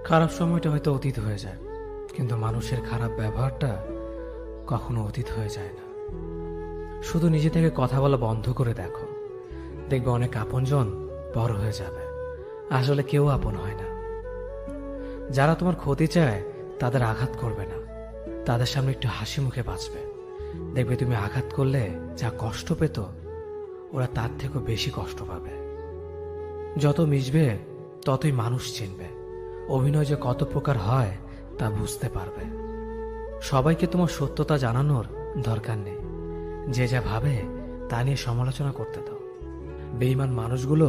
খারাপ সময়টা হয়তো অতীত হয়ে যায়, কিন্তু মানুষের খারাপ ব্যবহারটা কখনো অতীত হয়ে যায় না। শুধু নিজে থেকে কথা বলা বন্ধ করে দেখো, দেখবে অনেক আপনজন বড় হয়ে যাবে। আসলে কেউ আপন হয় না। যারা তোমার ক্ষতি চায় তাদের আঘাত করবে না, তাদের সামনে একটু হাসি মুখে বাঁচবে। দেখবে তুমি আঘাত করলে যা কষ্ট পেত, ওরা তার থেকেও বেশি কষ্ট পাবে। যত মিশবে ততই মানুষ চিনবে, অভিনয় যে কত প্রকার হয় তা বুঝতে পারবে। সবাইকে তোমার সত্যতা জানানোর দরকার নেই, যে যা ভাবে তা নিয়ে সমালোচনা করতে দাও। বেঈমান মানুষগুলো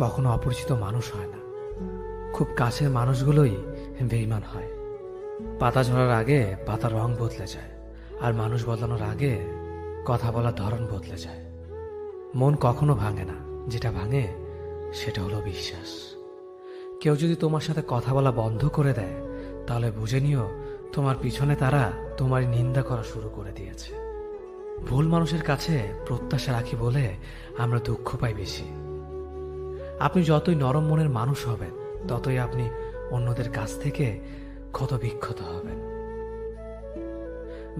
কখনো অপরিচিত মানুষ হয় না, খুব কাছের মানুষগুলোই বেঈমান হয়। পাতা ঝরার আগে পাতার রং বদলে যায়, আর মানুষ বদলানোর আগে কথা বলার ধরন বদলে যায়। মন কখনো ভাঙে না, যেটা ভাঙে সেটা হলো বিশ্বাস। কেউ যদি তোমার সাথে কথা বলা বন্ধ করে দেয়, তাহলে বুঝে নিও তোমার পিছনে তারা তোমারই নিন্দা করা শুরু করে দিয়েছে। ভুল মানুষের কাছে প্রত্যাশা রাখি বলে আমরা দুঃখ পাই বেশি। আপনি যতই নরম মনের মানুষ হবেন, ততই আপনি অন্যদের কাছ থেকে ক্ষত বিক্ষত হবেন।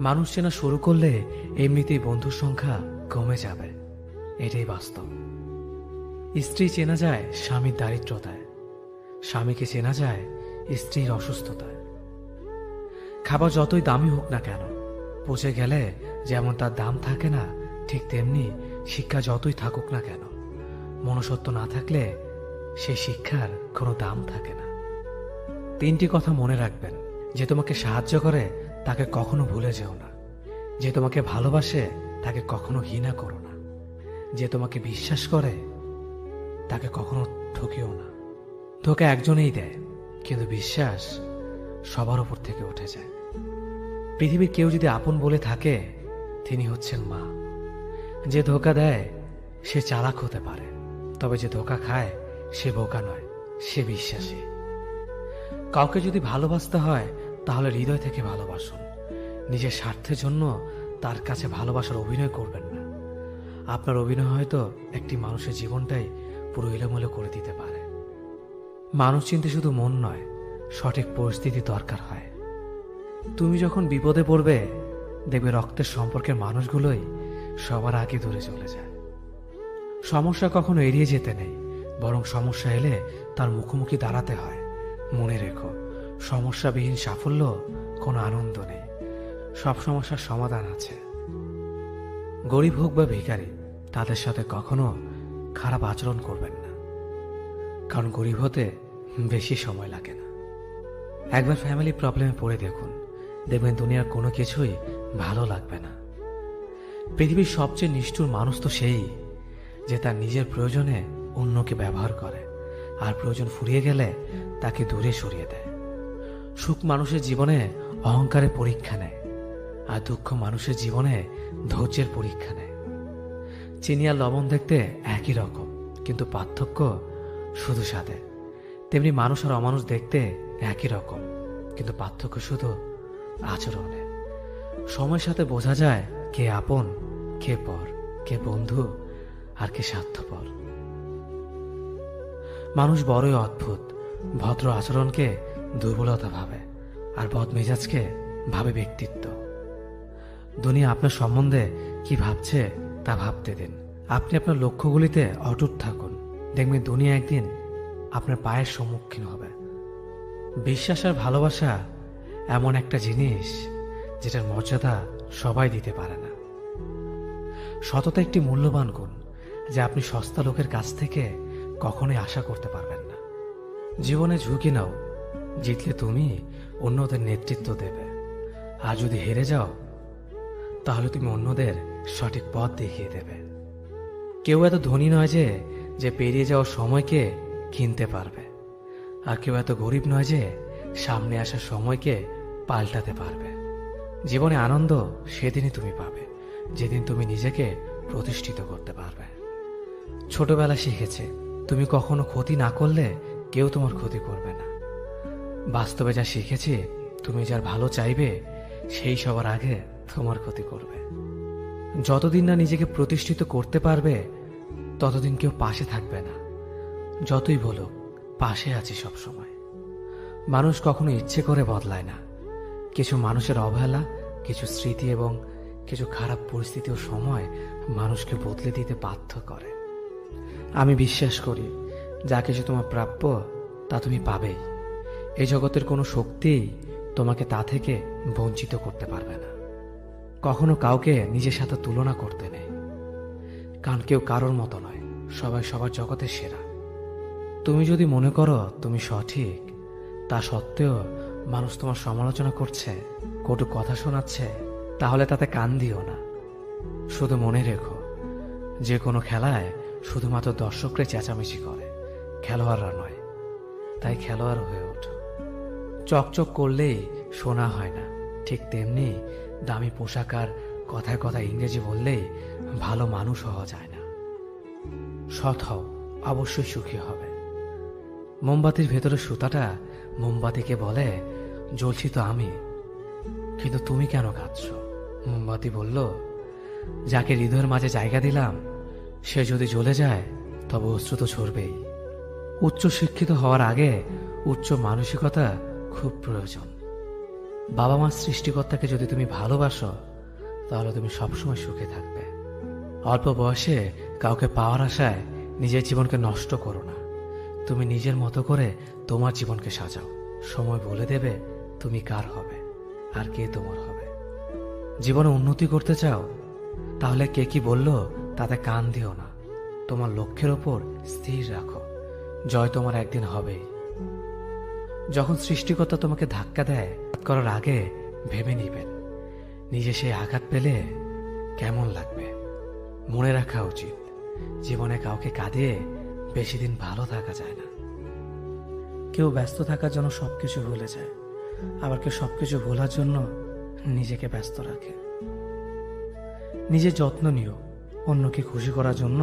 মানুষ চেনা শুরু করলে এমনিতেই বন্ধুর সংখ্যা কমে যাবে, এটাই বাস্তব। স্ত্রী চেনা যায় স্বামীর দারিদ্রতায়, স্বামীকে চেনা যায় স্ত্রীর অসুস্থতায়। খাবার যতই দামি হোক না কেন, পচে গেলে যেমন তার দাম থাকে না, ঠিক তেমনি শিক্ষা যতই থাকুক না কেন, মনুষ্যত্ব না থাকলে সেই শিক্ষার কোনো দাম থাকে না। তিনটি কথা মনে রাখবেন: যে তোমাকে সাহায্য করে তাকে কখনো ভুলে যেও না, যে তোমাকে ভালোবাসে তাকে কখনো ঘৃণা করো না, যে তোমাকে বিশ্বাস করে তাকে কখনো ঠকিও না। ধোঁকা একজনেই দেয়, কিন্তু বিশ্বাস সবার উপর থেকে উঠে যায়। পৃথিবীর কেউ যদি আপন বলে থাকে, তিনি হচ্ছেন মা। যে ধোঁকা দেয় সে চালাক হতে পারে, তবে যে ধোঁকা খায় সে বোকা নয়, সে বিশ্বাসী। কাউকে যদি ভালোবাসতে হয় তাহলে হৃদয় থেকে ভালোবাসুন। নিজের স্বার্থের জন্য তার কাছে ভালোবাসার অভিনয় করবেন না। আপনার অভিনয় হয়তো একটি মানুষের জীবনটাই পুরো এলোমেলো করে দিতে পারে। মানুষ চিনতে শুধু মন নয়, সঠিক পরিস্থিতি দরকার হয়। তুমি যখন বিপদে পড়বে, দেখবে রক্তের সম্পর্কের মানুষগুলোই সবার আগে দূরে চলে যায়। সমস্যা কখনো এড়িয়ে যেতে নেই, বরং সমস্যা এলে তার মুখোমুখি দাঁড়াতে হয়। মনে রেখো, সমস্যাবিহীন সাফল্য কোনো আনন্দ নেই, সব সমস্যার সমাধান আছে। গরিব হোক বা ভিখারি, তাদের সাথে কখনো খারাপ আচরণ করবেন না, কারণ গরিব হতে বেশি সময় লাগে না। একবার ফ্যামিলি প্রবলেমে পড়ে দেখুন, দেখবেন দুনিয়ার কোনো কিছুই ভালো লাগবে না। পৃথিবীর সবচেয়ে নিষ্ঠুর মানুষ তো সেই, যে তার নিজের প্রয়োজনে অন্যকে ব্যবহার করে, আর প্রয়োজন ফুরিয়ে গেলে তাকে দূরে সরিয়ে দেয়। সুখ মানুষের জীবনে অহংকারের পরীক্ষা নেয়, আর দুঃখ মানুষের জীবনে ধৈর্যের পরীক্ষা নেয়। চিনি আর লবণ দেখতে একই রকম, কিন্তু পার্থক্য শুধু স্বাদে। তেমনি মানুষ আর অমানুষ দেখতে একই রকম, কিন্তু পার্থক্য শুধু আচরণে। সময়ের সাথে বোঝা যায় কে আপন, কে পর, কে বন্ধু আর কে স্বার্থপর। মানুষ বড়ই অদ্ভুত, ভদ্র আচরণকে দুর্বলতা ভাবে, আর বদমেজাজকে ভাবে ব্যক্তিত্ব। দুনিয়া আপনার সম্বন্ধে কি ভাবছে তা ভাবতে দিন। আপনি আপনার লক্ষ্যগুলিতে অটুট থাকুন, দেখবেন দুনিয়া একদিন আপনার পায়ের সম্মুখীন হবে। বিশ্বাস আর ভালোবাসা এমন একটা জিনিস যেটার মর্যাদা সবাই দিতে পারে না। সততা একটি মূল্যবান গুণ, যা আপনি সস্তা লোকের কাছ থেকে কখনোই আশা করতে পারবেন না। জীবনে ঝুঁকি নাও, জিতলে তুমি অন্যদের নেতৃত্ব দেবে, আর যদি হেরে যাও তাহলে তুমি অন্যদের সঠিক পথ দেখিয়ে দেবে। কেউ এত ধনী নয় যে পেরিয়ে যাওয়ার সময়কে কিনতে পারবে, আর কেউ এত গরিব নয় যে সামনে আসার সময়কে পাল্টাতে পারবে। জীবনে আনন্দ সেদিনই তুমি পাবে, যেদিন তুমি নিজেকে প্রতিষ্ঠিত করতে পারবে। ছোটবেলা শিখেছে, তুমি কখনো ক্ষতি না করলে কেউ তোমার ক্ষতি করবে না। বাস্তবে যা শিখেছি, তুমি যার ভালো চাইবে সেই সবার আগে তোমার ক্ষতি করবে। যতদিন না নিজেকে প্রতিষ্ঠিত করতে পারবে, ততদিন কেউ পাশে থাকবে না। যতই বলো পাশে আছি সব সময়, মানুষ কখনো ইচ্ছে করে বদলায় না। কিছু মানুষের অবহেলা, কিছু স্মৃতি এবং কিছু খারাপ পরিস্থিতি ও সময় মানুষকে বদলে দিতে বাধ্য করে। আমি বিশ্বাস করি যা কিছু তোমার প্রাপ্য তা তুমি পাবেই। এই জগতের কোনো শক্তিই তোমাকে তা থেকে বঞ্চিত করতে পারবে না। কখনো কাউকে নিজের সাথে তুলনা করতে নেই, কারণ কেউ কারোর মতো নয়, সবাই সবার জগতের সেরা। তুমি যদি মনে করো তুমি সঠিক, তা সত্ত্বেও মানুষ তোমার সমালোচনা করছে, কটু কথা শোনাচ্ছে, তাহলে তাতে কান দিও না। শুধু মনে রেখো, যে কোনো খেলায় শুধুমাত্র দর্শকরাই চেঁচামেচি করে, খেলোয়াড়রা নয়। তাই খেলোয়াড় হয়ে ওঠো। চকচক করলেই শোনা হয় না, ঠিক তেমনি দামি পোশাক আর কথায় কথায় ইংরেজি বললেই ভালো মানুষ হওয়া যায় না। সৎ হও, অবশ্যই সুখী হবে। মোমবাতির ভেতরে সুতাটা মোমবাতিকে বলে, জ্বলছি তো আমি, কিন্তু তুমি কেন কাঁদছ? মোমবাতি বলল, যাকে হৃদয়ের মাঝে জায়গা দিলাম সে যদি জ্বলে যায় তবে অশ্রু তো ঝরবেই। উচ্চ শিক্ষিত হওয়ার আগে উচ্চ মানসিকতা খুব প্রয়োজন। বাবা মার সৃষ্টিকর্তাকে যদি তুমি ভালোবাসো তাহলে তুমি সবসময় সুখে থাকবে। অল্প বয়সে কাউকে পাওয়ার আশায় নিজের জীবনকে নষ্ট করো না। তুমি নিজের মতো করে তোমার জীবনকে সাজাও। সময় বলে দেবে তুমি কার হবে আর কে তোমার হবে। জীবনে উন্নতি করতে চাও, তাহলে কে কি বলল তাতে কান দিও না। তোমার লক্ষ্যের ওপর স্থির রাখো, জয় তোমার একদিন হবেই। যখন সৃষ্টিকর্তা তোমাকে ধাক্কা দেয় করার আগে ভেবে নিবেন নিজে সেই আঘাত পেলে কেমন লাগবে। মনে রাখা উচিত, জীবনে কাউকে কাঁদিয়ে বেশি দিন ভালো থাকা যায় না। কেউ ব্যস্ত থাকার জন্য সবকিছু ভুলে যায়, আবার কেউ সবকিছু ভোলার জন্য নিজেকে ব্যস্ত রাখে। নিজের যত্ন নিও, অন্যকে খুশি করার জন্য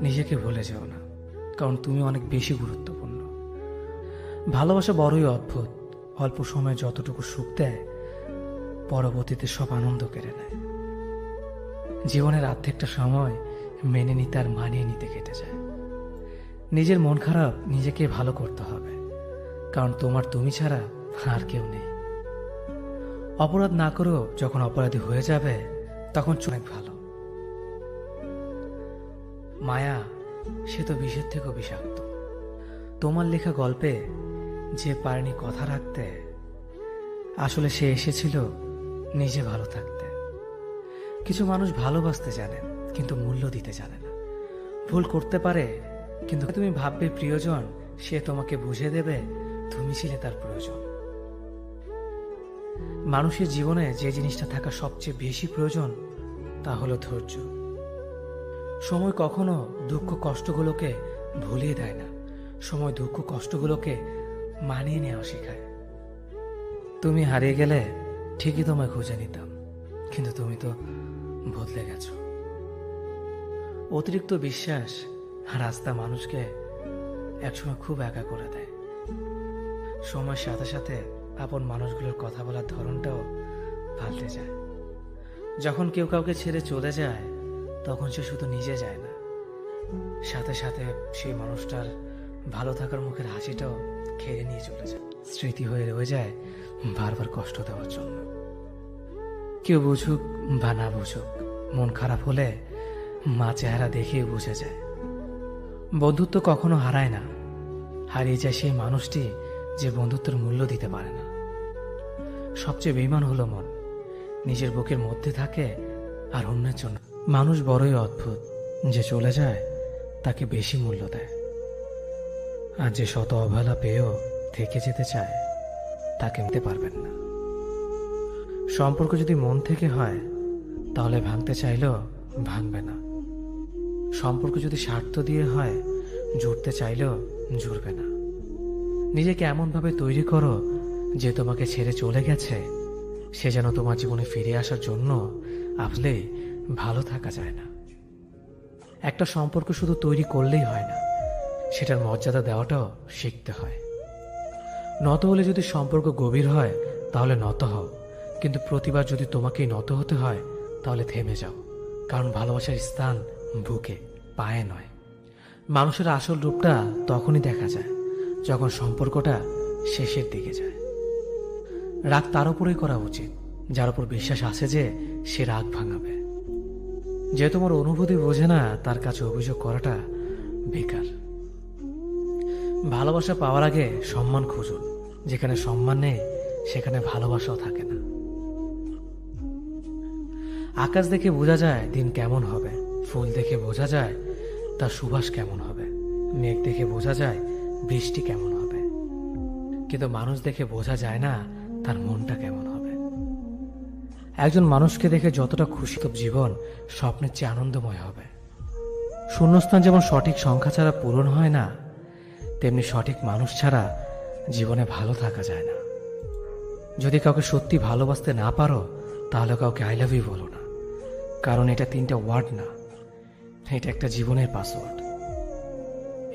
নিজেকে ভুলে যেও না, কারণ তুমি অনেক বেশি গুরুত্বপূর্ণ। ভালোবাসা বড়ই অদ্ভুত, অল্প সময়ে যতটুকু সুখ দেয় পরবর্তীতে সব আনন্দ কেড়ে নেয়। জীবনের অর্ধেকটা সময় মেনে নিতে আর মানিয়ে নিতে কেটে যায়। নিজের মন খারাপ নিজেকে ভালো করতে হবে, কারণ তোমার তুমি ছাড়া আর কেউ নেই। অপরাধ না করেও যখন অপরাধী হয়ে যাবে তখন অনেক ভালো। মায়া সে তো বিষের থেকেও বিষাক্ত। তোমার লেখা গল্পে যে পারেনি কথা রাখতে, আসলে সে এসেছিল নিজে ভালো থাকতে। কিছু মানুষ ভালোবাসতে জানে কিন্তু মূল্য দিতে জানে না। ভুল করতে পারে, কিন্তু তুমি ভাববে প্রিয়জন, সে তোমাকে বুঝে দেবে তুমি ছিলে তার প্রয়োজন। মানুষের জীবনে যে জিনিসটা থাকা সবচেয়ে বেশি প্রয়োজন তা হলো ধৈর্য। সময় কখনো দুঃখ কষ্টগুলোকে ভুলিয়ে দেয় না, সময় দুঃখ কষ্টগুলোকে মানিয়ে নেওয়া শেখায়। তুমি হারিয়ে গেলে ঠিকই তোমায় খুঁজে নিতাম, কিন্তু তুমি তো বদলে গেছো। অতিরিক্ত বিশ্বাস আর আস্থা মানুষকে একসময় খুব একা করে দেয়। সময়ের সাথে সাথে আপন মানুষগুলোর কথা বলার ধরনটাও পাল্টে যায়। যখন কেউ কাউকে ছেড়ে চলে যায় তখন সে শুধু নিজে যায় না, সাথে সাথে সেই মানুষটার ভালো থাকার মুখের হাসিটাও খেয়ে নিয়ে চলে যায়। স্মৃতি হয়ে রয়ে যায় বারবার কষ্ট দেওয়ার জন্য। কেউ বুঝুক বা না বুঝুক, মন খারাপ হলে মা চেহারা দেখেই বুঝে যায়। বন্ধুত্ব কখনো হারায় না, হারিয়ে যায় সেই মানুষটি যে বন্ধুত্বের মূল্য দিতে পারে না। সবচেয়ে বেঈমান হলো মন, নিজের বুকের মধ্যে থাকে আর অন্যের জন্য। মানুষ বড়ই অদ্ভুত, যে চলে যায় তাকে বেশি মূল্য দেয়, আর যে শত অবহেলা পেয়েও থেকে যেতে চায় তাকে নিতে পারবেন না। সম্পর্ক যদি মন থেকে হয় তাহলে ভাঙতে চাইলেও ভাঙবে না। সম্পর্ক যদি স্বার্থ দিয়ে হয় জুড়তে চাইলেও জুড়বে না। নিজেকে এমনভাবে তৈরি করো যে তোমাকে ছেড়ে চলে গেছে সে যেন তোমার জীবনে ফিরে আসার জন্য আসলে ভালো থাকা যায় না। একটা সম্পর্ক শুধু তৈরি করলেই হয় না, সেটার মর্যাদা দেওয়াটাও শিখতে হয়। নত হলে যদি সম্পর্ক গভীর হয় তাহলে নত হও, কিন্তু প্রতিবার যদি তোমাকেই নত হতে হয় তাহলে থেমে যাও, কারণ ভালোবাসার স্থান বুকে, পায়ে নয়। মানুষের আসল রূপটা তখনই দেখা যায় যখন সম্পর্কটা শেষের দিকে যায়। রাগ তার উপরেই করা উচিত যার উপর বিশ্বাস আছে যে সে রাগ ভাঙাবে। যে তোমার অনুভূতি বোঝে না তার কাছে অভিযোগ করাটা বেকার। ভালোবাসা পাওয়ার আগে সম্মান খুঁজুন। যেখানে সম্মান নেই সেখানে ভালোবাসাও থাকে না। আকাশ দেখে বোঝা যায় দিন কেমন হবে, ফুল দেখে বোঝা যায় তার সুবাস কেমন হবে, মেঘ দেখে বোঝা যায় বৃষ্টি কেমন হবে, কিন্তু মানুষ দেখে বোঝা যায় না তার মনটা কেমন হবে। একজন মানুষকে দেখে যতটা খুশি তো জীবন স্বপ্নের চেয়ে আনন্দময় হবে। শূন্যস্থান যেমন সঠিক সংখ্যা ছাড়া পূরণ হয় না, তেমনি সঠিক মানুষ ছাড়া জীবনে ভালো থাকা যায় না। যদি কাউকে সত্যি ভালোবাসতে না পারো তাহলে কাউকে আই লাভ ইউ বলো না, কারণ এটা 3টা ওয়ার্ড না, এটা একটা জীবনের পাসওয়ার্ড।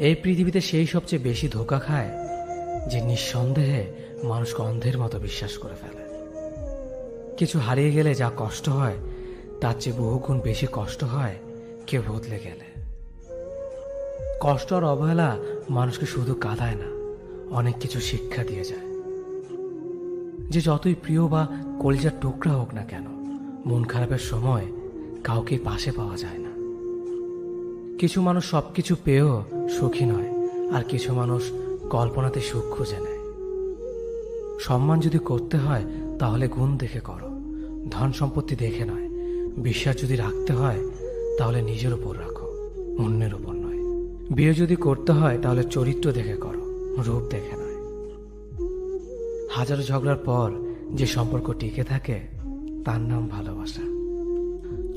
এই পৃথিবীতে সেই সবচেয়ে বেশি ধোঁকা খায় যে নিঃসন্দেহে মানুষকে অন্ধের মতো বিশ্বাস করে ফেলে। কিছু হারিয়ে গেলে যা কষ্ট হয় তার চেয়ে বহুগুণ বেশি কষ্ট হয় কেউ বদলে গেলে। কষ্ট আর অবহেলা মানুষকে শুধু কাঁদায় না, অনেক কিছু শিক্ষা দিয়ে যায়। যে যতই প্রিয় বা কলিজার টুকরা হোক না কেন, মন খারাপের সময় কাউকে পাশে পাওয়া যায় না। কিছু মানুষ সবকিছু পেয়েও সুখী নয়, আর কিছু মানুষ কল্পনাতে সুখ খুঁজে নেয়। সম্মান যদি করতে হয় তাহলে গুণ দেখে করো, ধন সম্পত্তি দেখে নয়। বিশ্বাস যদি রাখতে হয় তাহলে নিজের উপর রাখো, অন্যের উপর নয়। বিয়ে যদি করতে হয় তাহলে চরিত্র দেখে করো, রূপ দেখে নয়। হাজারো ঝগড়ার পর যে সম্পর্ক টিকে থাকে তার নাম ভালোবাসা।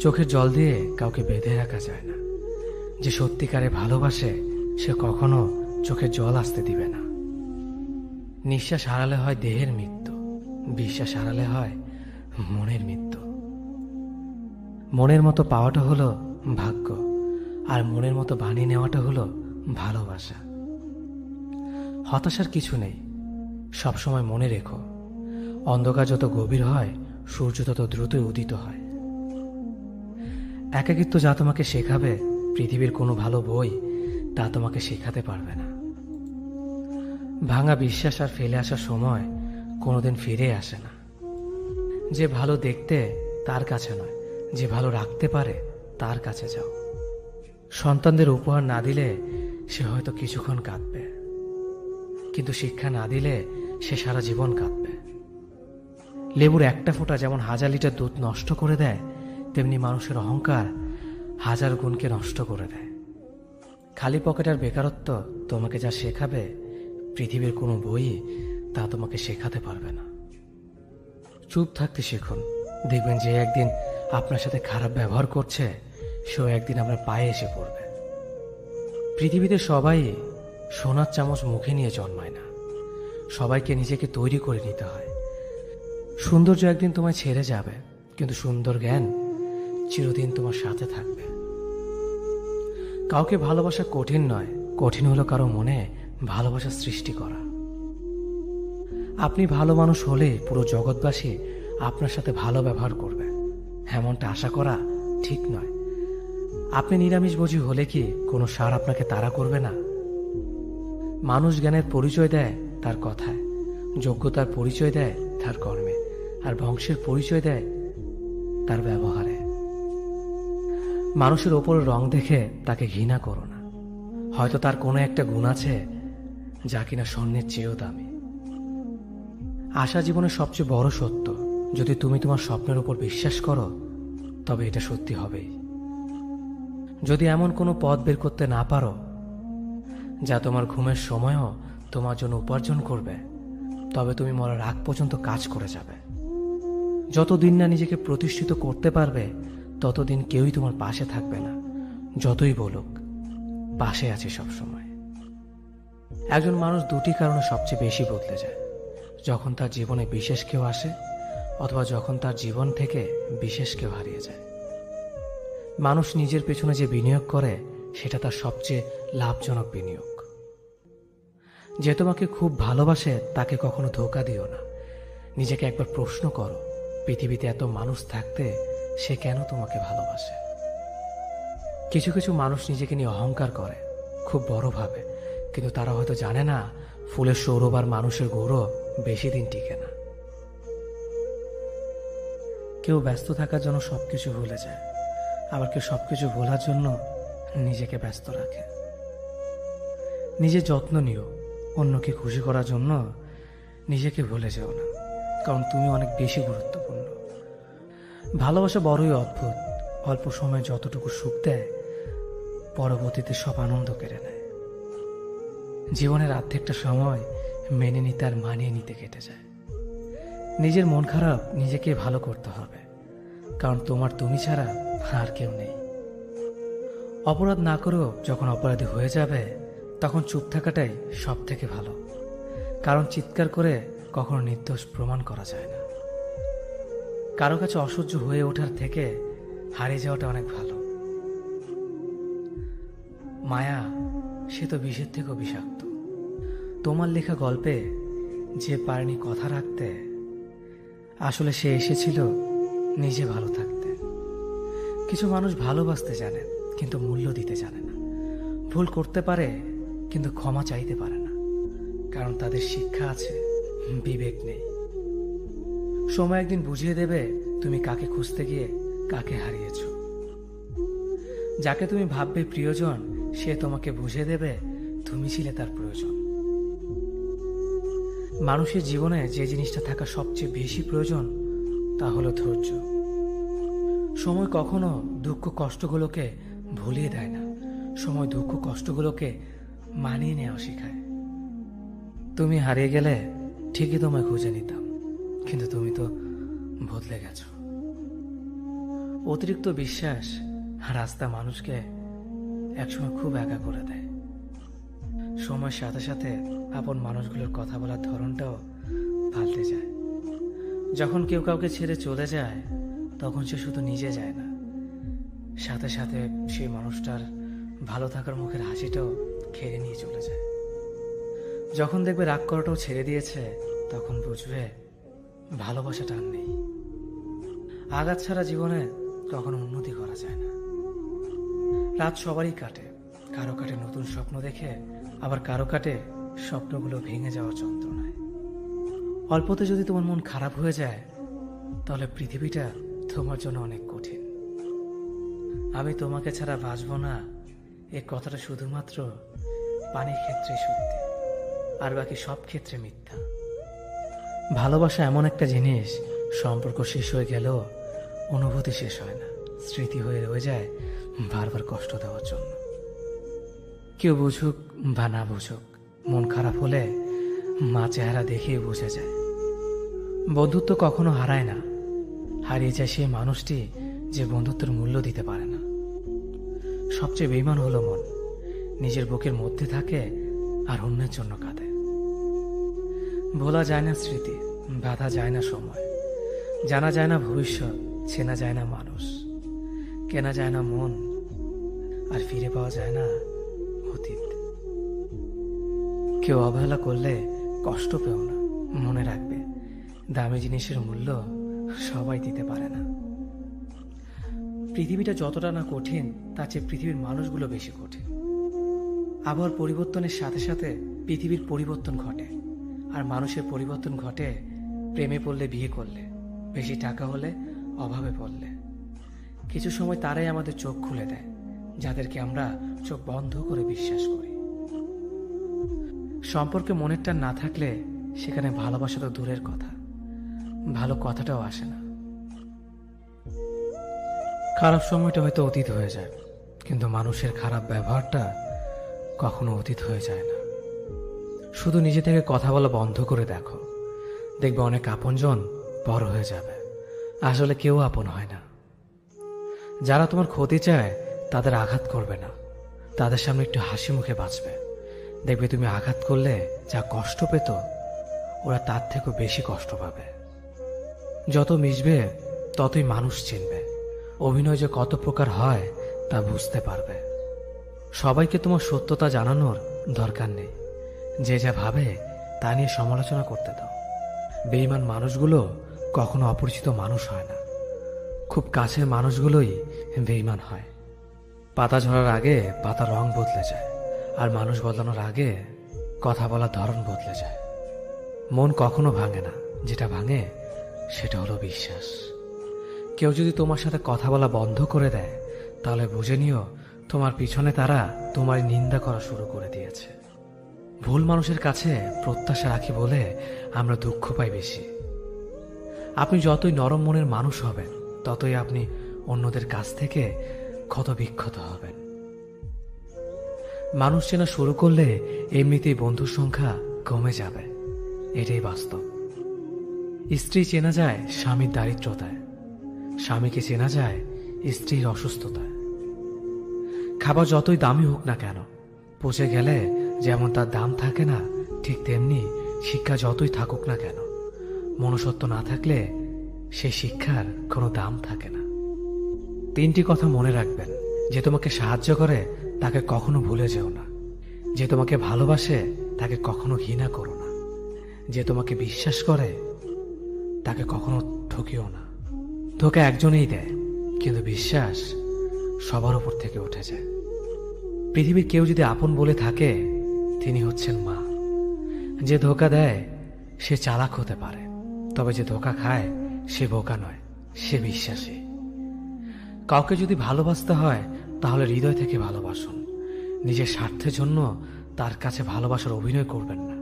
চোখের জল দিয়ে কাউকে বেঁধে রাখা যায় না। যে সত্যিকারে ভালোবাসে সে কখনো চোখের জল আসতে দিবে না। নিঃশ্বাস হারালে হয় দেহের মৃত্যু, বিশ্বাস হারালে হয় মনের মৃত্যু। মনের মতো পাওয়াটা হলো ভাগ্য, আর মনের মতো বানিয়ে নেওয়াটা হলো ভালোবাসা। হতাশার কিছু নেই, সবসময় মনে রেখো, অন্ধকার যত গভীর হয় সূর্য তত দ্রুতই উদিত হয়। একাকিত্ব যা তোমাকে শেখাবে পৃথিবীর কোনো ভালো বই তা তোমাকে শেখাতে পারবে না। ভাঙা বিশ্বাস আর ফেলে আসার সময় কোনোদিন ফিরে আসে না। যে ভালো দেখতে তার কাছে নয়, যে ভালো রাখতে পারে তার কাছে যাও। সন্তানদের উপহার না দিলে সে হয়তো কিছুক্ষণ কাঁদবে, কিন্তু শিক্ষা না দিলে সে সারা জীবন কাঁদবে। লেবুর একটা ফোঁটা যেমন 1000 লিটার দুধ নষ্ট করে দেয়, তেমনি মানুষের অহংকার 1000 গুণকে নষ্ট করে দেয়। খালি পকেট আর বেকারত্ব তোমাকে যা শেখাবে পৃথিবীর কোনো বই তা তোমাকে শেখাতে পারবে না। চুপ থাকতে শিখুন, দেখবেন যে একদিন আপনার সাথে খারাপ ব্যবহার করছে সেও একদিন আপনার পায়ে এসে পড়বে। পৃথিবীতে সবাই সোনার চামচ মুখে নিয়ে জন্মায় না, সবাইকে নিজেকে তৈরি করে নিতে হয়। সৌন্দর্য একদিন তোমায় ছেড়ে যাবে, কিন্তু সুন্দর জ্ঞান চিরদিন তোমার সাথে থাকবে। কাউকে ভালোবাসা কঠিন নয়, কঠিন হলো কারো মনে ভালোবাসা সৃষ্টি করা। আপনি ভালো মানুষ হলে পুরো জগৎবাসী আপনার সাথে ভালো ব্যবহার করবে, এমনটা আশা করা ঠিক নয়। আপনি নিরামিষভোজী হলে কি কোনো সার আপনাকে তাড়া করবে না? মানুষ জ্ঞানের পরিচয় দেয় তার কথায়, যোগ্যতার পরিচয় দেয় তার কর্মে, আর বংশের পরিচয় দেয় তার ব্যবহারে। মানুষের ওপর রং দেখে তাকে ঘৃণা করো না, হয়তো তার কোনো একটা গুণ আছে যা কিনা স্বর্ণের চেয়েও দামি। আশা জীবনের সবচেয়ে বড় সত্য। যদি তুমি তোমার স্বপ্নের উপর বিশ্বাস করো তবে এটা সত্যি হবেই। যদি এমন কোনো পথ বের করতে না পারো যা তোমার ঘুমের সময়ও তোমার জন্য উপার্জন করবে, তবে তুমি মরার আগ পর্যন্ত কাজ করে যাবে। যতদিন না নিজেকে প্রতিষ্ঠিত করতে পারবে ততদিন কেউই তোমার পাশে থাকবে না, যতই বলুক পাশে আছে সব সময়। একজন মানুষ দুটি কারণে সবচেয়ে বেশি বদলে যায়, যখন তার জীবনে বিশেষ কেউ আসে অথবা যখন তার জীবন থেকে বিশেষ কেউ হারিয়ে যায়। মানুষ নিজের পেছনে যে বিনিয়োগ করে সেটা তার সবচেয়ে লাভজনক বিনিয়োগ। যে তোমাকে খুব ভালোবাসে তাকে কখনো ধোঁকা দিও না। নিজেকে একবার প্রশ্ন করো, পৃথিবীতে এত মানুষ থাকতে সে কেন তোমাকে ভালোবাসে? কিছু কিছু মানুষ নিজেকে নিয়ে অহংকার করে, খুব বড় ভাবে, কিন্তু তারা হয়তো জানে না ফুলের সৌরভ আর মানুষের গৌরব বেশি দিন টিকে না। কেউ ব্যস্ত থাকার জন্য সবকিছু ভুলে যায়, আবার কেউ সবকিছু ভোলার জন্য নিজেকে ব্যস্ত রাখে। নিজের যত্ন নিও, অন্যকে খুশি করার জন্য নিজেকে ভুলে যেও না, কারণ তুমি অনেক বেশি গুরুত্বপূর্ণ। ভালোবাসা বড়ই অদ্ভুত, অল্প সময়ে যতটুকু সুখ দেয় পরবর্তীতে সব আনন্দ কেড়ে নেয়। জীবনের অর্ধেকটা সময় মেনে নিতে আর মানিয়ে নিতে কেটে যায়। নিজের মন খারাপ নিজেকে ভালো করতে হবে, কারণ তোমার তুমি ছাড়া আর কেউ নেই। অপরাধ না করেও যখন অপরাধী হয়ে যাবে তখন চুপ থাকাটাই সব থেকে ভালো, কারণ চিৎকার করে কখনো নির্দোষ প্রমাণ করা যায় না। কারো কাছে অসহ্য হয়ে ওঠার থেকে হারিয়ে যাওয়াটা অনেক ভালো। মায়া সে তো বিষের থেকেও বিষাক্ত। তোমার লেখা গল্পে যে পারেনি কথা রাখতে, আসলে সে এসেছিল নিজে ভালো থাকতে। কিছু মানুষ ভালোবাসতে জানে কিন্তু মূল্য দিতে জানে না। ভুল করতে পারে কিন্তু ক্ষমা চাইতে পারে না, কারণ তাদের শিক্ষা আছে, বিবেক নেই। সময় একদিন বুঝিয়ে দেবে তুমি কাকে খুঁজতে গিয়ে কাকে হারিয়েছ। যাকে তুমি ভাববে প্রিয়জন সে তোমাকে বুঝিয়ে দেবে তুমি ছিলে তার প্রয়োজন। মানুষের জীবনে যে জিনিসটা থাকা সবচেয়ে বেশি প্রয়োজন তা হলো ধৈর্য। সময় কখনো দুঃখ কষ্টগুলোকে ভুলিয়ে দেয় না, সময় দুঃখ কষ্টগুলোকে মানিয়ে নেওয়া শেখায়। তুমি হারিয়ে গেলে ঠিকই তোমায় খুঁজে নিতাম, কিন্তু তুমি তো বদলে গেছো। অতিরিক্ত বিশ্বাস রাস্তা মানুষকে একসময় খুব একা করে দেয়। সময়ের সাথে সাথে আপন মানুষগুলোর কথা বলার ধরনটাও পাল্টে যায়। যখন কেউ কাউকে ছেড়ে চলে যায় তখন সে শুধু নিজে যায় না, সাথে সাথে সেই মানুষটার ভালো থাকার মুখের হাসিটাও খেয়ে নিয়ে চলে যায়। যখন দেখবে রাগ করাটাও ছেড়ে দিয়েছে তখন বুঝবে ভালোবাসাটা আর নেই। আঘাত ছাড়া জীবনে কখনো উন্নতি করা যায় না। রাত সবারই কাটে, কারো কাটে নতুন স্বপ্ন দেখে, আবার কারো কাটে স্বপ্নগুলো ভেঙে যাওয়ার যন্ত্রণায়। অল্পতে যদি তোমার মন খারাপ হয়ে যায় তাহলে পৃথিবীটা তোমার জন্য অনেক কঠিন। আমি তোমাকে ছাড়া বাঁচব না এ কথাটা শুধুমাত্র পানির ক্ষেত্রে সত্যি, আর বাকি সব ক্ষেত্রে মিথ্যা। ভালোবাসা এমন একটা জিনিস, সম্পর্ক শেষ হয়ে গেলেও অনুভূতি শেষ হয় না, স্মৃতি হয়ে রয়ে যায় বারবার কষ্ট দেওয়ার জন্য। কেউ বুঝুক বা না বুঝুক, মন খারাপ হলে মা চেহারা দেখেই বোঝা যায়। বন্ধুত্ব কখনো হারায় না, হারিয়ে যায় সেই মানুষটি যে বন্ধুত্বের মূল্য দিতে পারে না। সবচেয়ে বেঈমান হলো মন, নিজের বুকের মধ্যে থাকে আর অন্যের জন্য কাঁদে। ভোলা যায় না স্মৃতি, বাধা যায় না সময়, জানা যায় না ভবিষ্যৎ, চেনা যায় না মানুষ, কেনা যায় না মন, আর ফিরে পাওয়া যায় না অতীত। কেউ অবহেলা করলে কষ্ট পেও না, মনে রাখবে দামি জিনিসের মূল্য সবাই দিতে পারে না। পৃথিবীটা যতটা না কঠিন তার চেয়ে পৃথিবীর মানুষগুলো বেশি কঠিন। আবহাওয়ার পরিবর্তনের সাথে সাথে পৃথিবীর পরিবর্তন ঘটে, আর মানুষের পরিবর্তন ঘটে প্রেমে পড়লে, বিয়ে করলে, বেশি টাকা হলে, অভাবে পড়লে। কিছু সময় তারাই আমাদের চোখ খুলে দেয় যাদেরকে আমরা চোখ বন্ধ করে বিশ্বাস করি। সম্পর্কে মনের টান না থাকলে সেখানে ভালোবাসা তো দূরের কথা, ভালো কথাটাও আসে না। খারাপ সময়টা হয়তো অতীত হয়ে যায়, কিন্তু মানুষের খারাপ ব্যবহারটা কখনো অতীত হয়ে যায় না। শুধু নিজে থেকে কথা বলা বন্ধ করে দেখো, দেখবে অনেক আপনজন বড় হয়ে যাবে। আসলে কেউ আপন হয় না। যারা তোমার ক্ষতি চায় তাদের আঘাত করবে না, তাদের সামনে একটু হাসি মুখে বাঁচবে। দেখবে তুমি আঘাত করলে যা কষ্ট পেত ওরা তার থেকেও বেশি কষ্ট পাবে। যত মিশবে ততই মানুষ চিনবে, অভিনয় যে কত প্রকার হয় তা বুঝতে পারবে। সবাইকে তোমার সত্যতা জানানোর দরকার নেই, যে যা ভাবে তা নিয়ে সমালোচনা করতে দাও। বেঈমান মানুষগুলো কখনো অপরিচিত মানুষ হয় না, খুব কাছের মানুষগুলোই বেঈমান হয়। পাতা ঝরার আগে পাতার রং বদলে যায়, আর মানুষ বদলানোর আগে কথা বলার ধরন বদলে যায়। মন কখনো ভাঙে না, যেটা ভাঙে সেটা হলো বিশ্বাস। কেউ যদি তোমার সাথে কথা বলা বন্ধ করে দেয়, তাহলে বুঝে নিও তোমার পিছনে তারা তোমার নিন্দা করা শুরু করে দিয়েছে। ভুল মানুষের কাছে প্রত্যাশা রাখি বলে আমরা দুঃখ পাই বেশি। আপনি যতই নরম মনের মানুষ হবেন, ততই আপনি অন্যদের কাছ থেকে ক্ষত বিক্ষত হবেন। মানুষ চেনা শুরু করলে এমনিতেই বন্ধুর সংখ্যা কমে যাবে, এটাই বাস্তব। স্ত্রী চেনা যায় স্বামীর দারিদ্রতায়, স্বামীকে চেনা যায় স্ত্রীর অসুস্থতায়। খাবার যতই দামি হোক না কেন, পচে গেলে যেমন তার দাম থাকে না, ঠিক তেমনি শিক্ষা যতই থাকুক না কেন, মনুষ্যত্ব না থাকলে সেই শিক্ষার কোনো দাম থাকে না। 3টি কথা মনে রাখবেন। যে তোমাকে সাহায্য করে তাকে কখনো ভুলে যেও না। যে তোমাকে ভালোবাসে তাকে কখনো ঘৃণা করো না। যে তোমাকে বিশ্বাস করে তাকে কখনো ঠকিও না। ধোঁকা একজনেই দেয়, কিন্তু বিশ্বাস সবার উপর থেকে উঠে যায়। পৃথিবীর কেউ যদি আপন বলে থাকে, তিনি হচ্ছেন মা। যে ধোঁকা দেয় সে চালাক হতে পারে, তবে যে ধোঁকা খায় সে বোকা নয়, সে বিশ্বাসী। কাউকে যদি ভালোবাসতে হয় তাহলে হৃদয় থেকে ভালোবাসুন। নিজের স্বার্থের জন্য তার কাছে ভালোবাসার অভিনয় করবেন না।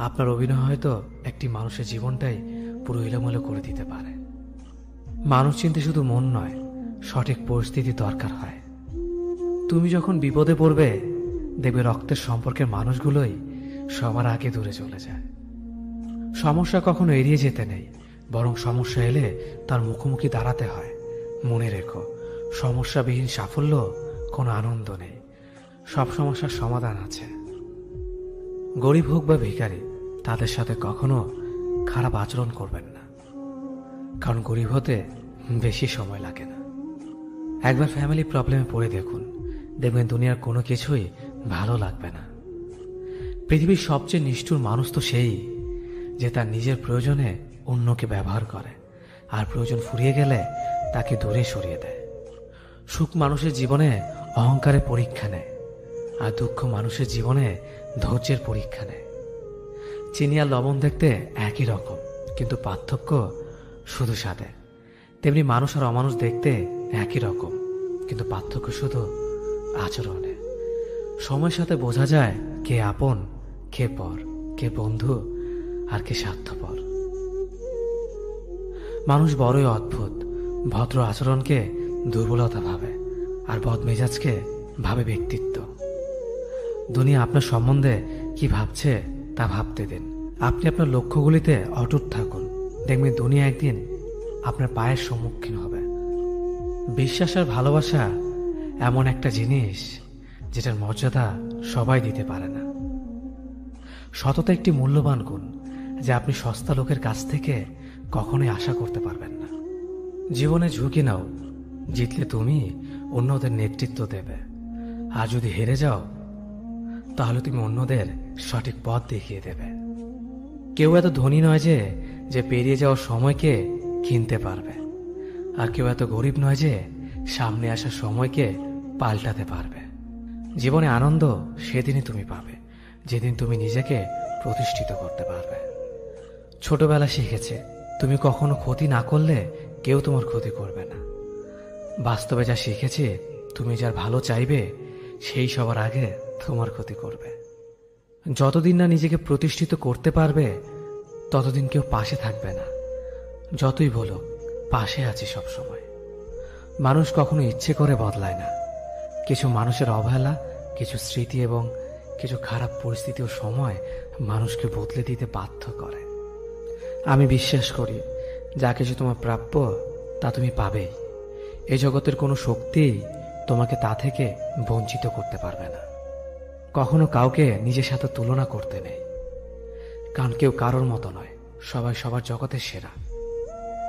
আপনার অভিনয় হয়তো একটি মানুষের জীবনটাই পুরো এলোমেলো করে দিতে পারে। মানুষ চিনতে শুধু মন নয়, সঠিক পরিস্থিতি দরকার হয়। তুমি যখন বিপদে পড়বে, দেখবে রক্তের সম্পর্কের মানুষগুলোই সবার আগে দূরে চলে যায়। সমস্যা কখনো এড়িয়ে যেতে নেই, বরং সমস্যা এলে তার মুখোমুখি দাঁড়াতে হয়। মনে রেখো, সমস্যাবিহীন সাফল্য কোনো আনন্দ নেই। সব সমস্যার সমাধান আছে। গরিব হোক বা ভিখারি, তাদের সাথে কখনো খারাপ আচরণ করবেন না, কারণ গরিব হতে বেশি সময় লাগে না। একবার ফ্যামিলি প্রবলেমে পড়ে দেখুন, দেখবেন দুনিয়ার কোনো কিছুই ভালো লাগবে না। পৃথিবীর সবচেয়ে নিষ্ঠুর মানুষ তো সেই, যে তার নিজের প্রয়োজনে অন্যকে ব্যবহার করে, আর প্রয়োজন ফুরিয়ে গেলে তাকে দূরে সরিয়ে দেয়। সুখ মানুষের জীবনে অহংকারের পরীক্ষা নেয়, আর দুঃখ মানুষের জীবনে ধৈর্যের পরীক্ষা নেয়। চিনি আর লবণ দেখতে একই রকম, কিন্তু পার্থক্য শুধু স্বাদে। তেমনি মানুষ আর অমানুষ দেখতে একই রকম, কিন্তু পার্থক্য শুধু আচরণে। সময়ের সাথে বোঝা যায় কে আপন, কে পর, কে বন্ধু আর কে স্বার্থপর। মানুষ বড়ই অদ্ভুত। ভদ্র আচরণকে দুর্বলতা ভাবে, আর বদমেজাজকে ভাবে ব্যক্তিত্ব। দুনিয়া আপনার সম্বন্ধে কি ভাবছে তা ভাবতে দিন। আপনি আপনার লক্ষ্যগুলিতে অটুট থাকুন, দেখবেন দুনিয়া একদিন আপনার পায়ের সম্মুখীন হবে। বিশ্বাস আর ভালোবাসা এমন একটা জিনিস যেটার মর্যাদা সবাই দিতে পারে না। সততা একটি মূল্যবান গুণ, যা আপনি সস্তা লোকের কাছ থেকে কখনোই আশা করতে পারবেন না। জীবনে ঝুঁকি নাও, জিতলে তুমি অন্যদের নেতৃত্ব দেবে, আর যদি হেরে যাও তাহলে তুমি অন্যদের সঠিক পথ দেখিয়ে দেবে। কেউ এত ধনী নয় যে পেরিয়ে যাওয়ার সময়কে কিনতে পারবে, আর কেউ এত গরিব নয় যে সামনে আসার সময়কে পাল্টাতে পারবে। জীবনে আনন্দ সেদিনই তুমি পাবে, যেদিন তুমি নিজেকে প্রতিষ্ঠিত করতে পারবে। ছোটবেলা শিখেছে, তুমি কখনো ক্ষতি না করলে কেউ তোমার ক্ষতি করবে না। বাস্তবে যা শিখেছে, তুমি যার ভালো চাইবে সেই সবার আগে তোমার ক্ষতি করবে। যতদিন না নিজেকে প্রতিষ্ঠিত করতে পারবে, ততদিন কেউ পাশে থাকবে না। যতই বলো পাশে আছি সব সময়। মানুষ কখনো ইচ্ছে করে বদলায় না। কিছু মানুষের অবহেলা, কিছু স্মৃতি এবং কিছু খারাপ পরিস্থিতি ও সময় মানুষকে বদলে দিতে বাধ্য করে। আমি বিশ্বাস করি, যা কিছু তোমার প্রাপ্য তা তুমি পাবেই। এই জগতের কোনো শক্তিই তোমাকে তা থেকে বঞ্চিত করতে পারবে না। কখনো কাউকে নিজের সাথে তুলনা করতে নেই, কারণ কেউ কারোর মতো নয়, সবাই সবার জগতের সেরা।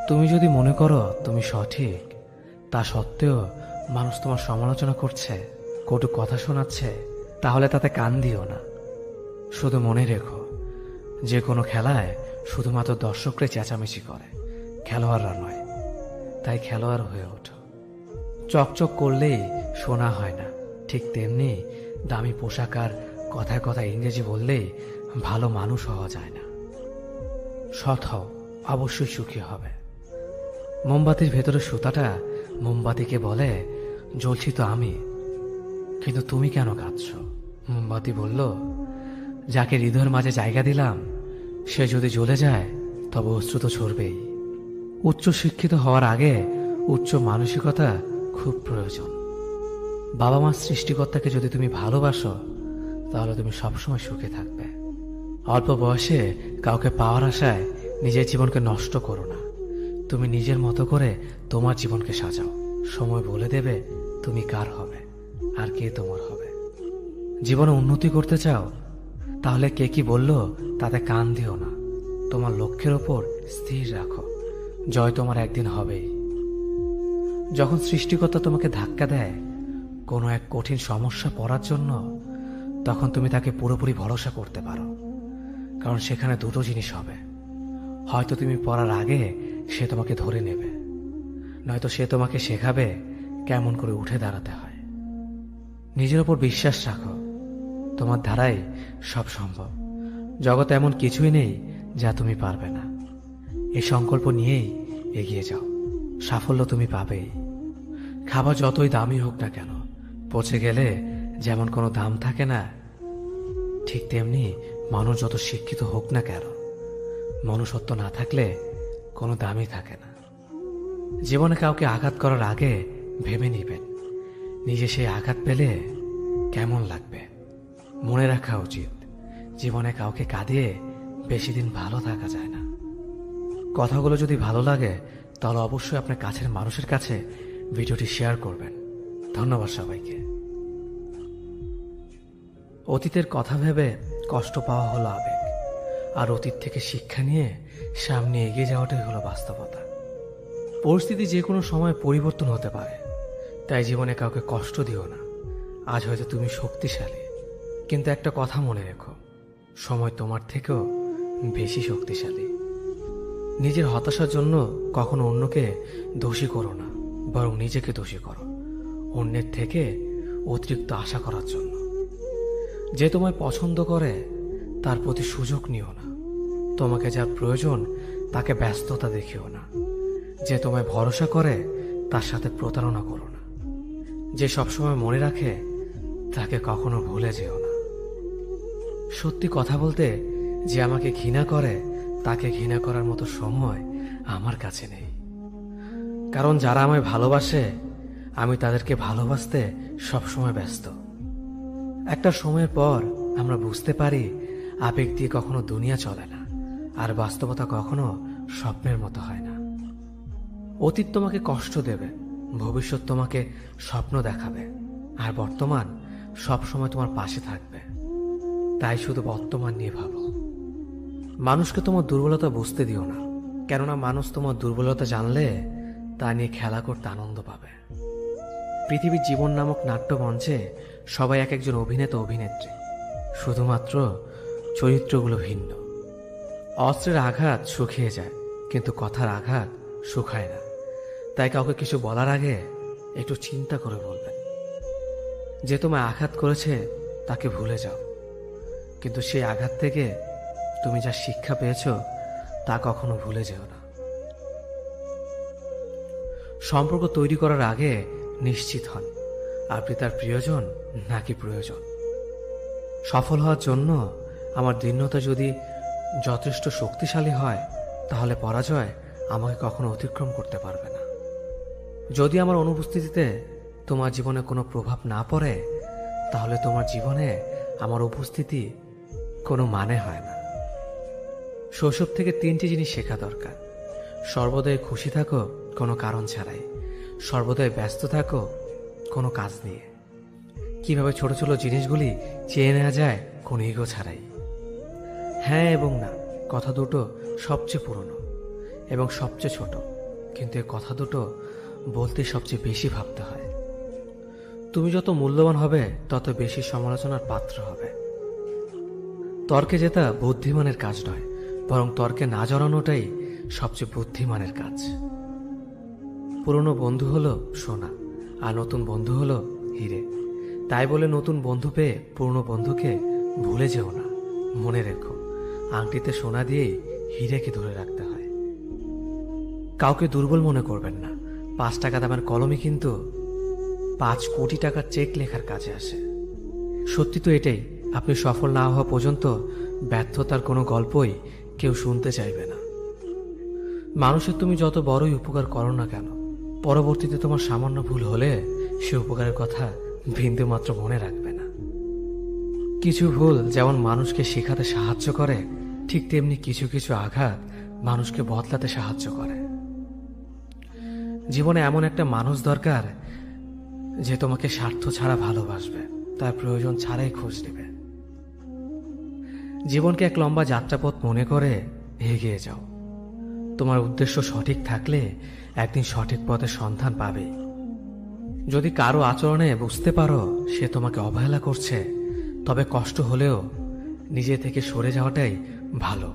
তুমি যদি মনে করো তুমি সঠিক, তা সত্ত্বেও মানুষ তোমার সমালোচনা করছে, কটু কথা শোনাচ্ছে, তাহলে তাতে কান দিও না। শুধু মনে রেখো, যে কোনো খেলায় শুধুমাত্র দর্শকরা চেঁচামেচি করে, খেলোয়াড়রা নয়। তাই খেলোয়াড় হয়ে ওঠো। চকচক করলেই সোনা হয় না, ঠিক তেমনি দামি পোশাক আর কথায় কথায় ইংরেজি বললেই ভালো মানুষ হওয়া যায় না। সৎ হও, অবশ্যই সুখী হবে। মোমবাতির ভেতরে সুতাটা মোমবাতিকে বলে, জ্বলছি তো আমি, কিন্তু তুমি কেন কাঁদছ? মোমবাতি বলল, যাকে হৃদয়ের মাঝে জায়গা দিলাম সে যদি জ্বলে যায় তবে অশ্রু তো ঝরবেই। উচ্চ শিক্ষিত হওয়ার আগে উচ্চ মানসিকতা খুব প্রয়োজন। বাবা মার সৃষ্টিকর্তাকে যদি তুমি ভালোবাসো তাহলে তুমি সবসময় সুখে থাকবে। অল্প বয়সে কাউকে পাওয়ার আশায় নিজের জীবনকে নষ্ট করো না। তুমি নিজের মতো করে তোমার জীবনকে সাজাও। সময় বলে দেবে তুমি কার হবে আর কে তোমার হবে। জীবনে উন্নতি করতে চাও তাহলে কে কি বলল তাতে কান দিও না। তোমার লক্ষ্যের ওপর স্থির রাখো, জয় তোমার একদিন হবেই। যখন সৃষ্টিকর্তা তোমাকে ধাক্কা দেয় কোনো এক কঠিন সমস্যা পড়ার জন্য, তখন তুমি তাকে পুরোপুরি ভরসা করতে পারো। কারণ সেখানে দুটো জিনিস হবে, হয়তো তুমি পড়ার আগে সে তোমাকে ধরে নেবে, নয়তো সে তোমাকে শেখাবে কেমন করে উঠে দাঁড়াতে হয়। নিজের ওপর বিশ্বাস রাখো, তোমার দ্বারাই সব সম্ভব। জগতে এমন কিছুই নেই যা তুমি পারবে না। এই সংকল্প নিয়েই এগিয়ে যাও, সাফল্য তুমি পাবেই। খাবার যতই দামি হোক না কেন, পচে গেলে যেমন কোনো দাম থাকে না, ঠিক তেমনি মানুষ যত শিক্ষিত হোক না কেন, মনুষ্যত্ব না থাকলে কোনো দামই থাকে না। জীবনে কাউকে আঘাত করার আগে ভেবে নিবেন নিজে সেই আঘাত পেলে কেমন লাগবে। মনে রাখা উচিত, জীবনে কাউকে কাঁদিয়ে বেশি দিন ভালো থাকা যায় না। কথাগুলো যদি ভালো লাগে তাহলে অবশ্যই আপনার কাছের মানুষের কাছে ভিডিওটি শেয়ার করবেন। ধন্যবাদ সবাইকে। অতীতের কথা ভেবে কষ্ট পাওয়া হলো আবেগ, আর অতীত থেকে শিক্ষা নিয়ে সামনে এগিয়ে যাওয়াটাই হলো বাস্তবতা। পরিস্থিতি যে কোনো সময় পরিবর্তন হতে পারে, তাই জীবনে কাউকে কষ্ট দিও না। আজ হয়তো তুমি শক্তিশালী, কিন্তু একটা কথা মনে রেখো, সময় তোমার থেকেও বেশি শক্তিশালী। নিজের হতাশার জন্য কখনো অন্যকে দোষী করো না, বরং নিজেকে দোষী করো অন্যের থেকে অতিরিক্ত আশা করার জন্য। যে তোমায় পছন্দ করে তার প্রতি সুযোগ নিও না। তোমাকে যার প্রয়োজন তাকে ব্যস্ততা দেখিও না। যে তোমায় ভরসা করে তার সাথে প্রতারণা করো না। যে সবসময় মনে রাখে তাকে কখনো ভুলে যেও না। সত্যি কথা বলতে, যে আমাকে ঘৃণা করে তাকে ঘৃণা করার মতো সময় আমার কাছে নেই। কারণ যারা আমায় ভালোবাসে আমি তাদেরকে ভালোবাসতে সবসময় ব্যস্ত। একটা সময়ের পর আমরা বুঝতে পারি আবেগ দিয়ে কখনো দুনিয়া চলে না, আর বাস্তবতা কখনো স্বপ্নের মতো হয় না। অতীত তোমাকে কষ্ট দেবে, ভবিষ্যৎ তোমাকে স্বপ্ন দেখাবে, আর বর্তমান সবসময় তোমার পাশে থাকবে। তাই শুধু বর্তমান নিয়ে ভাবো। মানুষকে তোমার দুর্বলতা বুঝতে দিও না, কেননা মানুষ তোমার দুর্বলতা জানলে তা নিয়ে খেলা করতে আনন্দ পাবে। পৃথিবীর জীবন নামক নাট্যমঞ্চে সবাই এক একজন অভিনেতা অভিনেত্রী, শুধুমাত্র চরিত্রগুলো ভিন্ন। অস্ত্রের আঘাত শুকিয়ে যায়, কিন্তু কথার আঘাত শুকায় না। তাই কাউকে কিছু বলার আগে একটু চিন্তা করে বলবেন। যে তোমায় আঘাত করেছে তাকে ভুলে যাও, কিন্তু সেই আঘাত থেকে তুমি যা শিক্ষা পেয়েছ তা কখনো ভুলে যেও না। সম্পর্ক তৈরি করার আগে নিশ্চিত হন আপনি তার প্রিয়জন নাকি প্রয়োজন। সফল হওয়ার জন্য আমার দৃঢ়তা যদি যথেষ্ট শক্তিশালী হয়, তাহলে পরাজয় আমাকে কখনো অতিক্রম করতে পারবে না। যদি আমার অনুপস্থিতিতে তোমার জীবনে কোনো প্রভাব না পড়ে, তাহলে তোমার জীবনে আমার উপস্থিতি কোনো মানে হয় না। শৈশব থেকে 3টি জিনিস শেখা দরকার। সর্বদাই খুশি থাকো কোনো কারণ ছাড়াই, সর্বদাই ব্যস্ত থাকো কোনো কাজ নিয়ে। কিভাবে ছোট ছোট জিনিসগুলি চেয়ে নেওয়া যায় কোনো ইগো ছাড়াই। হ্যাঁ এবং না কথা দুটো সবচেয়ে পুরনো এবং সবচেয়ে ছোট, কিন্তু এই কথা দুটো বলতে সবচেয়ে বেশি ভাবতে হয়। তুমি যত মূল্যবান হবে তত বেশি সমালোচনার পাত্র হবে। তর্কে জেতা বুদ্ধিমানের কাজ নয়, বরং তর্কে না জড়ানোটাই সবচেয়ে বুদ্ধিমানের কাজ। পুরনো বন্ধু হলো সোনা, আর নতুন বন্ধু হলো হিরে। তাই বলে নতুন বন্ধু পেয়ে পুরনো বন্ধুকে ভুলে যেও না, মনে রেখো, আংটিতে সোনা দিয়েই হীরেকে ধরে রাখতে হয়। কাউকে দুর্বল মনে করবেন না, 5 টাকা দামের কলমই কিন্তু 5 কোটি টাকার চেক লেখার কাজে আসে। সত্যি তো এটাই, আপনি সফল না হওয়া পর্যন্ত ব্যর্থতার কোনো গল্পই কেউ শুনতে চাইবে না। মানুষের তুমি যত বড়ই উপকার করো না কেন, পরবর্তীতে তোমার সামান্য ভুল হলে সে উপকারের কথা বিন্দু মাত্র মনে রাখবে না। কিছু ভুল যেমন মানুষকে শেখাতে সাহায্য করে, ঠিক তেমনি কিছু কিছু আঘাত মানুষকে বদলাতে সাহায্য করে। জীবনে এমন একটা মানুষ দরকার যে তোমাকে স্বার্থ ছাড়া ভালোবাসবে, তার প্রয়োজন ছাড়াই খোঁজ নেবে। জীবনকে এক লম্বা যাত্রাপথ মনে করে এগিয়ে যাও। তোমার উদ্দেশ্য সঠিক থাকলে একদিন সঠিক পথের সন্ধান পাবে। যদি কারো আচরণে বুঝতে পারো সে তোমাকে অবহেলা করছে, তবে কষ্ট হলেও নিজে থেকে সরে যাওয়াটাই ভালো।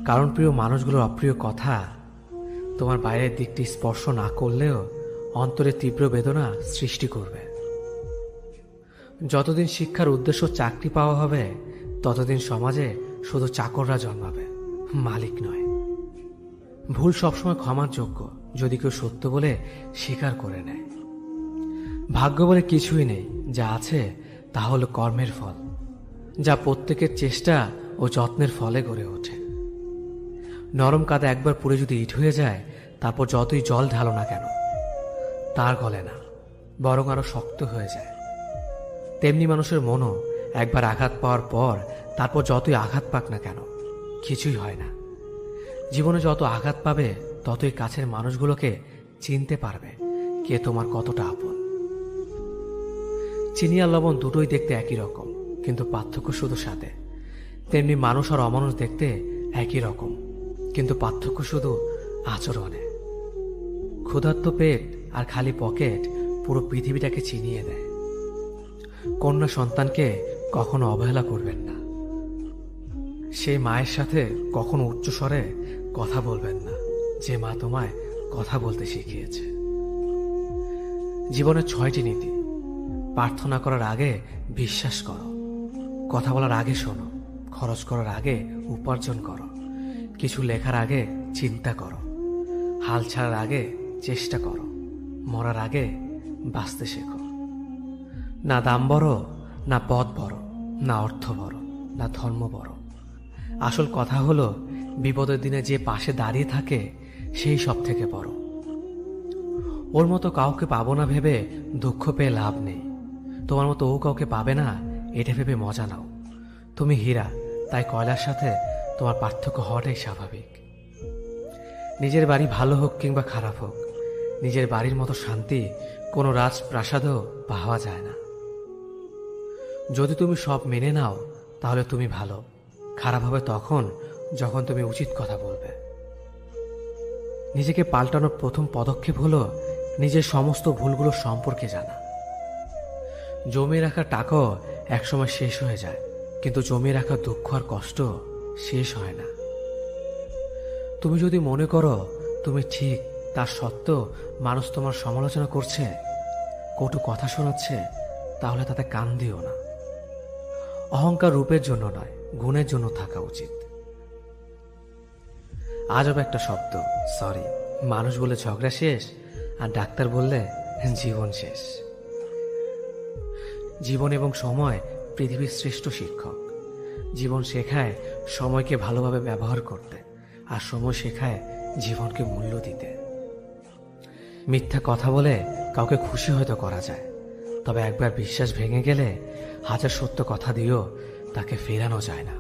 কারণ প্রিয় মানুষগুলোর অপ্রিয় কথা তোমার বাইরের দিকটি স্পর্শ না করলেও অন্তরে তীব্র বেদনা সৃষ্টি করবে। যতদিন শিক্ষার উদ্দেশ্য চাকরি পাওয়া হবে, ততদিন সমাজে শুধু চাকররা জন্মাবে, মালিক নয়। ভুল সবসময় ক্ষমার যোগ্য যদি কেউ সত্য বলে স্বীকার করে নেয়। ভাগ্য বলে কিছুই নেই, যা আছে তা হলো কর্মের ফল, যা প্রত্যেকের চেষ্টা ও যত্নের ফলে গড়ে ওঠে। নরম কাদা একবার পুড়ে যদি ইট হয়ে যায়, তারপর যতই জল ঢালো না কেন তার গলে না, বরং আরো শক্ত হয়ে যায়। তেমনি মানুষের মনও একবার আঘাত পাওয়ার পর তারপর যতই আঘাত পাক না কেন কিছুই হয় না। জীবনে যত আঘাত পাবে ততই কাছের মানুষগুলোকে চিনতে পারবে কে তোমার কতটা আপন। চিনি আর লবণ দুটোই দেখতে একই রকম, কিন্তু পার্থক্য শুধু স্বাদে। তেমনি মানুষ আর অমানুষ দেখতে একই রকম, কিন্তু পার্থক্য শুধু আচরণে। ক্ষুধার্ত পেট আর খালি পকেট পুরো পৃথিবীটাকে চিনিয়ে দেয়। কন্যা সন্তানকে কখনো অবহেলা করবেন না। সেই মায়ের সাথে কখনো উচ্চস্বরে কথা বলবেন না যে মা তোমায় কথা বলতে শিখিয়েছে। জীবনের 6টি নীতি। প্রার্থনা করার আগে বিশ্বাস করো, কথা বলার আগে শোনো, খরচ করার আগে উপার্জন করো, কিছু লেখার আগে চিন্তা করো, হাল ছাড়ার আগে চেষ্টা করো, মরার আগে বাঁচতে শেখো। না দাম বড়, না পদ বড়, না অর্থ বড়, না ধর্ম বড়। আসল কথা হলো বিপদের দিনে যে পাশে দাঁড়িয়ে থাকে সেই সব থেকে বড়। ওর মতো কাউকে পাবো না ভেবে দুঃখ পেয়ে লাভ নেই। তোমার মতো ও কাউকে পাবে না এটা ভেবে মজা নাও। তুমি হীরা, তাই কয়লার সাথে তোমার পার্থক্য হওয়াটাই স্বাভাবিক। নিজের বাড়ি ভালো হোক কিংবা খারাপ হোক, নিজের বাড়ির মতো শান্তি কোনো রাজপ্রাসাদেও পাওয়া যায় না। যদি তুমি সব মেনে নাও তাহলে তুমি ভালো, খারাপ হবে তখন যখন তুমি উচিত কথা বলবে। নিজেকে পাল্টানোর প্রথম পদক্ষেপ হলো নিজের সমস্ত ভুলগুলো সম্পর্কে জানা। জমিয়ে রাখা টাকাও একসময় শেষ হয়ে যায়, কিন্তু জমিয়ে রাখা দুঃখ আর কষ্ট শেষ হয় না। তুমি যদি মনে করো তুমি ঠিক, তার সত্ত্বেও মানুষ তোমার সমালোচনা করছে, কটু কথা শোনাচ্ছে, তাহলে তাতে কান দিও না। অহংকার রূপের জন্য নয়, গুণের জন্য থাকা উচিত। আজব একটা শব্দ সরি, মানুষ বলে ঝগড়া শেষ আর ডাক্তার বললে জীবন শেষ। জীবন এবং সময় পৃথিবীর শ্রেষ্ঠ শিক্ষক। জীবন শেখায় সময়কে ভালোভাবে ব্যবহার করতে, আর সময় শেখায় জীবনকে মূল্য দিতে। মিথ্যা কথা বলে কাউকে খুশি হয়তো করা যায়, তবে একবার বিশ্বাস ভেঙে গেলে হাজার সত্য কথা দিয়েও তাকে ফেরানো যায় না।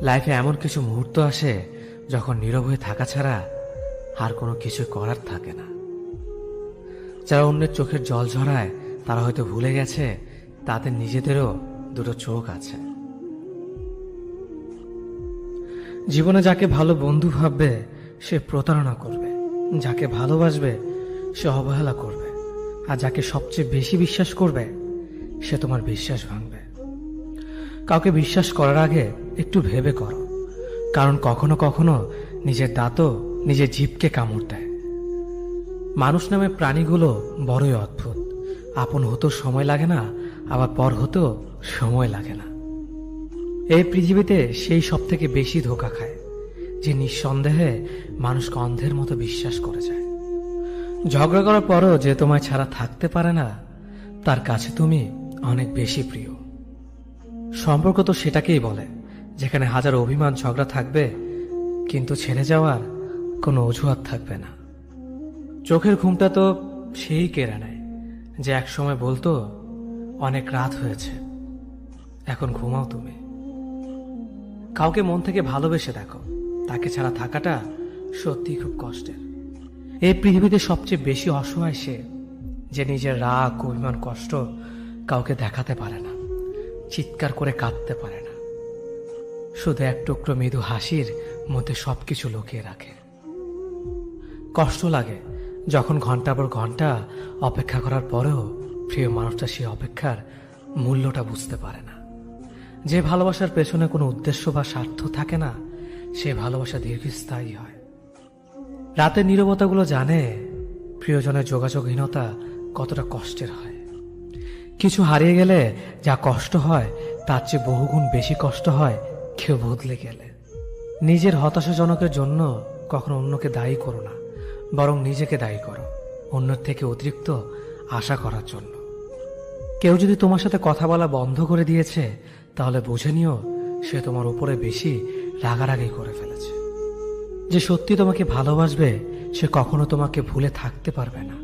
লাইফে এমন কিছু মুহূর্ত আসে যখন নীরব হয়ে থাকা ছাড়া আর কোনো কিছু করার থাকে না। যারা অন্যের চোখের জল ঝরায় তারা হয়তো ভুলে গেছে তাদের নিজেদেরও দুটো চোখ আছে। জীবনে যাকে ভালো বন্ধু ভাববে সে প্রতারণা করবে, যাকে ভালোবাসবে সে অবহেলা করবে, আর যাকে সবচেয়ে বেশি বিশ্বাস করবে সে তোমার বিশ্বাস ভাঙবে। কাউকে বিশ্বাস করার আগে একটু ভেবে করো, কারণ কখনো কখনো নিজের দাঁতও নিজের জিভকে কামড় দেয়। মানুষ নামে প্রাণীগুলো বড়ই অদ্ভুত। আপন হতেও সময় লাগে না, আবার পর হতেও সময় লাগে না। এই পৃথিবীতে সেই সব থেকে বেশি ধোঁকা খায় যে নিঃসন্দেহে মানুষকে অন্ধের মতো বিশ্বাস করে যায়। ঝগড়া করার পরও যে তোমায় ছাড়া থাকতে পারে না, তার কাছে তুমি অনেক বেশি প্রিয়। সম্পর্ক তো সেটাকেই বলে যেখানে হাজার অভিমান ঝগড়া থাকবে, কিন্তু ছেড়ে যাওয়ার কোনো অজুহাত থাকবে না। চোখের ঘুমটা তো সেই কেড়ে নেয় যে একসময় বলতো অনেক রাত হয়েছে, এখন ঘুমাও তুমি। কাউকে মন থেকে ভালোবেসে দেখো, তাকে ছাড়া থাকাটা সত্যি খুব কষ্টের। এই পৃথিবীতে সবচেয়ে বেশি অসহায় সে যে নিজের রাগ, অভিমান, কষ্ট কাউকে দেখাতে পারে না, চিৎকার করে কাঁদতে পারে না, শুধু এক টুকরো মৃদু হাসির মধ্যে সবকিছু লুকিয়ে রাখে। কষ্ট লাগে যখন ঘন্টা পর ঘন্টা অপেক্ষা করার পরেও প্রিয় মানুষটা সেই অপেক্ষার মূল্যটা বুঝতে পারে না। যে ভালোবাসার পেছনে কোনো উদ্দেশ্য বা স্বার্থ থাকে না, সে ভালোবাসা দীর্ঘস্থায়ী হয়। রাতের নীরবতাগুলো জানে প্রিয়জনের যোগাযোগহীনতা কতটা কষ্টের হয়। কিছু হারিয়ে গেলে যা কষ্ট হয় তার চেয়ে বহুগুণ বেশি কষ্ট হয় কেউ বদলে গেলে। নিজের হতাশাজনকের জন্য কখনো অন্যকে দায়ী করো না, বরং নিজেকে দায়ী করো অন্যের থেকে অতিরিক্ত আশা করার জন্য। কেউ যদি তোমার সাথে কথা বলা বন্ধ করে দিয়েছে, তাহলে বুঝে নিও সে তোমার উপরে বেশি রাগারাগি করে ফেলেছে। যে সত্যি তোমাকে ভালোবাসবে সে কখনো তোমাকে ভুলে থাকতে পারবে না।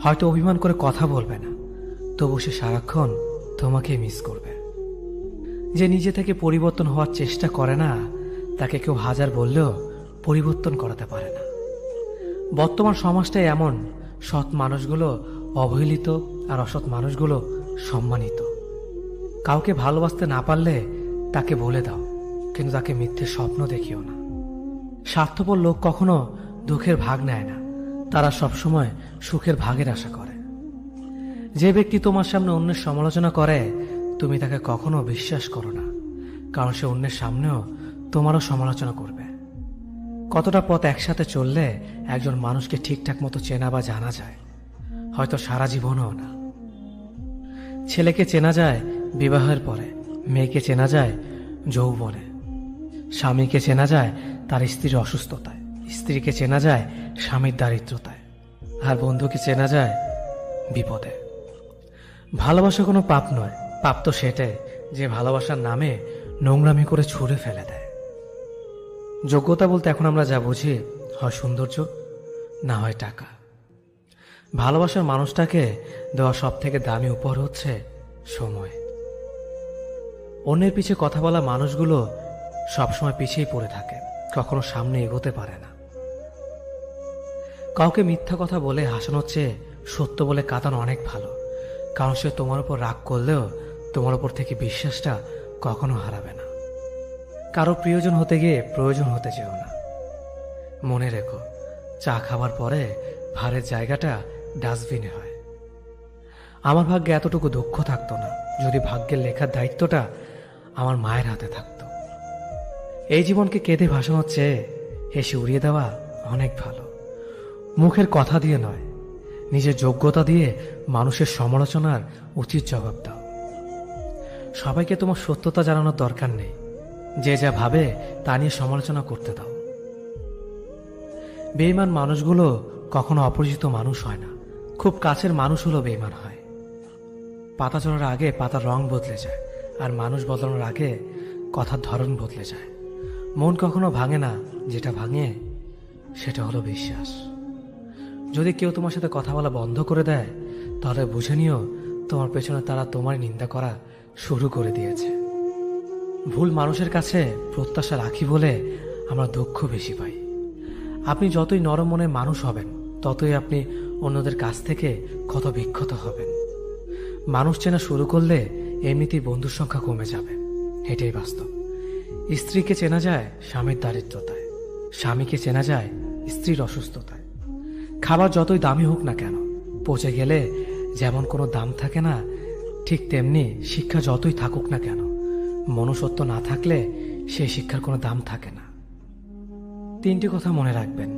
হয়তো অভিমান করে কথা বলবে না, তবু সে সারাক্ষণ তোমাকে মিস করবে। যে নিজে থেকে পরিবর্তন হওয়ার চেষ্টা করে না, তাকে কেউ হাজার বললেও পরিবর্তন করাতে পারে না। বর্তমান সমাজটাই এমন, সৎ মানুষগুলো অবহেলিত আর অসৎ মানুষগুলো সম্মানিত। কাউকে ভালোবাসতে না পারলে তাকে বলে দাও, কিন্তু তাকে মিথ্যে স্বপ্ন দেখিও না। স্বার্থপর লোক কখনো দুঃখের ভাগ নেয় না, তারা সবসময় সুখের ভাগের আশা করে। যে ব্যক্তি তোমার সামনে অন্যের সমালোচনা করে, তুমি তাকে কখনো বিশ্বাস করো না, কারণ সে অন্যের সামনেও তোমারও সমালোচনা করবে। কতটা পথ একসাথে চললে একজন মানুষকে ঠিকঠাক মতো চেনা বা জানা যায়, হয়তো সারা জীবনও না। ছেলেকে চেনা যায় বিবাহের পরে, মেয়েকে চেনা যায় যৌবনে, স্বামীকে চেনা যায় তার স্ত্রীর অসুস্থতায়, স্ত্রীকে চেনা যায় স্বামীর দারিদ্রতায়, আর বন্ধুকে চেনা যায় বিপদে। ভালোবাসা কোনো পাপ নয়, পাপ তো সেটাই যে ভালোবাসার নামে নোংরামি করে ছুঁড়ে ফেলে দেয়। যোগ্যতা বলতে এখন আমরা যা বুঝি, হয় সৌন্দর্য, না হয় টাকা। ভালোবাসার মানুষটাকে দেওয়া সব থেকে দামি উপহার হচ্ছে সময়। অন্যের পিছে কথা বলা মানুষগুলো সবসময় পিছিয়ে পড়ে থাকে, কখনো সামনে এগোতে পারে না। কাউকে মিথ্যা কথা বলে হাসানোর চেয়ে সত্য বলে কাঁদানো অনেক ভালো, কারণ সে তোমার উপর রাগ করলেও তোমার উপর থেকে বিশ্বাসটা কখনো হারাবে না। কারো প্রিয়জন হতে গিয়ে প্রয়োজন হতে চেও না। মনে রেখো, চা খাবার পরে ভারের জায়গাটা ডাস্টবিনে হয়। আমার ভাগ্যে এতটুকু দুঃখ থাকতো না যদি ভাগ্যের লেখার দায়িত্বটা আমার মায়ের হাতে থাকতো। এই জীবনকে কেঁদে ভাসানোর চেয়ে হেসে উড়িয়ে দেওয়া অনেক ভালো। মুখের কথা দিয়ে নয়, নিজের যোগ্যতা দিয়ে মানুষের সমালোচনার উচিত জবাব দাও। সবাইকে তোমার সত্যতা জানানোর দরকার নেই, যে যা ভাবে তা নিয়ে সমালোচনা করতে দাও। বেঈমান মানুষগুলো কখনো অপরিচিত মানুষ হয় না, খুব কাছের মানুষ হলো বেঈমান হয়। পাতা ঝরার আগে পাতার রং বদলে যায়, আর মানুষ বদলানোর আগে কথার ধরন বদলে যায়। মন কখনো ভাঙে না, যেটা ভাঙে সেটা হলো বিশ্বাস। যদি কেউ তোমার সাথে কথা বলা বন্ধ করে দেয়, তাহলে বুঝে নিও তোমার পেছনে তারা তোমার নিন্দা করা শুরু করে দিয়েছে। ভুল মানুষের কাছে প্রত্যাশা রাখি বলে আমরা দুঃখ বেশি পাই। আপনি যতই নরম মনের মানুষ হবেন, ততই আপনি অন্যদের কাছ থেকে ক্ষত বিক্ষত হবেন। মানুষ চেনা শুরু করলে এমনিতেই বন্ধুর সংখ্যা কমে যাবে, এটাই বাস্তব। স্ত্রীকে চেনা যায় স্বামীর দারিদ্রতায়, স্বামীকে চেনা যায় স্ত্রীর অসুস্থতায়। খাবার যতই দামি হোক না কেন, পচে গেলে যেমন কোনো দাম থাকে না, ঠিক তেমনি শিক্ষা যতই থাকুক না কেন, মনুষ্যত্ব না থাকলে সেই শিক্ষার কোনো দাম থাকে না। 3টি কথা মনে রাখবেন: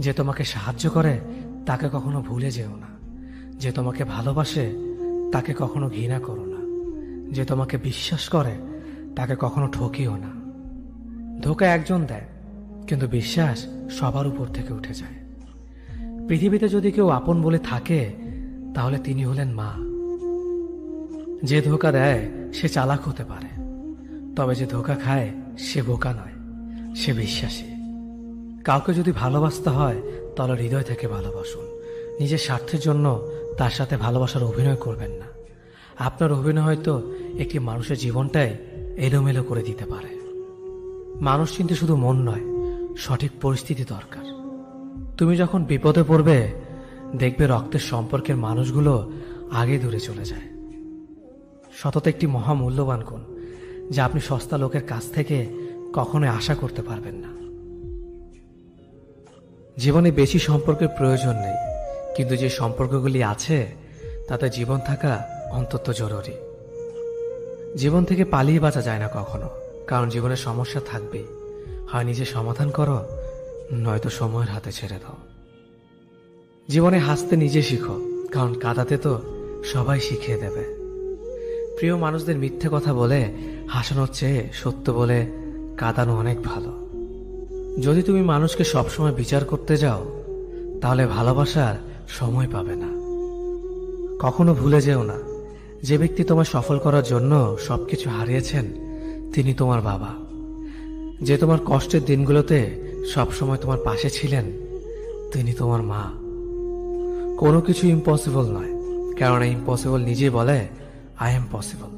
যে তোমাকে সাহায্য করে তাকে কখনো ভুলে যেও না, যে তোমাকে ভালোবাসে তাকে কখনো ঘৃণা করো না, যে তোমাকে বিশ্বাস করে তাকে কখনো ঠকিও না। ধোঁকা একজন দেয়, কিন্তু বিশ্বাস সবার উপর থেকে উঠে যায়। পৃথিবীতে যদি কেউ আপন বলে থাকে, তাহলে তিনি হলেন মা। যে ধোঁকা দেয় সে চালাক হতে পারে, তবে যে ধোঁকা খায় সে বোকা নয়, সে বিশ্বাসী। কাউকে যদি ভালোবাসতে হয় তাহলে হৃদয় থেকে ভালোবাসুন। নিজের স্বার্থের জন্য তার সাথে ভালোবাসার অভিনয় করবেন না। আপনার অভিনয় হয়তো একটি মানুষের জীবনটাই এলোমেলো করে দিতে পারে। মানুষ চিনতে শুধু মন নয়, সঠিক পরিস্থিতি দরকার। তুমি যখন বিপদে পড়বে, দেখবে রক্তের সম্পর্কের মানুষগুলো আগে দূরে চলে যায়। সততা একটি মহামূল্যবান গুণ, যা আপনি সস্তা লোকের কাছ থেকে কখনোই আশা করতে পারবেন না। জীবনে বেশি সম্পর্কের প্রয়োজন নেই, কিন্তু যে সম্পর্কগুলি আছে তাতে জীবন থাকা অন্তত জরুরি। জীবন থেকে পালিয়ে বাঁচা যায় না কখনো, কারণ জীবনের সমস্যা থাকবেই। হয় নিজে সমাধান করো, নয়তো সময়ের হাতে ছেড়ে দাও। জীবনে হাসতে নিজে শিখো, কারণ কাঁদাতে তো সবাই শিখিয়ে দেবে। প্রিয় মানুষদের মিথ্যে কথা বলে হাসানোর চেয়ে সত্য বলে কাঁদানো অনেক ভালো। যদি তুমি মানুষকে সবসময় বিচার করতে যাও, তাহলে ভালোবাসার সময় পাবে না। কখনো ভুলে যেও না, যে ব্যক্তি তোমায় সফল করার জন্য সবকিছু হারিয়েছেন, তিনি তোমার বাবা। যে তোমার কষ্টের দিনগুলোতে সবসময় তোমার পাশে ছিলেন, তিনি তোমার মা। কোনো কিছু ইম্পসিবল নয়, কারণ ইম্পসিবল নিজেই বলে আই এম পসিবল।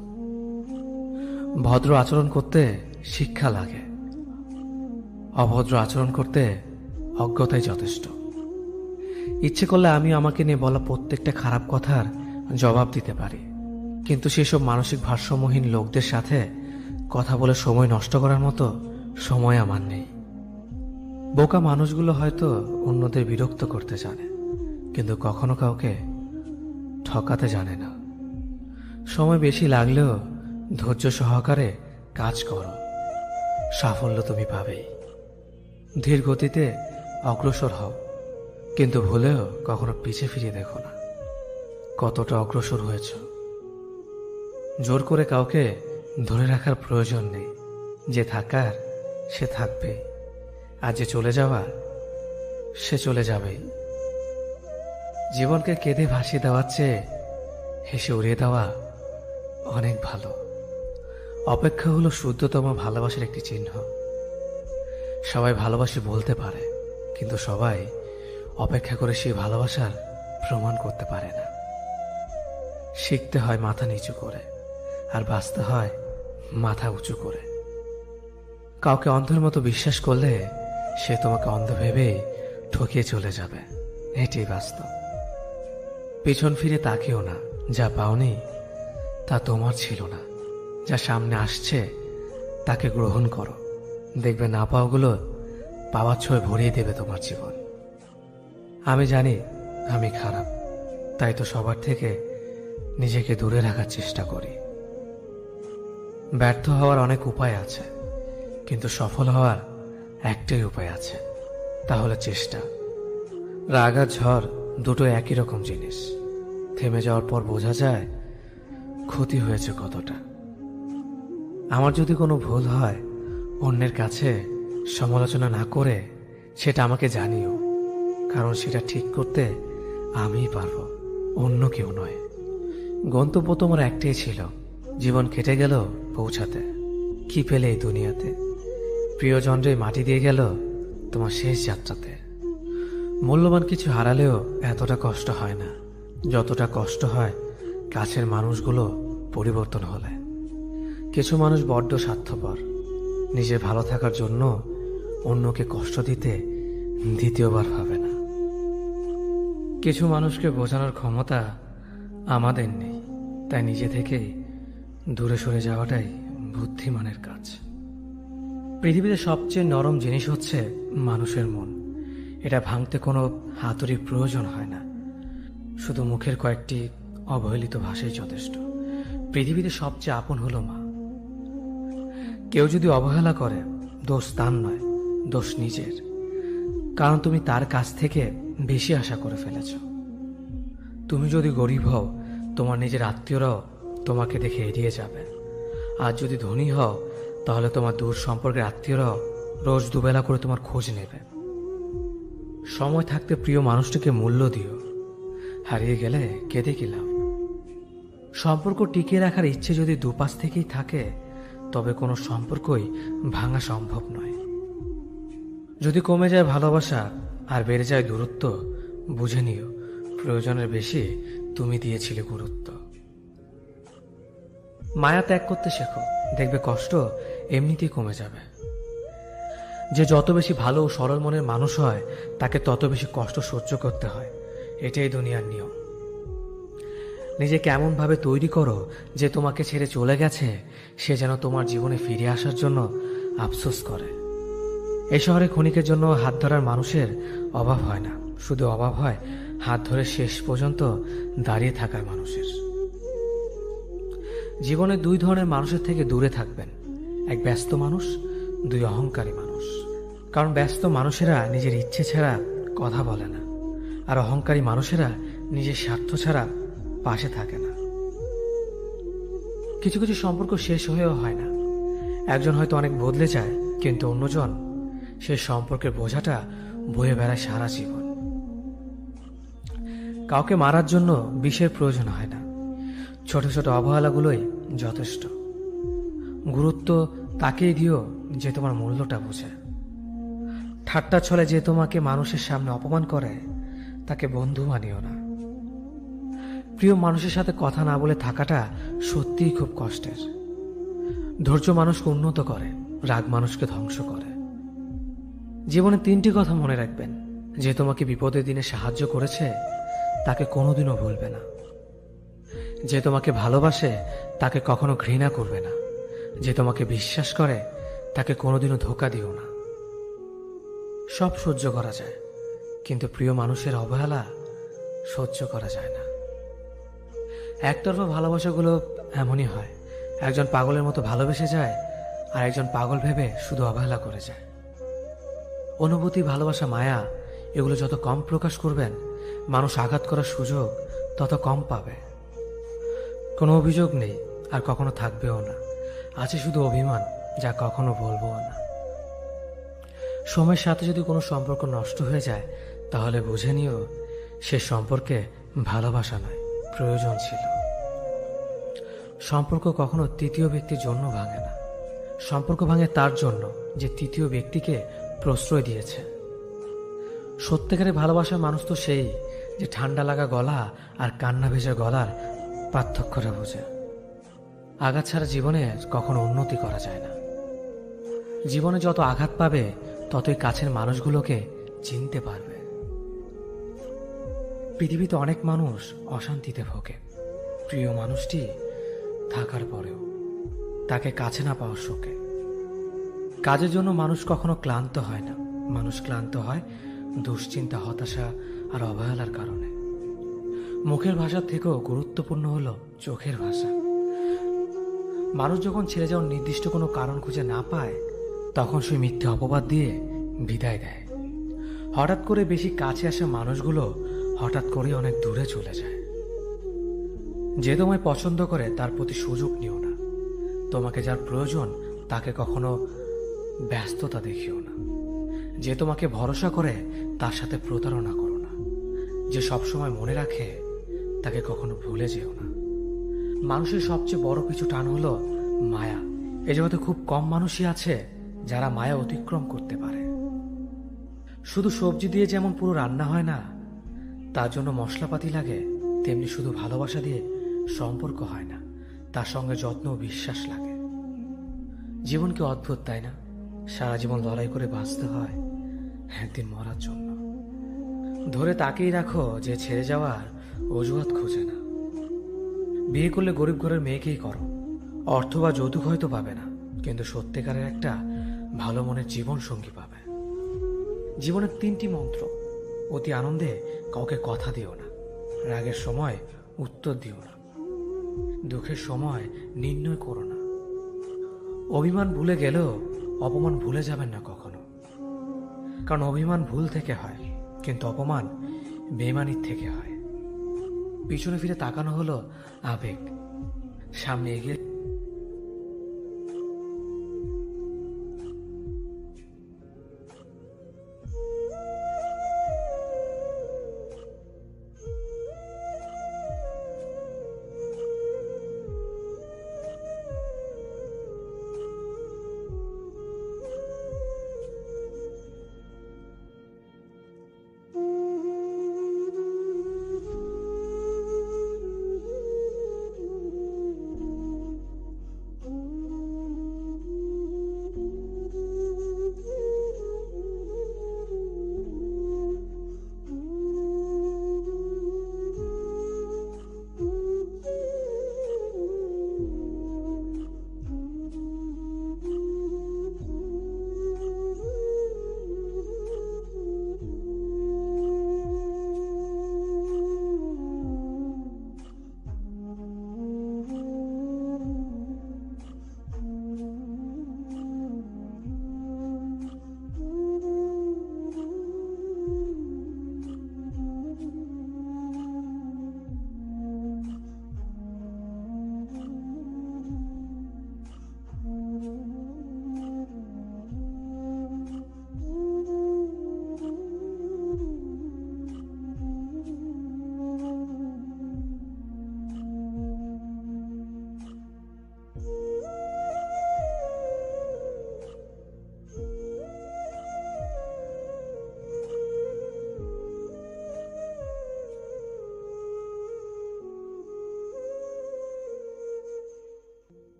ভদ্র আচরণ করতে শিক্ষা লাগে, অভদ্র আচরণ করতে অজ্ঞতাই যথেষ্ট। ইচ্ছে করলে আমি আমাকে নিয়ে বলা প্রত্যেকটা খারাপ কথার জবাব দিতে পারি, কিন্তু সেসব মানসিক ভারসাম্যহীন লোকদের সাথে কথা বলে সময় নষ্ট করার মতো সময় আমার নেই। বোকা মানুষগুলো হয়তো অন্যদের বিরক্ত করতে জানে, কিন্তু কখনো কাউকে ঠকাতে জানে না। সময় বেশি লাগলেও ধৈর্য সহকারে কাজ করো, সাফল্য তুমি পাবেই। ধীর গতিতে অগ্রসর হও, কিন্তু ভুলেও কখনো পিছে ফিরে দেখো না কতটা অগ্রসর হয়েছ। জোর করে কাউকে ধরে রাখার প্রয়োজন নেই। যে থাকার সে থাকবে, আর যে চলে যাওয়ার সে চলে যাবেই। জীবনকে কেঁদে ভাসিয়ে দেওয়ার চেয়ে হেসে উড়িয়ে দেওয়া অনেক ভালো। অপেক্ষা হলো শুদ্ধতম ভালোবাসার একটি চিহ্ন। সবাই ভালোবাসি বলতে পারে, কিন্তু সবাই অপেক্ষা করে সেই ভালোবাসার প্রমাণ করতে পারে না। শিখতে হয় মাথা নিচু করে, আর বাঁচতে হয় মাথা উঁচু করে। কাউকে অন্ধের মতো বিশ্বাস করলে সে তোমাকে অন্ধ ভেবেই ঠকিয়ে চলে যাবে, এটাই বাস্তব। পিছন ফিরে তাকিও না, যা পাওনি তা তোমার ছিল না। যা সামনে আসছে তাকে গ্রহণ করো, দেখবে না পাওয়াগুলো পাওয়ার ছোঁয় ভরিয়ে দেবে তোমার জীবন। আমি জানি আমি খারাপ, তাই তো সবার থেকে নিজেকে দূরে রাখার চেষ্টা করি। ব্যর্থ হওয়ার অনেক উপায় আছে, কিন্তু সফল হওয়ার একটাই উপায় আছে, তা হলো চেষ্টা। রাগ আর ঝড় দুটো একই রকম জিনিস। থেমে যাওয়ার পর বোঝা যায় ক্ষতি হয়েছে কতটা। আমার যদি কোনো ভুল হয়, অন্যের কাছে সমালোচনা না করে সেটা আমাকে জানিও, কারণ সেটা ঠিক করতে আমিই পারবো, অন্য কেউ নয়। গন্তব্য তোমার একটাই ছিল, জীবন কেটে গেল পৌঁছাতে। কি পেলে এই দুনিয়াতে? প্রিয়জনরে মাটি দিয়ে গেল তোমার শেষ যাত্রাতে। মূল্যবান কিছু হারালেও এতটা কষ্ট হয় না, যতটা কষ্ট হয় কাছের মানুষগুলো পরিবর্তন হলে। কিছু মানুষ বড্ড স্বার্থপর, নিজের ভালো থাকার জন্য অন্যকে কষ্ট দিতে দ্বিতীয়বার ভাবে না। কিছু মানুষকে বোঝানোর ক্ষমতা আমাদের নেই, তাই নিজে থেকেই দূরে সরে যাওয়াটাই বুদ্ধিমানের কাজ। পৃথিবীতে সবচেয়ে নরম জিনিস হচ্ছে মানুষের মন। এটা ভাঙতে কোনো হাতুড়ির প্রয়োজন হয় না, শুধু মুখের কয়েকটি অবহেলিত ভাষাই যথেষ্ট। পৃথিবীতে সবচেয়ে আপন হলো মা। কেউ যদি অবহেলা করে, দোষ তার নয়, দোষ নিজের, কারণ তুমি তার কাছ থেকে বেশি আশা করে ফেলেছ। তুমি যদি গরিব হও, তোমার নিজের আত্মীয়রাও তোমাকে দেখে এড়িয়ে যাবে। আর যদি ধনী হও, তাহলে তোমার দূর সম্পর্কের আত্মীয়রাও রোজ দুবেলা করে তোমার খোঁজ নেবে। সময় থাকতে প্রিয় মানুষটিকে মূল্য দিও, হারিয়ে গেলে কেঁদে কি লাভ? সম্পর্ক টিকিয়ে রাখার ইচ্ছে যদি দুপাশ থেকেই থাকে, তবে কোনো সম্পর্কই ভাঙা সম্ভব নয়। যদি কমে যায় ভালোবাসা আর বেড়ে যায় দূরত্ব, বুঝে নিও প্রয়োজনের বেশি তুমি দিয়েছিলে গুরুত্ব। মায়া ত্যাগ করতে শেখো, দেখবে কষ্ট এমনিতেই কমে যাবে। যে যত বেশি ভালো ও সরল মনের মানুষ হয়, তাকে তত বেশি কষ্ট সহ্য করতে হয়। এটাই দুনিয়ার নিয়ম। নিজেকে এমনভাবে তৈরি করো যে তোমাকে ছেড়ে চলে গেছে সে যেন তোমার জীবনে ফিরে আসার জন্য আফসোস করে। এই শহরে ক্ষণিকের জন্য হাত ধরার মানুষের অভাব হয় না, শুধু অভাব হয় হাত ধরে শেষ পর্যন্ত দাঁড়িয়ে থাকার মানুষের। জীবনে দুই ধরনের মানুষের থেকে দূরে থাকবেন, এক ব্যস্ত মানুষ, দুই অহংকারী মানুষ। কারণ ব্যস্ত মানুষেরা নিজের ইচ্ছে ছাড়া কথা বলে না, আর অহংকারী মানুষেরা নিজের স্বার্থ ছাড়া পাশে থাকে না। কিছু কিছু সম্পর্ক শেষ হয়েও হয় না। একজন হয়তো অনেক বদলে যায়, কিন্তু অন্যজন সে সম্পর্কের বোঝাটা বয়ে বেড়ায় সারা জীবন। কাউকে মারার জন্য বিষের প্রয়োজন হয় না, ছোট ছোট অবহেলাগুলোই যথেষ্ট। গুরুত্ব তাকেই দিও যে তোমার মূল্যটা বোঝে। ঠাট্টা ছলে যে তোমাকে মানুষের সামনে অপমান করে, তাকে বন্ধু মানিও না। প্রিয় মানুষের সাথে কথা না বলে থাকাটা সত্যিই খুব কষ্টের। ধৈর্য মানুষকে উন্নত করে, রাগ মানুষকে ধ্বংস করে। জীবনে তিনটি কথা মনে রাখবেন: যে তোমাকে বিপদের দিনে সাহায্য করেছে তাকে কোনোদিনও ভুলবে না, যে তোমাকে ভালোবাসে তাকে কখনো ঘৃণা করবে না, যে তোমাকে বিশ্বাস করে তাকে কোনোদিনও ধোঁকা দিও না। সব সহ্য করা যায়, কিন্তু প্রিয় মানুষের অবহেলা সহ্য করা যায় না। একতরফা ভালোবাসাগুলো এমনই হয়, একজন পাগলের মতো ভালোবেসে যায় আর একজন পাগল ভেবে শুধু অবহেলা করে যায়। অনুভূতি, ভালোবাসা, মায়া এগুলো যত কম প্রকাশ করবেন, মানুষ আঘাত করার সুযোগ তত কম পাবে। কোনো অভিযোগ নেই আর কখনো থাকবেও না, আছে শুধু অভিমান, যা কখনো বলবো না। সময়ের সাথে যদি কোনো সম্পর্ক নষ্ট হয়ে যায়, তাহলে বুঝে নিও সে সম্পর্কে ভালোবাসা নয়, প্রয়োজন ছিল। সম্পর্ক কখনো তৃতীয় ব্যক্তির জন্য ভাঙে না, সম্পর্ক ভাঙে তার জন্য যে তৃতীয় ব্যক্তিকে প্রশ্রয় দিয়েছে। সত্যিকারের ভালোবাসার মানুষ তো সেই যে ঠান্ডা লাগা গলা আর কান্না ভেজা গলার পার্থক্যটা বোঝে। আঘাত ছাড়া জীবনে কখনো উন্নতি করা যায় না। জীবনে যত আঘাত পাবে ততই কাছের মানুষগুলোকে চিনতে পারবে। পৃথিবীতে অনেক মানুষ অশান্তিতে ভোগে, প্রিয় মানুষটি থাকার পরেও তাকে কাছে না পাওয়ার শোকে। কাজের জন্য মানুষ কখনো ক্লান্ত হয় না, মানুষ ক্লান্ত হয় দুশ্চিন্তা, হতাশা আর অবহেলার কারণে। মুখের ভাষার থেকেও গুরুত্বপূর্ণ হলো চোখের ভাষা। মানুষ যখন ছেড়ে যাওয়ার নির্দিষ্ট কোনো কারণ খুঁজে না পায়, তখন সে মিথ্যে অপবাদ দিয়ে বিদায় দেয়। হঠাৎ করে বেশি কাছে আসা মানুষগুলো হঠাৎ করে অনেক দূরে চলে যায়। যে তোমায় পছন্দ করে তার প্রতি সুযোগ নিও না। তোমাকে যার প্রয়োজন তাকে কখনো ব্যস্ততা দেখিও না। যে তোমাকে ভরসা করে তার সাথে প্রতারণা করো না। যে সবসময় মনে রাখে তাকে কখনো ভুলে যেও না। মানুষের সবচেয়ে বড় পিছু টান হলো মায়া। এ জগতে খুব কম মানুষই আছে যারা মায়া অতিক্রম করতে পারে। শুধু সবজি দিয়ে যেমন পুরো রান্না হয় না, তার জন্য মশলাপাতি লাগে, তেমনি শুধু ভালোবাসা দিয়ে সম্পর্ক হয় না, তার সঙ্গে যত্ন ও বিশ্বাস লাগে। জীবন কি অদ্ভুত, তাই না? সারা জীবন লড়াই করে বাঁচতে হয় একদিন মরার জন্য। ধরে তাকেই রাখো যে ছেড়ে যাওয়ার অজুহাত খোঁজে না। বিয়ে করলে গরিব ঘরের মেয়েকেই করো, অর্থ বা যৌতুক হয়তো পাবে না, কিন্তু সত্যিকারের একটা ভালো মনের জীবন সঙ্গী পাবে। জীবনের তিনটি মন্ত্র: অতি আনন্দে কাউকে কথা দিও না, রাগের সময় উত্তর দিও না, দুঃখের সময় নির্ণয় করো না। অভিমান ভুলে গেলেও অপমান ভুলে যাবেন না কখনো, কারণ অভিমান ভুল থেকে হয়, কিন্তু অপমান বেইমানির থেকে হয়। পিছনে ফিরে তাকানো হলো আবেগ, সামনে এগিয়ে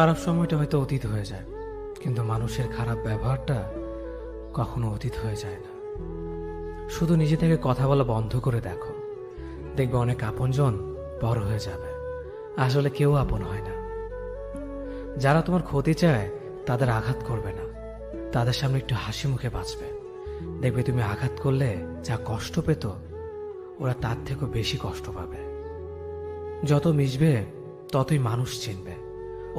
খারাপ সময়টা হয়তো অতীত হয়ে যায়, কিন্তু মানুষের খারাপ ব্যবহারটা কখনো অতীত হয়ে যায় না। শুধু নিজে থেকে কথা বলা বন্ধ করে দেখো, দেখবে অনেক আপনজন বড় হয়ে যাবে। আসলে কেউ আপন হয় না। যারা তোমার ক্ষতি চায় তাদের আঘাত করবে না, তাদের সামনে একটু হাসি মুখে বাঁচবে। দেখবে তুমি আঘাত করলে যা কষ্ট পেত, ওরা তার থেকেও বেশি কষ্ট পাবে। যত মিশবে ততই মানুষ চিনবে।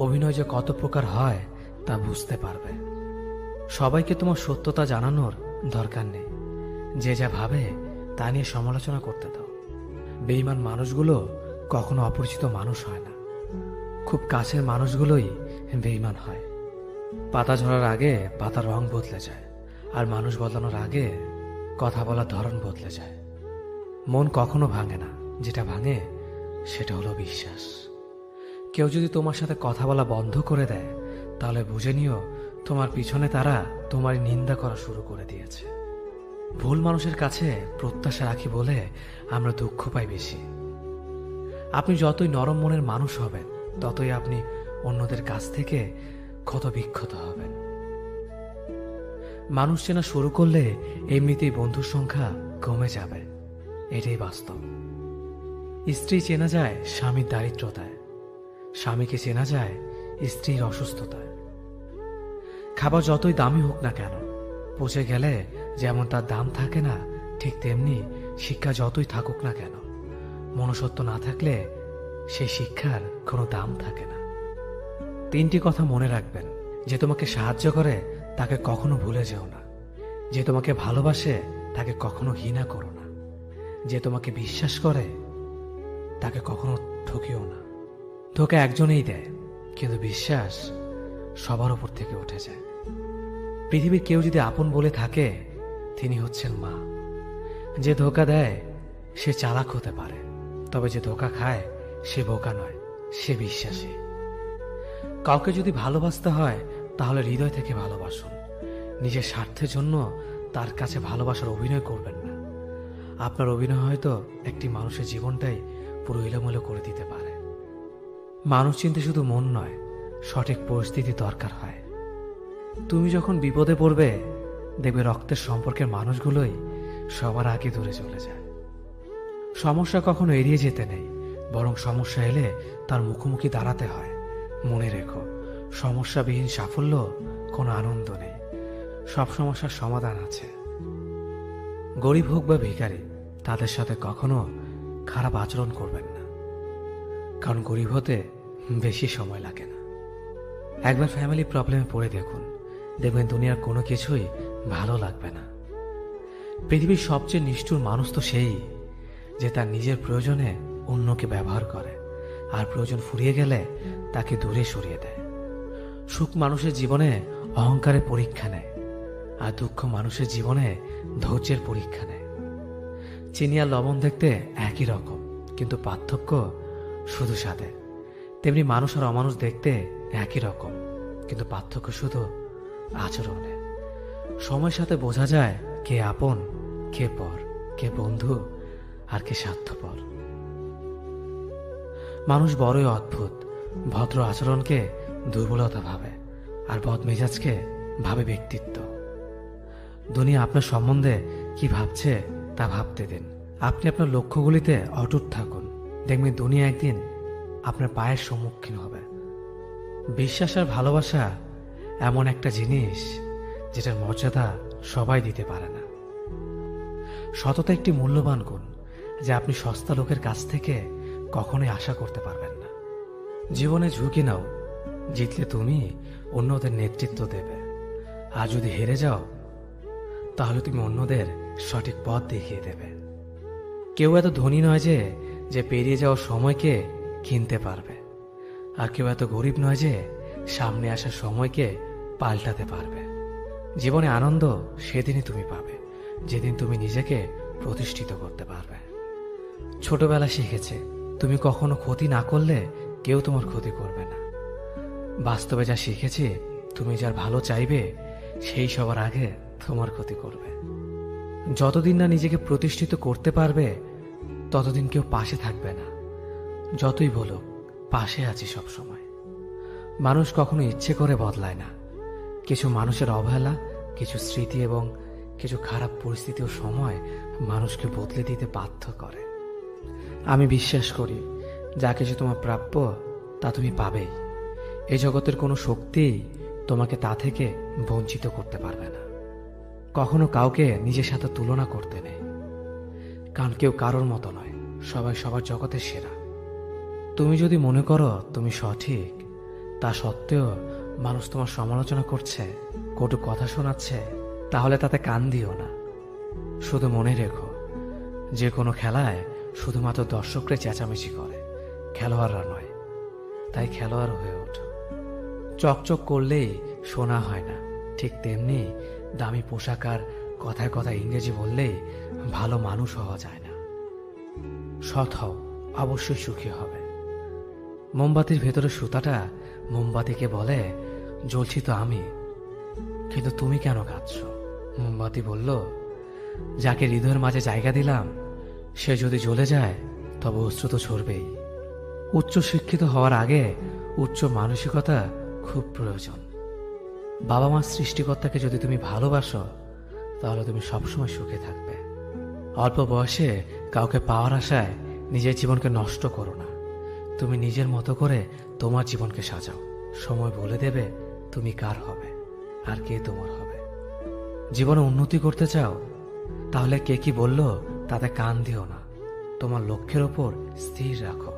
অভিনয় যে কত প্রকার হয় তা বুঝতে পারবে। সবাইকে তোমার সত্যতা জানানোর দরকার নেই। যে যা ভাবে তা নিয়ে সমালোচনা করতে দাও। বেঈমান মানুষগুলো কখনো অপরিচিত মানুষ হয় না, খুব কাছের মানুষগুলোই বেঈমান হয়। পাতা ঝরার আগে পাতার রং বদলে যায়, আর মানুষ বদলানোর আগে কথা বলার ধরন বদলে যায়। মন কখনো ভাঙে না, যেটা ভাঙে সেটা হলো বিশ্বাস। কেউ যদি তোমার সাথে কথা বলা বন্ধ করে দেয়, তাহলে বুঝে নিও তোমার পিছনে তারা তোমার নিন্দা করা শুরু করে দিয়েছে। ভুল মানুষের কাছে প্রত্যাশা রাখি বলে আমরা দুঃখ পাই বেশি। আপনি যতই নরম মনের মানুষ হবেন, ততই আপনি অন্যদের কাছ থেকে ক্ষত বিক্ষত হবেন। মানুষ চেনা শুরু করলে এমনিতেই বন্ধুর সংখ্যা কমে যাবে, এটাই বাস্তব। স্ত্রী চেনা যায় স্বামীর দারিদ্রতায়, স্বামীকে চেনা যায় স্ত্রীর অসুস্থতায়। খাবার যতই দামি হোক না কেন, পচে গেলে যেমন তার দাম থাকে না, ঠিক তেমনি শিক্ষা যতই থাকুক না কেন, মনুষ্যত্ব না থাকলে সেই শিক্ষার কোনো দাম থাকে না। 3টি কথা মনে রাখবেন। যে তোমাকে সাহায্য করে তাকে কখনো ভুলে যেও না। যে তোমাকে ভালোবাসে তাকে কখনো ঘৃণা করো না। যে তোমাকে বিশ্বাস করে তাকে কখনো ঠকিও না। ধোঁকা একজনেই দেয়, কিন্তু বিশ্বাস সবার উপর থেকে উঠে যায়। পৃথিবীর কেউ যদি আপন বলে থাকে, তিনি হচ্ছেন মা। যে ধোঁকা দেয় সে চালাক হতে পারে, তবে যে ধোঁকা খায় সে বোকা নয়, সে বিশ্বাসী। কাউকে যদি ভালোবাসতে হয় তাহলে হৃদয় থেকে ভালোবাসুন। নিজের স্বার্থের জন্য তার কাছে ভালোবাসার অভিনয় করবেন না। আপনার অভিনয় হয়তো একটি মানুষের জীবনটাই পুরো এলোমেলো করে দিতে পারে। মানুষ চিনতে শুধু মন নয়, সঠিক পরিস্থিতি দরকার হয়। তুমি যখন বিপদে পড়বে, দেখবে রক্তের সম্পর্কের মানুষগুলোই সবার আগে দূরে চলে যায়। সমস্যা কখনো এড়িয়ে যেতে নেই, বরং সমস্যা এলে তার মুখোমুখি দাঁড়াতে হয়। মনে রেখো, সমস্যাবিহীন সাফল্য কোনো আনন্দ নেই। সব সমস্যার সমাধান আছে। গরিব হোক বা ভিখারি, তাদের সাথে কখনো খারাপ আচরণ করবেন না, কারণ গরিব হতে বেশি সময় লাগে না। একবার ফ্যামিলি প্রবলেমে পড়ে দেখুন, দেখবেন দুনিয়ার কোনো কিছুই ভালো লাগবে না। পৃথিবীর সবচেয়ে নিষ্ঠুর মানুষ তো সেই, যে তার নিজের প্রয়োজনে অন্যকে ব্যবহার করে, আর প্রয়োজন ফুরিয়ে গেলে তাকে দূরে সরিয়ে দেয়। সুখ মানুষের জীবনে অহংকারের পরীক্ষা নেয়, আর দুঃখ মানুষের জীবনে ধৈর্যের পরীক্ষা নেয়। চিনি আর লবণ দেখতে একই রকম, কিন্তু পার্থক্য শুধু স্বাদে। তেমনি মানুষ আর অমানুষ দেখতে একই রকম, কিন্তু পার্থক্য শুধু আচরণে। সময়ের সাথে বোঝা যায় কে আপন, কে পর, কে বন্ধু আর কে স্বার্থপর। মানুষ বড়ই অদ্ভুত। ভদ্র আচরণকে দুর্বলতা ভাবে, আর বদমেজাজকে ভাবে ব্যক্তিত্ব। দুনিয়া আপনার সম্বন্ধে কি ভাবছে তা ভাবতে দিন। আপনি আপনার লক্ষ্যগুলিতে অটুট থাকুন, দেখবেন দুনিয়া একদিন আপনার পায়ের সম্মুখীন হবে। বিশ্বাস আর ভালোবাসা এমন একটা জিনিস যেটার মর্যাদা সবাই দিতে পারে না। সততা একটি মূল্যবান গুণ, যা আপনি সস্তা লোকের কাছ থেকে কখনোই আশা করতে পারবেন না। জীবনে ঝুঁকি নাও, জিতলে তুমি অন্যদের নেতৃত্ব দেবে, আর যদি হেরে যাও তাহলে তুমি অন্যদের সঠিক পথ দেখিয়ে দেবে। কেউ এত ধনী নয় যে পেরিয়ে যাওয়ার সময়কে কিনতে পারবে, আর কেউ এত গরিব নয় যে সামনে আসার সময়কে পাল্টাতে পারবে। জীবনে আনন্দ সেদিনই তুমি পাবে, যেদিন তুমি নিজেকে প্রতিষ্ঠিত করতে পারবে। ছোটবেলা শিখেছে, তুমি কখনো ক্ষতি না করলে কেউ তোমার ক্ষতি করবে না। বাস্তবে যা শিখেছি, তুমি যার ভালো চাইবে সেই সবার আগে তোমার ক্ষতি করবে। যতদিন না নিজেকে প্রতিষ্ঠিত করতে পারবে, ততদিন কেউ পাশে থাকবে না। যতই বলো পাশে আছি সব সময়। মানুষ কখনো ইচ্ছে করে বদলায় না। কিছু মানুষের অবহেলা, কিছু স্মৃতি এবং কিছু খারাপ পরিস্থিতি ও সময় মানুষকে বদলে দিতে বাধ্য করে। আমি বিশ্বাস করি যা কিছু তোমার প্রাপ্য তা তুমি পাবেই। এই জগতের কোনো শক্তি তোমাকে তা থেকে বঞ্চিত করতে পারবে না। কখনো কাউকে নিজের সাথে তুলনা করতে নেই, কারণ কেউ কারোর মতো নয়, সবাই সবার জগতের সেরা। তুমি যদি মনে করো তুমি সঠিক, তা সত্ত্বেও মানুষ তোমার সমালোচনা করছে, কটু কথা শোনাচ্ছে, তাহলে তাতে কান দিও না। শুধু মনে রেখো, যে কোনো খেলায় শুধুমাত্র দর্শকরা চেঁচামেচি করে, খেলোয়াড়রা নয়। তাই খেলোয়াড় হয়ে ওঠো। চকচক করলেই শোনা হয় না, ঠিক তেমনি দামি পোশাক আর কথায় কথায় ইংরেজি বললেই ভালো মানুষ হওয়া যায় না। সৎ হও, অবশ্যই সুখী হবে। মোমবাতির ভেতরে সুতাটা মোমবাতিকে বলে, জ্বলছি তো আমি, কিন্তু তুমি কেন কাঁদছ? মোমবাতি বলল, যাকে হৃদয়ের মাঝে জায়গা দিলাম সে যদি জ্বলে যায় তবে অশ্রু তো ঝরবেই। উচ্চ শিক্ষিত হওয়ার আগে উচ্চ মানসিকতা খুব প্রয়োজন। বাবা মার সৃষ্টিকর্তাকে যদি তুমি ভালোবাসো তাহলে তুমি সবসময় সুখে থাকবে। অল্প বয়সে কাউকে পাওয়ার আশায় নিজের জীবনকে নষ্ট করো না। তুমি নিজের মতো করে তোমার জীবনকে সাজাও। সময় বলে দেবে তুমি কার হবে আর কে তোমার হবে। জীবনে উন্নতি করতে চাও, তাহলে কে কি বলল তাতে কান দিও না। তোমার লক্ষ্যের ওপর স্থির রাখো,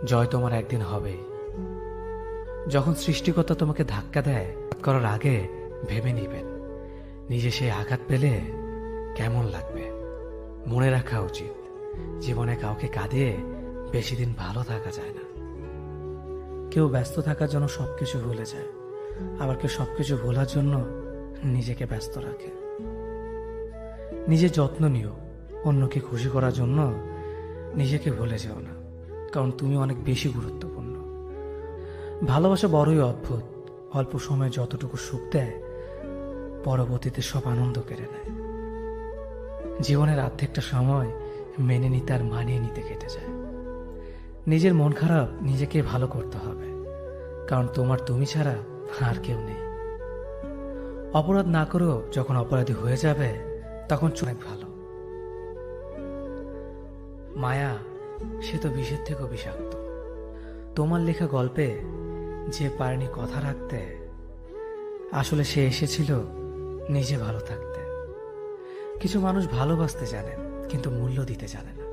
জয় তোমার একদিন হবেই। যখন সৃষ্টিকর্তা তোমাকে ধাক্কা দেয়, করার আগে ভেবে নিবেন নিজে সেই আঘাত পেলে কেমন লাগবে। মনে রাখা উচিত, জীবনে কাউকে কাঁদিয়ে বেশি দিন ভালো থাকা যায় না। কেউ ব্যস্ত থাকার জন্য সবকিছু ভুলে যায়, আবার কেউ সবকিছু ভোলার জন্য নিজেকে ব্যস্ত রাখে। নিজের যত্ন নিও, অন্যকে খুশি করার জন্য নিজেকে ভুলে যেও না, কারণ তুমি অনেক বেশি গুরুত্বপূর্ণ। ভালোবাসা বড়ই অদ্ভুত, অল্প সময়ে যতটুকু সুখ দেয় পরবর্তীতে সব আনন্দ কেড়ে নেয়। জীবনের অর্ধেকটা সময় মেনে নিতে আর মানিয়ে নিতে কেটে যায়। নিজের মন খারাপ নিজেকে ভালো করতে হবে, কারণ তোমার তুমি ছাড়া আর কেউ নেই। অপরাধ না করেও যখন অপরাধী হয়ে যাবে তখন অনেক ভালো। মায়া সে তো বিষের থেকেও বিষাক্ত। তোমার লেখা গল্পে যে পারেনি কথা রাখতে, আসলে সে এসেছিল নিজে ভালো থাকতে। কিছু মানুষ ভালোবাসতে জানে কিন্তু মূল্য দিতে জানে না।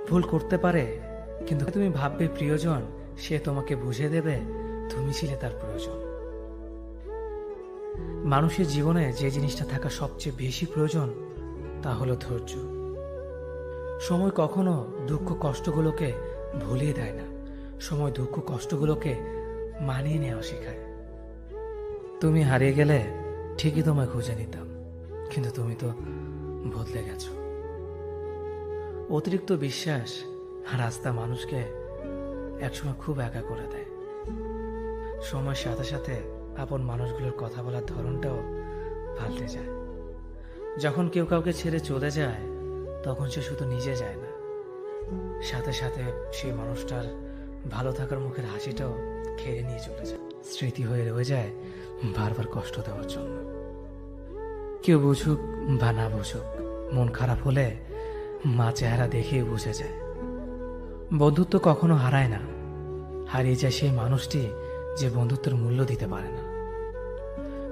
ভুল করতে পারে, কিন্তু তুমি ভাববে প্রিয়জন, সে তোমাকে বুঝিয়ে দেবে তুমি ছিলে তার প্রয়োজন। মানুষের জীবনে যে জিনিসটা থাকা সবচেয়ে বেশি প্রয়োজন তা হলো ধৈর্য। সময় কখনো দুঃখ কষ্টগুলোকে ভুলিয়ে দেয় না, সময় দুঃখ কষ্টগুলোকে মানিয়ে নেওয়া শেখায়। তুমি হারিয়ে গেলে ঠিকই তোমায় খুঁজে নিতাম, কিন্তু তুমি তো বদলে গেছো। অতিরিক্ত বিশ্বাস আর আস্থা মানুষকে একসময় খুব একা করে দেয়। সময়ের সাথে সাথে আপন মানুষগুলোর কথা বলার ধরনটাও পাল্টে যায়। যখন কেউ কাউকে ছেড়ে চলে যায় তখন সে শুধু নিজে যায় না, সাথে সাথে সেই মানুষটার ভালো থাকার মুখের হাসিটাও খেয়ে নিয়ে চলে যায়। স্মৃতি হয়ে রয়ে যায় বারবার কষ্ট দেওয়ার জন্য। কেউ বুঝুক বা না বুঝুক, মন খারাপ হলে মা চেহারা দেখেই বুঝে যায়। বন্ধুত্ব কখনো হারায় না, হারিয়ে যায় সেই মানুষটি যে বন্ধুত্বের মূল্য দিতে পারে না।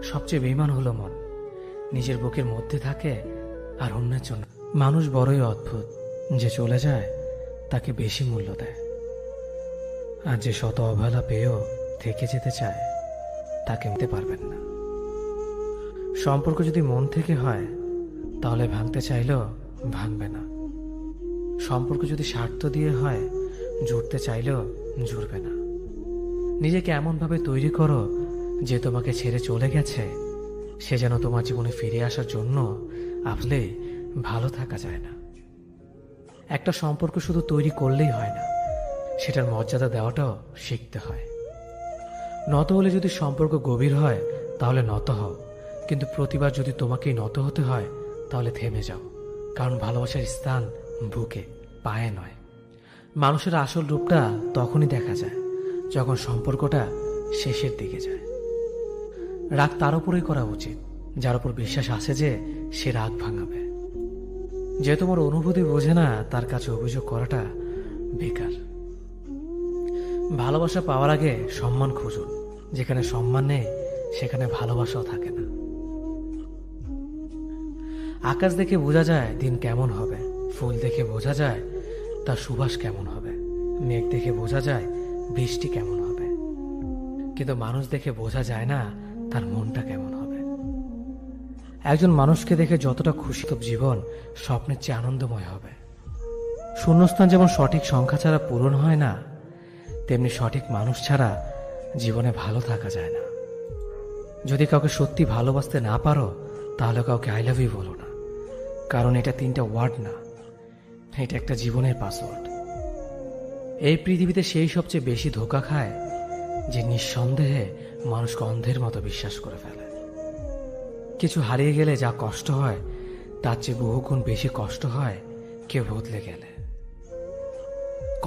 সবচেয়ে বেঈমান হলো মন, নিজের বুকের মধ্যে থাকে আর অন্যের জন্য। মানুষ বড়ই অদ্ভুত, যে চলে যায় তাকে বেশি মূল্য দেয়, আর যে শত অবহেলা পেয়েও থেকে যেতে চায় তাকে নিতে পারবেন না। সম্পর্ক যদি মন থেকে হয় তাহলে ভাঙতে চাইলেও ভাঙবে না। সম্পর্ক যদি স্বার্থ দিয়ে হয় জুড়তে চাইলেও জুড়বে না। নিজেকে এমনভাবে তৈরি করো যে তোমাকে ছেড়ে চলে গেছে সে যেন তোমার জীবনে ফিরে আসার জন্য আসলে ভালো থাকা যায় না। একটা সম্পর্ক শুধু তৈরি করলেই হয় না, সেটার মর্যাদা দেওয়াটাও শিখতে হয়। নত হলে যদি সম্পর্ক গভীর হয় তাহলে নত হও, কিন্তু প্রতিবার যদি তোমাকেই নত হতে হয় তাহলে থেমে যাও, কারণ ভালোবাসার স্থান বুকে, পায়ে নয়। মানুষের আসল রূপটা তখনই দেখা যায় যখন সম্পর্কটা শেষের দিকে যায়। রাগ তার উপরেই করা উচিত যার উপর বিশ্বাস আছে যে সে রাগ ভাঙাবে। যে তোমার অনুভূতি বোঝে না তার কাছে অভিযোগ করাটা বেকার। ভালোবাসা পাওয়ার আগে সম্মান খুঁজুন। যেখানে সম্মান নেই সেখানে ভালোবাসাও থাকে না। আকাশ দেখে বোঝা যায় দিন কেমন হবে, ফুল দেখে বোঝা যায় তার সুবাস কেমন হবে, মেঘ দেখে বোঝা যায় বৃষ্টি কেমন হবে, কিন্তু মানুষ দেখে বোঝা যায় না তার মনটা কেমন হবে। একজন মানুষকে দেখে যতটা খুশি তো জীবন স্বপ্নের চেয়ে আনন্দময় হবে। শূন্যস্থান যেমন সঠিক সংখ্যা ছাড়া পূরণ হয় না, তেমনি সঠিক মানুষ ছাড়া জীবনে ভালো থাকা যায় না। যদি কাউকে সত্যি ভালোবাসতে না পারো তাহলে কাউকে আই লাভ ইউ বলো না, কারণ এটা 3টা ওয়ার্ড না, এটা একটা জীবনের পাসওয়ার্ড। এই পৃথিবীতে সেই সবচেয়ে বেশি ধোঁকা খায় যে নিঃসন্দেহে মানুষকে অন্ধের মতো বিশ্বাস করে ফেলে। কিছু হারিয়ে গেলে যা কষ্ট হয় তার চেয়ে বহুগুণ বেশি কষ্ট হয় কেউ বদলে গেলে।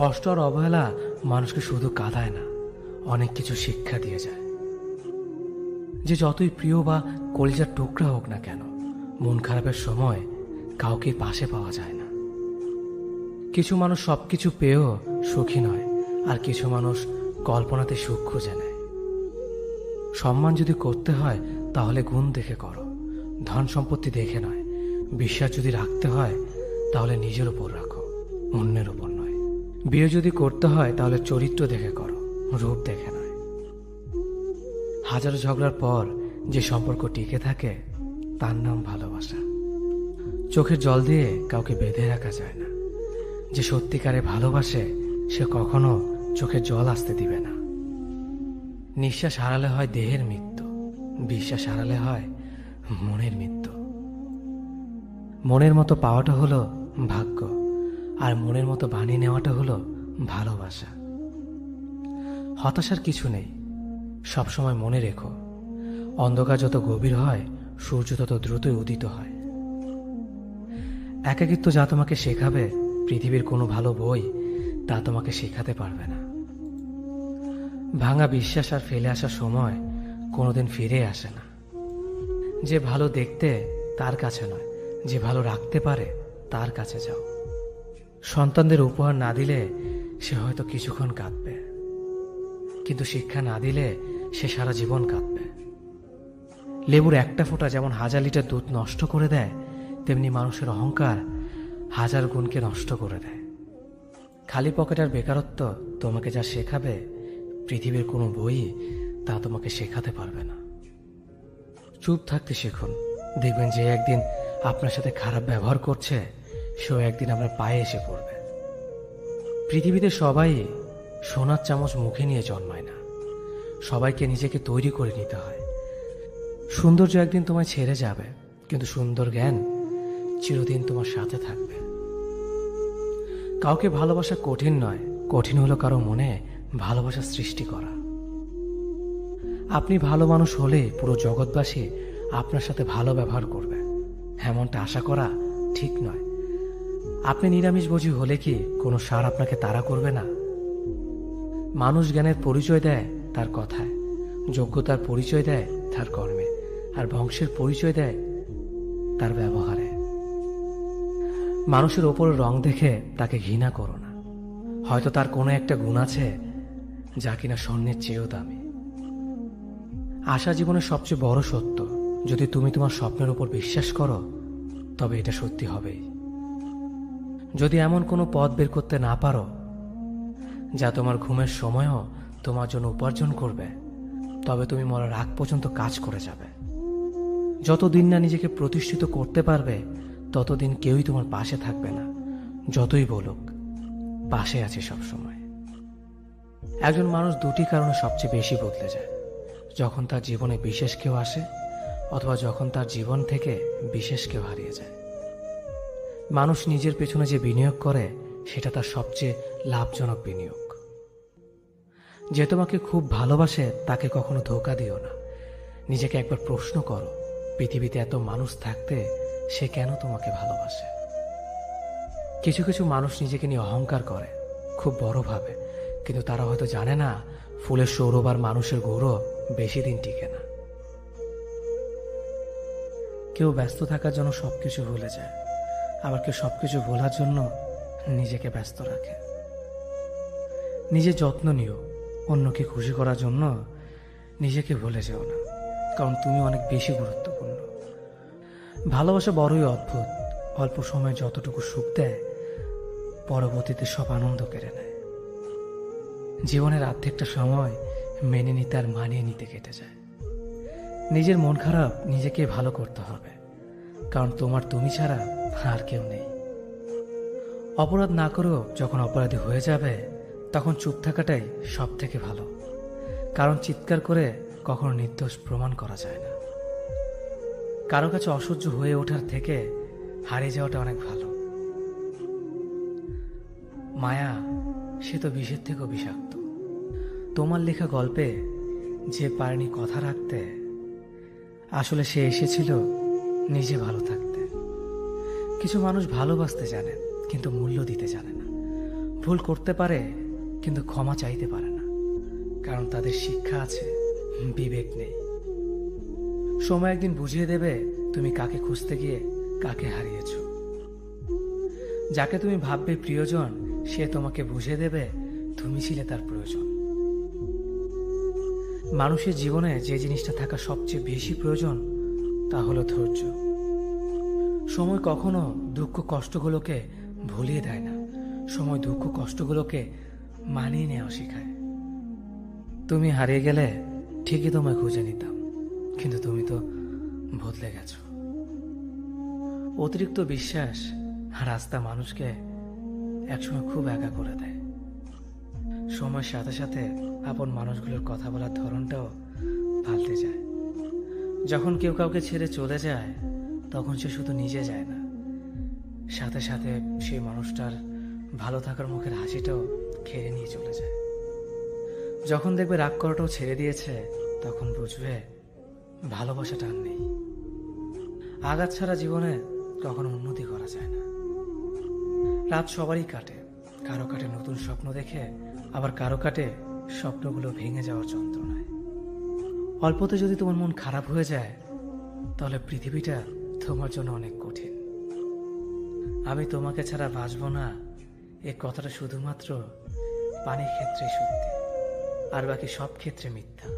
কষ্ট আর অবহেলা মানুষকে শুধু কাঁদায় না, অনেক কিছু শিক্ষা দিয়ে যায়। যে যতই প্রিয় বা কলিজার টুকরা হোক না কেন, মন খারাপের সময় কাউকে পাশে পাওয়া যায় না। কিছু মানুষ সবকিছু পেয়েও সুখী নয়, আর কিছু মানুষ কল্পনাতে সুখ খুঁজে নেয়। সম্মান যদি করতে হয় তাহলে গুণ দেখে করো, ধন সম্পত্তি দেখে নয়। বিশ্বাস যদি রাখতে হয় তাহলে নিজের উপর রাখো, অন্যের উপর নয়। বিয়ে যদি করতে হয় তাহলে চরিত্র দেখে করো, রূপ দেখে নয়। হাজারো ঝগড়ার পর যে সম্পর্ক টিকে থাকে তার নাম ভালোবাসা। চোখের জল দিয়ে কাউকে বেঁধে রাখা যায় না। যে সত্যিকারে ভালোবাসে সে কখনো চোখের জল আসতে দিবে না। নিঃশ্বাস হারালে হয় দেহের মৃত্যু, বিশ্বাস হারালে হয় মনের মৃত্যু। মনের মতো পাওয়াটা হলো ভাগ্য, আর মনের মতো বানিয়ে নেওয়াটা হলো ভালোবাসা। হতাশার কিছু নেই, সবসময় মনে রেখো, অন্ধকার যত গভীর হয় সূর্য তত দ্রুতই উদিত হয়। একাকিত্ব যা তোমাকে শেখাবে পৃথিবীর কোনো ভালো বই তা তোমাকে শেখাতে পারবে না। ভাঙা বিশ্বাস আর ফেলে আসার সময় কোনোদিন ফিরে আসে না। যে ভালো দেখতে তার কাছে নয়, যে ভালো রাখতে পারে তার কাছে যাও। সন্তানদের উপহার না দিলে সে হয়তো কিছুক্ষণ কাঁদবে, কিন্তু শিক্ষা না দিলে সে সারা জীবন কাঁদবে। লেবুর একটা ফোঁটা যেমন 1000 লিটার দুধ নষ্ট করে দেয়, তেমনি মানুষের অহংকার 1000 গুণকে নষ্ট করে দেয়। খালি পকেট আর বেকারত্ব তোমাকে যা শেখাবে পৃথিবীর কোনো বই তা তোমাকে শেখাতে পারবে না। চুপ থাকতে শিখুন, দেখবেন যে একদিন আপনার সাথে খারাপ ব্যবহার করছে সেও একদিন আপনার পায়ে এসে পড়বে। পৃথিবীতে সবাই সোনার চামচ মুখে নিয়ে জন্মায় না, সবাইকে নিজেকে তৈরি করে নিতে হয়। সৌন্দর্য একদিন তোমায় ছেড়ে যাবে, কিন্তু সুন্দর জ্ঞান চিরদিন তোমার সাথে থাকবে। কাউকে ভালোবাসা কঠিন নয়, কঠিন হলো কারো মনে ভালোবাসা সৃষ্টি করা। আপনি ভালো মানুষ হলে পুরো জগৎবাসী আপনার সাথে ভালো ব্যবহার করবে, এমনটা আশা করা ঠিক নয়। আপনি নিরামিষভোজী হলে কি কোনো সার আপনাকে তাড়া করবে না? মানুষ জ্ঞানের পরিচয় দেয় তার কথায়, যোগ্যতার পরিচয় দেয় তার কর্মে, আর বংশের পরিচয় দেয় তার ব্যবহারে। মানুষের ওপর রং দেখে তাকে ঘৃণা করো না, হয়তো তার কোনো একটা গুণ আছে যা কিনা স্বর্ণের চেয়েও দামি। আশা জীবনের সবচেয়ে বড় সত্য। যদি তুমি তোমার স্বপ্নের উপর বিশ্বাস করো তবে এটা সত্যি হবেই। যদি এমন কোনো পথ বের করতে না পারো যা তোমার ঘুমের সময়ও তোমার জন্য উপার্জন করবে, তবে তুমি মরার আগ পর্যন্ত কাজ করে যাবে। যতদিন না নিজেকে প্রতিষ্ঠিত করতে পারবে ততদিন কেউই তোমার পাশে থাকবে না, যতই বলুক পাশে আছে সব সময়। একজন মানুষ দুটি কারণে সবচেয়ে বেশি বদলে যায়: যখন তার জীবনে বিশেষ কেউ আসে, অথবা যখন তার জীবন থেকে বিশেষ কেউ হারিয়ে যায়। মানুষ নিজের পেছনে যে বিনিয়োগ করে সেটা তার সবচেয়ে লাভজনক বিনিয়োগ। যে তোমাকে খুব ভালোবাসে তাকে কখনো ধোঁকা দিও না। নিজেকে একবার প্রশ্ন করো, পৃথিবীতে এত মানুষ থাকতে সে কেন তোমাকে ভালোবাসে? কিছু কিছু মানুষ নিজেকে নিয়ে অহংকার করে, খুব বড় ভাবে, কিন্তু তারা হয়তো জানে না ফুলের সৌরভ আর মানুষের গৌরব বেশি দিন টিকে না। কেউ ব্যস্ত থাকার জন্য সবকিছু ভুলে যায়, আবার কেউ সবকিছু ভোলার জন্য নিজেকে ব্যস্ত রাখে। নিজের যত্ন নিও, অন্যকে খুশি করার জন্য নিজেকে ভুলে যেও না, কারণ তুমি অনেক বেশি গুরুত্বপূর্ণ। ভালোবাসা বড়ই অদ্ভুত, অল্প সময় যতটুকু সুখ দেয় পরবর্তীতে সব আনন্দ কেড়ে নেয়। জীবনের অর্ধেকটা সময় মেনে নিতে আর মানিয়ে নিতে কেটে যায়। নিজের মন খারাপ নিজেকে ভালো করতে হবে, কারণ তোমার তুমি ছাড়া আর কেউ নেই। অপরাধ না করেও যখন অপরাধী হয়ে যাবে তখন চুপ থাকাটাই সব থেকে ভালো, কারণ চিৎকার করে কখনো নির্দোষ প্রমাণ করা যায় না। কারো কাছে অসহ্য হয়ে ওঠার থেকে হারিয়ে যাওয়াটা অনেক ভালো। মায়া সে তো বিষের থেকেও বিষাক্ত। তোমার লেখা গল্পে যে পারেনি কথা রাখতে, আসলে সে এসেছিল নিজে ভালো থাকতে। কিছু মানুষ ভালোবাসতে জানে কিন্তু মূল্য দিতে জানে না। ভুল করতে পারে কিন্তু ক্ষমা চাইতে পারে না, কারণ তাদের শিক্ষা আছে, বিবেক নেই। সময় একদিন বুঝিয়ে দেবে তুমি কাকে খুঁজতে গিয়ে কাকে হারিয়েছ। যাকে তুমি ভাববে প্রিয়জন, সে তোমাকে বুঝিয়ে দেবে তুমি ছিলে তার প্রয়োজন। মানুষের জীবনে যে জিনিসটা থাকা সবচেয়ে বেশি প্রয়োজন তা হলো ধৈর্য। সময় কখনো দুঃখ কষ্টগুলোকে ভুলিয়ে দেয় না, সময় দুঃখ কষ্টগুলোকে মানিয়ে নেওয়া শেখায়। তুমি হারিয়ে গেলে ঠিকই তোমায় খুঁজে নিতাম, কিন্তু তুমি তো বদলে গেছো। অতিরিক্ত বিশ্বাস আর রাস্তা মানুষকে একসময় খুব একা করে দেয়। সময়ের সাথে সাথে আপন মানুষগুলোর কথা বলার ধরনটাও পাল্টে যায়। যখন কেউ কাউকে ছেড়ে চলে যায় তখন সে শুধু নিজে যায় না, সাথে সাথে সেই মানুষটার ভালো থাকার মুখের হাসিটাও খেয়ে নিয়ে চলে যায়। যখন দেখবে রাগ করাটাও ছেড়ে দিয়েছে তখন বুঝবে ভালোবাসাটা আর নেই। আঘাত ছাড়া জীবনে কখনো উন্নতি করা যায় না। রাত সবারই কাটে, কারো কাটে নতুন স্বপ্ন দেখে, আবার কারো কাটে স্বপ্নগুলো ভেঙে যাওয়ার যন্ত্রণায়। অল্পতে যদি তোমার মন খারাপ হয়ে যায় তাহলে পৃথিবীটা তোমার জন্য অনেক কঠিন। আমি তোমাকে ছাড়া বাঁচবো না, এই কথাটা শুধুমাত্র পানির ক্ষেত্রে সত্যি, আর বাকি সব ক্ষেত্রে মিথ্যা।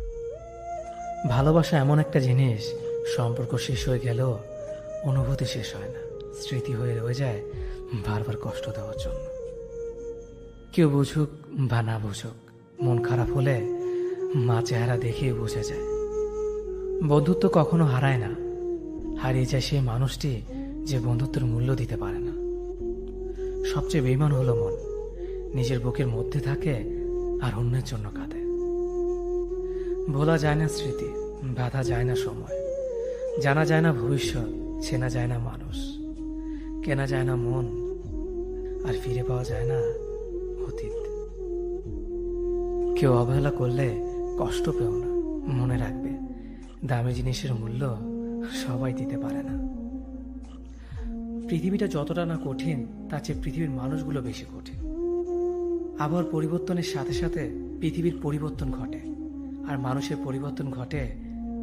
ভালোবাসা এমন একটা জিনিস, সম্পর্ক শেষ হয়ে গেলেও অনুভূতি শেষ হয় না, স্মৃতি হয়ে রয়ে যায় বারবার কষ্ট দেওয়ার জন্য। কেউ বুঝুক বা না বুঝুক, মন খারাপ হলে মা চেহারা দেখেই বুঝে যায়। বন্ধুত্ব কখনো হারায় না, হারিয়ে যায় সেই মানুষটি যে বন্ধুত্বের মূল্য দিতে পারে না। সবচেয়ে বেঈমান হলো মন, নিজের বুকের মধ্যে থাকে আর অন্যের জন্য কাঁদে। ভোলা যায় না স্মৃতি, বাধা যায় না সময়, জানা যায় না ভবিষ্যৎ, চেনা যায় না মানুষ, কেনা যায় না মন, আর ফিরে পাওয়া যায় না অতীত। কেউ অবহেলা করলে কষ্ট পেও না, মনে রাখবে দামি জিনিসের মূল্য সবাই দিতে পারে না। পৃথিবীটা যতটা না কঠিন তার চেয়ে পৃথিবীর মানুষগুলো বেশি কঠিন। আবহাওয়ার পরিবর্তনের সাথে সাথে পৃথিবীর পরিবর্তন ঘটে, আর মানুষের পরিবর্তন ঘটে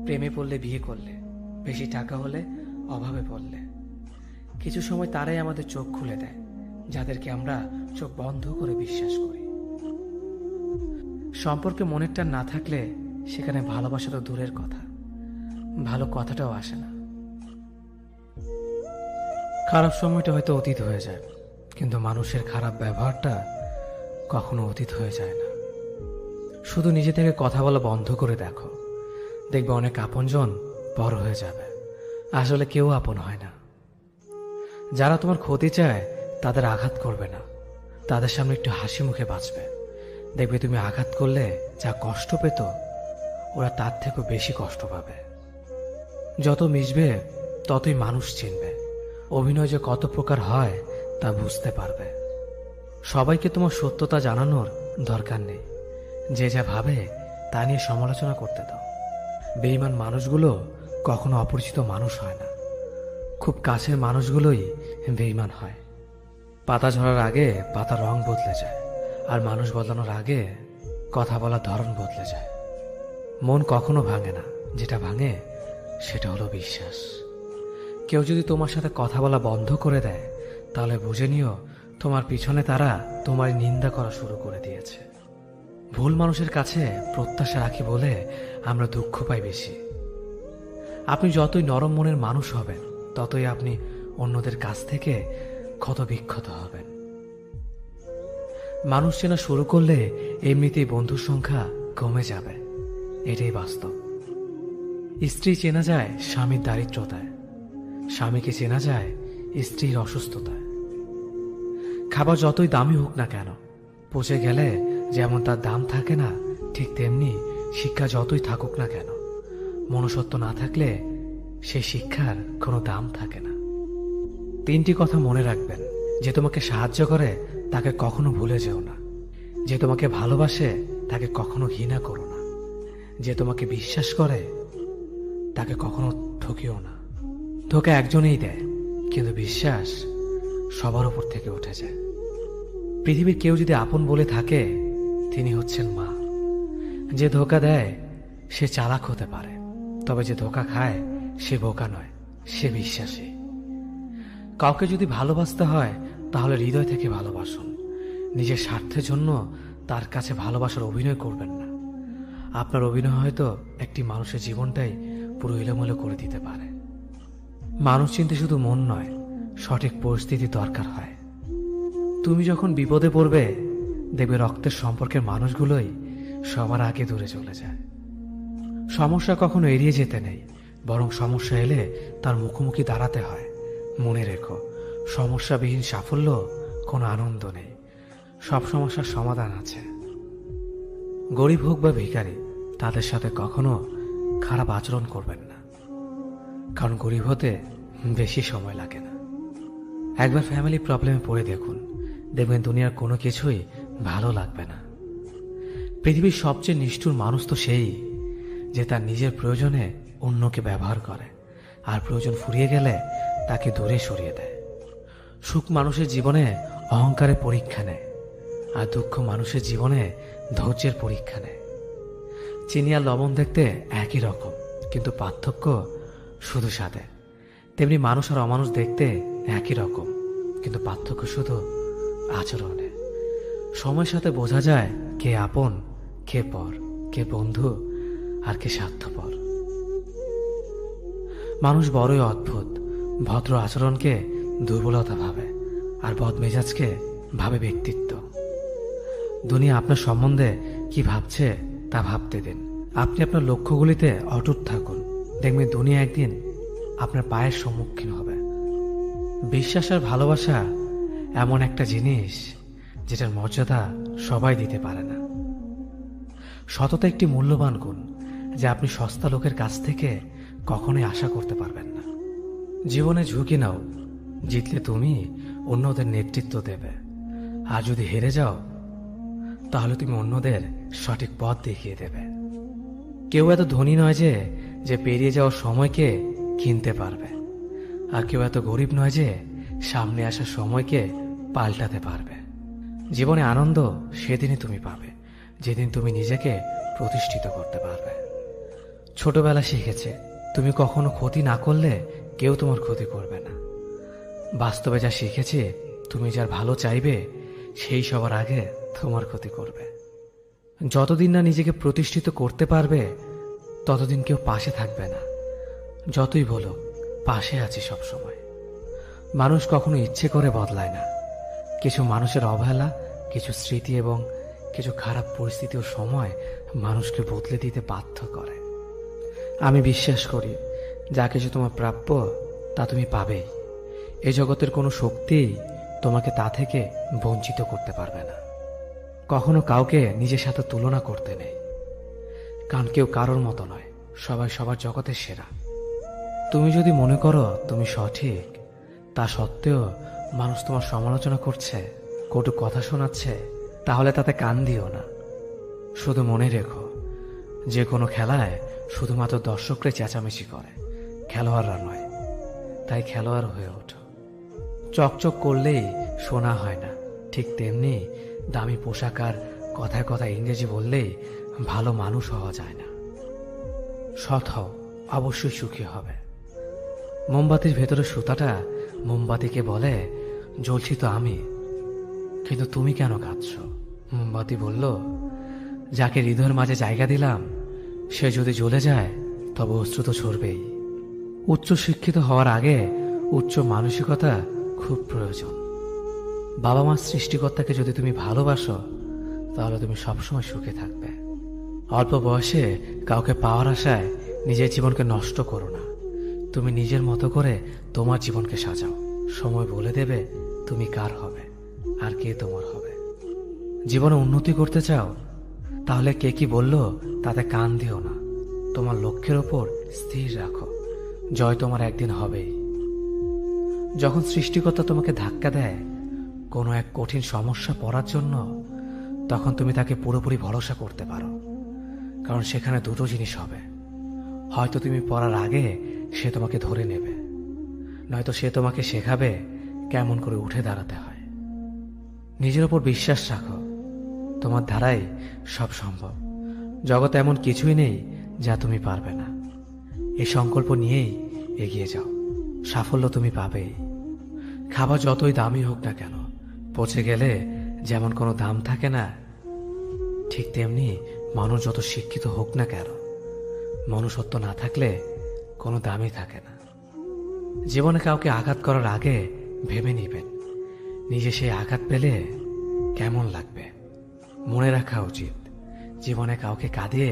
প্রেমে পড়লে, বিয়ে করলে, বেশি টাকা হলে, অভাবে পড়লে। কিছু সময় তারাই আমাদের চোখ খুলে দেয়, যাদেরকে আমরা চোখ বন্ধ করে বিশ্বাস করি। সম্পর্কে মনের টান না থাকলে সেখানে ভালোবাসা তো দূরের কথা, ভালো কথাটাও আসে না। খারাপ সময়টা হয়তো অতীত হয়ে যায়, কিন্তু মানুষের খারাপ ব্যবহারটা কখনো অতীত হয়ে যায় না। শুধু নিজে থেকে কথা বলা বন্ধ করে দেখো, দেখবে অনেক আপনজন বড় হয়ে যাবে। আসলে কেউ আপন হয় না। যারা তোমার ক্ষতি চায় তাদের আঘাত করবে না, তাদের সামনে একটু হাসি মুখে বাঁচবে। দেখবে তুমি আঘাত করলে যা কষ্ট পেত ওরা তার থেকেও বেশি কষ্ট পাবে। যত মিশবে ততই মানুষ চিনবে, অভিনয় যে কত প্রকার হয় তা বুঝতে পারবে। সবাইকে তোমার সত্যতা জানানোর দরকার নেই, যে যা ভাবে তা নিয়ে সমালোচনা করতে দাও। বেঈমান মানুষগুলো কখনো অপরিচিত মানুষ হয় না, খুব কাছের মানুষগুলোই বেঈমান হয়। পাতা ঝরার আগে পাতার রং বদলে যায়, আর মানুষ বদলানোর আগে কথা বলার ধরন বদলে যায়। মন কখনো ভাঙে না, যেটা ভাঙে সেটা হলো বিশ্বাস। কেউ যদি তোমার সাথে কথা বলা বন্ধ করে দেয়, তাহলে বুঝে নিও তোমার পিছনে তারা তোমার নিন্দা করা শুরু করে দিয়েছে। ভুল মানুষের কাছে প্রত্যাশা রাখি বলে আমরা দুঃখ পাই বেশি। আপনি যতই নরম মনের মানুষ হবেন, ততই আপনি অন্যদের কাছ থেকে ক্ষত বিক্ষত হবেন। মানুষ চেনা শুরু করলে এমনিতেই বন্ধুর সংখ্যা কমে যাবে, এটাই বাস্তব। স্ত্রী চেনা যায় স্বামীর দারিদ্রতায়, স্বামীকে চেনা যায় স্ত্রীর অসুস্থতায়। খাবার যতই দামি হোক না কেন, পচে গেলে যেমন তার দাম থাকে না, ঠিক তেমনি শিক্ষা যতই থাকুক না কেন, মনুষ্যত্ব না থাকলে সেই শিক্ষার কোনো দাম থাকে না। 3টি কথা মনে রাখবেন। যে তোমাকে সাহায্য করে তাকে কখনো ভুলে যেও না। যে তোমাকে ভালোবাসে তাকে কখনো ঘৃণা করো না। যে তোমাকে বিশ্বাস করে তাকে কখনো ঠকিও না। ধোঁকা একজনেই দেয়, কিন্তু বিশ্বাস সবার উপর থেকে উঠে যায়। পৃথিবীর কেউ যদি আপন বলে থাকে, তিনি হচ্ছেন মা। যে ধোঁকা দেয় সে চালাক হতে পারে, তবে যে ধোঁকা খায় সে বোকা নয়, সে বিশ্বাসী। কাউকে যদি ভালোবাসতে হয় তাহলে হৃদয় থেকে ভালোবাসুন। নিজের স্বার্থের জন্য তার কাছে ভালোবাসার অভিনয় করবেন না। আপনার অভিনয় হয়তো একটি মানুষের জীবনটাই পুরো এলোমেলো করে দিতে পারে। মানুষ চিনতে শুধু মন নয়, সঠিক পরিস্থিতি দরকার হয়। তুমি যখন বিপদে পড়বে, দেখবে রক্তের সম্পর্কের মানুষগুলোই সবার আগে দূরে চলে যায়। সমস্যা কখনো এড়িয়ে যেতে নেই, বরং সমস্যা এলে তার মুখোমুখি দাঁড়াতে হয়। মনে রেখো, সমস্যাবিহীন সাফল্য কোনো আনন্দ নেই। সব সমস্যার সমাধান আছে। গরিব হোক বা ভিখারি, তাদের সাথে কখনো খারাপ আচরণ করবেন না, কারণ গরিব হতে বেশি সময় লাগে না। একবার ফ্যামিলি প্রবলেমে পড়ে দেখুন, দেখবেন দুনিয়ার কোনো কিছুই ভালো লাগবে না। পৃথিবীর সবচেয়ে নিষ্ঠুর মানুষ তো সেই, যে তার নিজের প্রয়োজনে অন্যকে ব্যবহার করে, আর প্রয়োজন ফুরিয়ে গেলে তাকে দূরে সরিয়ে দেয়। সুখ মানুষের জীবনে অহংকারের পরীক্ষা নেয়, আর দুঃখ মানুষের জীবনে ধৈর্যের পরীক্ষা নেয়। চিনি আর লবণ দেখতে একই রকম, কিন্তু পার্থক্য শুধু স্বাদে। তেমনি মানুষ আর অমানুষ দেখতে একই রকম, কিন্তু পার্থক্য শুধু আচরণে। সময়ের সাথে বোঝা যায় কে আপন, কে পর, কে বন্ধু আর কে স্বার্থপর। মানুষ বড়ই অদ্ভুত। ভদ্র আচরণকে দুর্বলতা ভাবে, আর বদমেজাজকে ভাবে ব্যক্তিত্ব। দুনিয়া আপনার সম্বন্ধে কি ভাবছে তা ভাবতে দিন। আপনি আপনার লক্ষ্যগুলিতে অটুট থাকুন, দেখবেন দুনিয়া একদিন আপনার পায়ের সম্মুখীন হবে। বিশ্বাস আর ভালোবাসা এমন একটা জিনিস যেটার মর্যাদা সবাই দিতে পারে না। সততা একটি মূল্যবান গুণ, যা আপনি সস্তা লোকের কাছ থেকে কখনোই আশা করতে পারবেন না। জীবনে ঝুঁকি নাও, জিতলে তুমি অন্যদের নেতৃত্ব দেবে, আর যদি হেরে যাও তাহলে তুমি অন্যদের সঠিক পথ দেখিয়ে দেবে। কেউ এত ধনী নয় যে পেরিয়ে যাওয়ার সময়কে কিনতে পারবে, আর কেউ এত গরিব নয় যে সামনে আসার সময়কে পাল্টাতে পারবে। জীবনে আনন্দ সেদিনই তুমি পাবে, যেদিন তুমি নিজেকে প্রতিষ্ঠিত করতে পারবে। ছোটবেলা শিখেছে, তুমি কখনো ক্ষতি না করলে কেউ তোমার ক্ষতি করবে না। বাস্তবে যা শিখেছে, তুমি যার ভালো চাইবে সেই সবার আগে তোমার ক্ষতি করবে। যতদিন না নিজেকে প্রতিষ্ঠিত করতে পারবে, ততদিন কেউ পাশে থাকবে না। যতই বলো পাশে আছি সব সময়। মানুষ কখনো ইচ্ছে করে বদলায় না। কিছু মানুষের অবহেলা, কিছু স্মৃতি এবং কিছু খারাপ পরিস্থিতি ও সময় মানুষকে বদলে দিতে বাধ্য করে। আমি বিশ্বাস করি, যা কিছু তোমার প্রাপ্য তা তুমি পাবেই। এ জগতের কোনো শক্তি তোমাকে তা থেকে বঞ্চিত করতে পারবে না। কখনো কাউকে নিজের সাথে তুলনা করতে নেই, কারণ কেউ কারোর মতো নয়, সবাই সবার জগতের সেরা। তুমি যদি মনে করো তুমি সঠিক, তা সত্ত্বেও মানুষ তোমার সমালোচনা করছে, কটু কথা শোনাচ্ছে, তাহলে তাতে কান দিও না। শুধু মনে রেখো, যে কোনো খেলায় শুধুমাত্র দর্শকরাই চেঁচামেচি করে, খেলোয়াড়রা নয়। তাই খেলোয়াড় হয়ে ওঠো। চকচক করলেই সোনা হয় না, ঠিক তেমনি দামি পোশাক আর কথায় কথায় ইংরেজি বললেই ভালো মানুষ হওয়া যায় না। সৎ হও, অবশ্যই সুখী হবে। মোমবাতির ভেতরে সুতাটা মোমবাতিকে বলে, জ্বলছি তো আমি, কিন্তু তুমি কেন কাঁদছ? মোমবাতি বলল, যাকে হৃদয়ের মাঝে জায়গা দিলাম সে যদি জ্বলে যায় তবে অশ্রু তো ঝরবেই। উচ্চ শিক্ষিত হওয়ার আগে উচ্চ মানসিকতা খুব প্রয়োজন। বাবা মার সৃষ্টিকর্তাকে যদি তুমি ভালোবাসো তাহলে তুমি সবসময় সুখে থাকবে। অল্প বয়সে কাউকে পাওয়ার আশায় নিজের জীবনকে নষ্ট করো না। তুমি নিজের মতো করে তোমার জীবনকে সাজাও। সময় বলে দেবে তুমি কার হবে আর কে তোমার হবে। জীবনে উন্নতি করতে চাও তাহলে কে কি বলল তাতে কান দিও না। তোমার লক্ষ্যের ওপর স্থির রাখো, জয় তোমার একদিন হবেই। যখন সৃষ্টিকর্তা তোমাকে ধাক্কা দেয় কোনো এক কঠিন সমস্যা পড়ার জন্য, তখন তুমি তাকে পুরোপুরি ভরসা করতে পারো। কারণ সেখানে দুটো জিনিস হবে, হয়তো তুমি পড়ার আগে সে তোমাকে ধরে নেবে, নয়তো সে তোমাকে শেখাবে কেমন করে উঠে দাঁড়াতে হয়। নিজের ওপর বিশ্বাস রাখো, তোমার দ্বারাই সব সম্ভব। জগতে এমন কিছুই নেই যা তুমি পারবে না। এই সংকল্প নিয়েই এগিয়ে যাও, সাফল্য তুমি পাবেই। খাবার যতই দামি হোক না কেন, পচে গেলে যেমন কোনো দাম থাকে না, ঠিক তেমনি মানুষ যত শিক্ষিত হোক না কেন, মনুষ্যত্ব না থাকলে কোনো দামই থাকে না। জীবনে কাউকে আঘাত করার আগে ভেবে নিবেন নিজে সেই আঘাত পেলে কেমন লাগবে। মনে রাখা উচিত, জীবনে কাউকে কাঁদিয়ে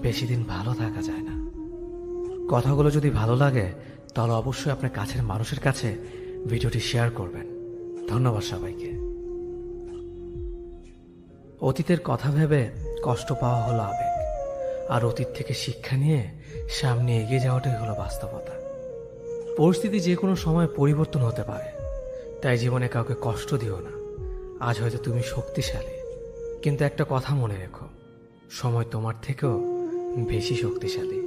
বেশি দিন ভালো থাকা যায় না। কথাগুলো যদি ভালো লাগে তাহলে অবশ্যই আপনার কাছের মানুষের কাছে ভিডিওটি শেয়ার করবেন। ধন্যবাদ সবাইকে। অতীতের কথা ভেবে কষ্ট পাওয়া হলো আবেগ, আর অতীত থেকে শিক্ষা নিয়ে সামনে এগিয়ে যাওয়াটাই হলো বাস্তবতা। পরিস্থিতি যে কোনো সময় পরিবর্তন হতে পারে, তাই জীবনে কাউকে কষ্ট দিও না। আজ হয়তো তুমি শক্তিশালী, কিন্তু একটা কথা মনে রেখো, সময় তোমার থেকেও বেশি শক্তিশালী।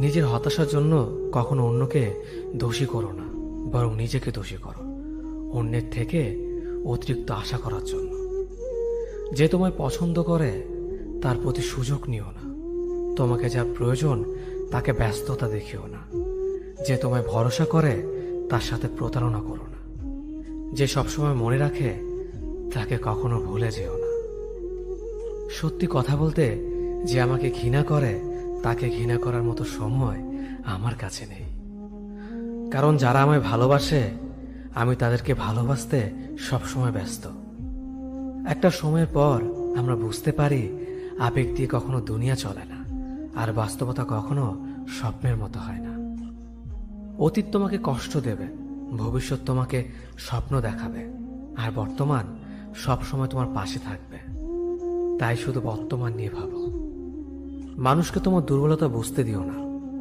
নিজের হতাশার জন্য কখনো অন্যকে দোষী করো না, বরং নিজেকে দোষী করো অন্যের থেকে অতিরিক্ত আশা করার জন্য। যে তোমায় পছন্দ করে তার প্রতি সুযোগ নিও না। তোমাকে যার প্রয়োজন তাকে ব্যস্ততা দেখিও না। যে তোমায় ভরসা করে তার সাথে প্রতারণা করো না। যে সবসময় মনে রাখে তাকে কখনো ভুলে যেও না। সত্যি কথা বলতে, যে আমাকে ঘৃণা করে তাকে ঘৃণা করার মতো সময় আমার কাছে নেই। কারণ যারা আমায় ভালোবাসে আমি তাদেরকে ভালোবাসতে সবসময় ব্যস্ত। একটা সময়ের পর আমরা বুঝতে পারি আবেগ দিয়ে কখনো দুনিয়া চলে না, আর বাস্তবতা কখনো স্বপ্নের মতো হয় না। অতীত তোমাকে কষ্ট দেবে, ভবিষ্যৎ তোমাকে স্বপ্ন দেখাবে, আর বর্তমান সবসময় তোমার পাশে থাকবে। তাই শুধু বর্তমান নিয়ে ভাবো। মানুষকে তোমার দুর্বলতা বুঝতে দিও না,